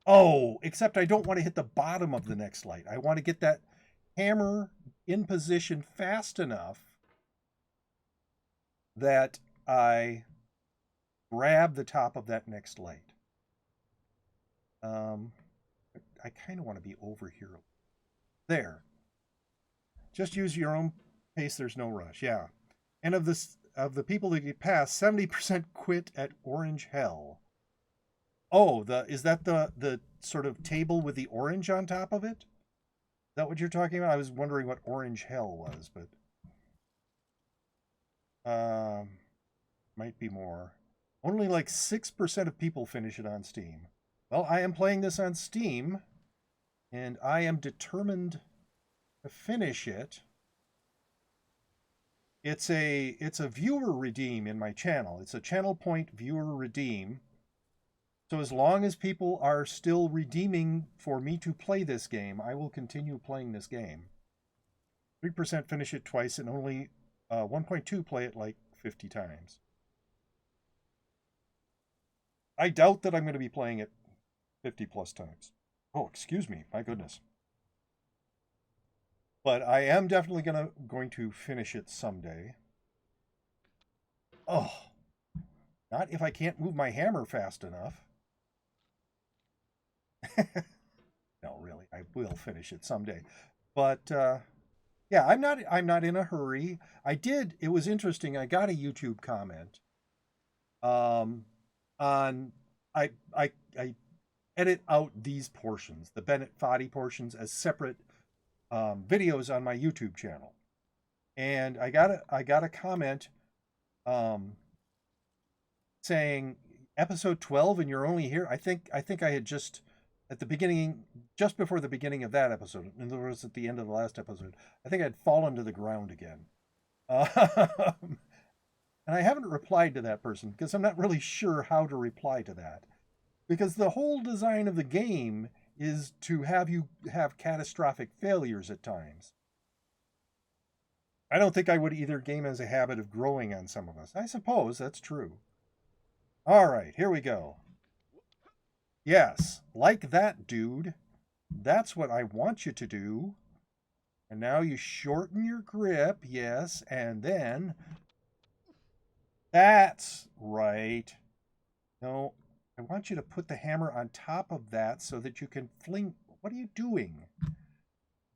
Oh, except I don't want to hit the bottom of the next light. I want to get that hammer in position fast enough that I grab the top of that next light. Um, I kind of want to be over here. There. Just use your own pace. There's no rush. Yeah. And of the people that get past, 70% quit at Orange Hell. Oh, the is that the sort of table with the orange on top of it? Is that what you're talking about? I was wondering what Orange Hell was, but um, might be more. Only like 6% of people finish it on Steam. Well, I am playing this on Steam, and I am determined to finish it. It's a viewer redeem in my channel. It's a channel point viewer redeem. So as long as people are still redeeming for me to play this game, I will continue playing this game. 3% finish it twice, and only 1.2 play it like 50 times. I doubt that I'm going to be playing it 50 plus times. Oh, excuse me. My goodness. But I am definitely going to finish it someday. Oh, Not if I can't move my hammer fast enough. No, really, I will finish it someday. But yeah, I'm not in a hurry. It was interesting. I got a YouTube comment um on I edit out these portions, the Bennett Foddy portions, as separate videos on my YouTube channel. And I got a comment um saying episode 12 and you're only here. I think I had just at the beginning, just before the beginning of that episode, in other words at the end of the last episode, I think I'd fallen to the ground again. And I haven't replied to that person because I'm not really sure how to reply to that. Because the whole design of the game is to have you have catastrophic failures at times. I don't think I would either. Game has a habit of growing on some of us. I suppose that's true. All right, here we go. Yes, like that, dude. That's what I want you to do. And now you shorten your grip, yes, and then that's right. No, I want you to put the hammer on top of that so that you can fling. What are you doing?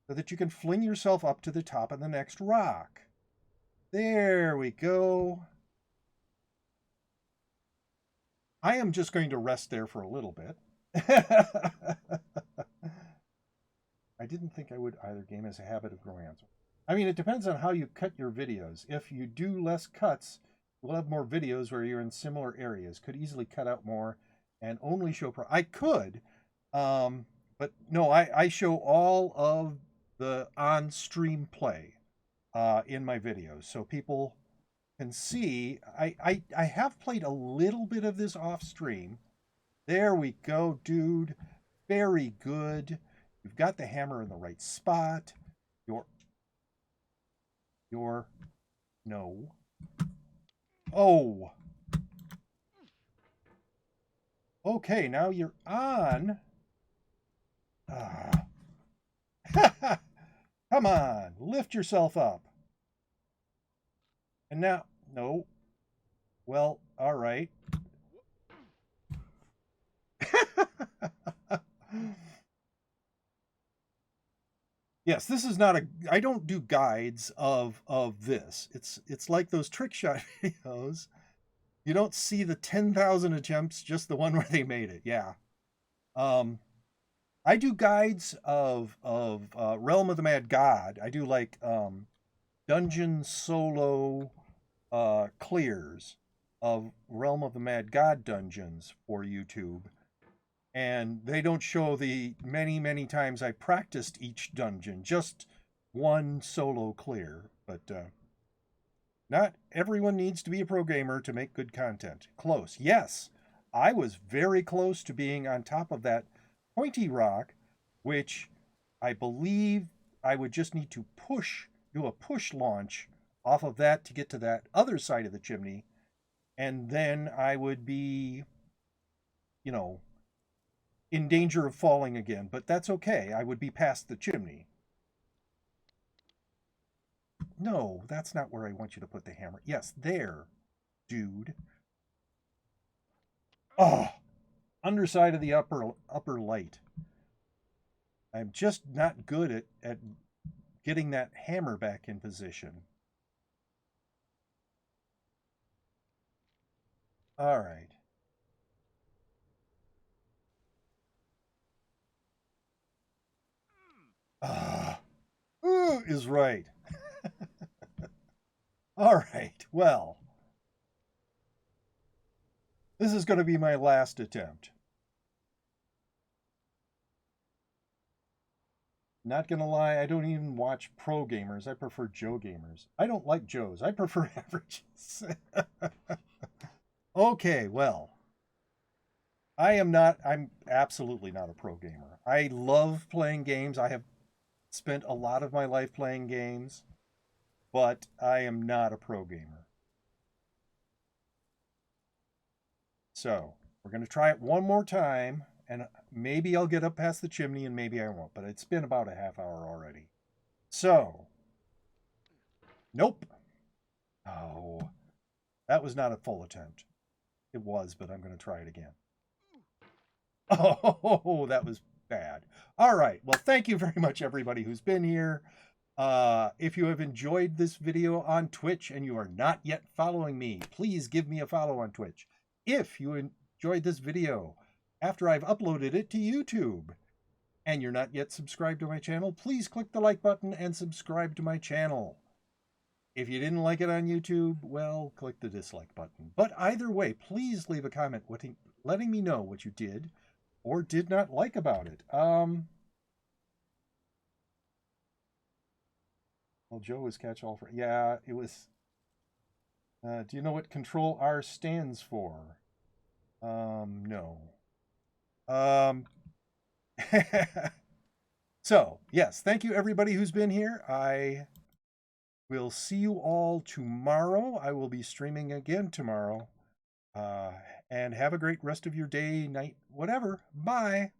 So that you can fling yourself up to the top of the next rock. There we go. I am just going to rest there for a little bit. I didn't think I would either. Game has a habit of growing on. I mean, it depends on how you cut your videos. If you do less cuts, we'll have more videos where you're in similar areas. Could easily cut out more and only show I could, but no, I show all of the on-stream play in my videos, so people can see. I have played a little bit of this off-stream. There we go, dude. Very good. You've got the hammer in the right spot. Your no. Oh. Okay, now you're on. Ah. Come on, lift yourself up. And now, no. Well, all right. Yes, this is not a. I don't do guides of this. It's like those trick shot videos. You don't see the 10,000 attempts, just the one where they made it. Yeah. Um, I do guides of Realm of the Mad God. I do like dungeon solo clears of Realm of the Mad God dungeons for YouTube. And they don't show the many times I practiced each dungeon, just one solo clear. But not everyone needs to be a pro gamer to make good content. Close. Yes, I was very close to being on top of that pointy rock, which I believe I would just need to do a push launch off of that to get to that other side of the chimney. And then I would be, you know, in danger of falling again. But that's okay. I would be past the chimney. No, that's not where I want you to put the hammer. Yes, there, dude. Oh, underside of the upper light. I'm just not good at getting that hammer back in position. All right. Ah, is right. All right. Well, this is going to be my last attempt. Not gonna lie, I don't even watch pro gamers. I prefer Joe gamers. I don't like Joes. I prefer averages. Okay, well, I'm absolutely not a pro gamer. I love playing games. I have spent a lot of my life playing games, but I am not a pro gamer. So, we're going to try it one more time, and maybe I'll get up past the chimney and maybe I won't, but it's been about a half hour already. So, nope. Oh, that was not a full attempt. It was, but I'm going to try it again. Oh, that was bad. All right. Well, thank you very much, everybody who's been here. If you have enjoyed this video on Twitch and you are not yet following me, please give me a follow on Twitch. If you enjoyed this video after I've uploaded it to YouTube and you're not yet subscribed to my channel, please click the like button and subscribe to my channel. If you didn't like it on YouTube, well, click the dislike button. But either way, please leave a comment letting me know what you did or did not like about it. Well, Joe is catch-all for... Yeah, it was... do you know what Control R stands for? No. So, yes, thank you everybody who's been here. I will see you all tomorrow. I will be streaming again tomorrow. And have a great rest of your day, night, whatever. Bye.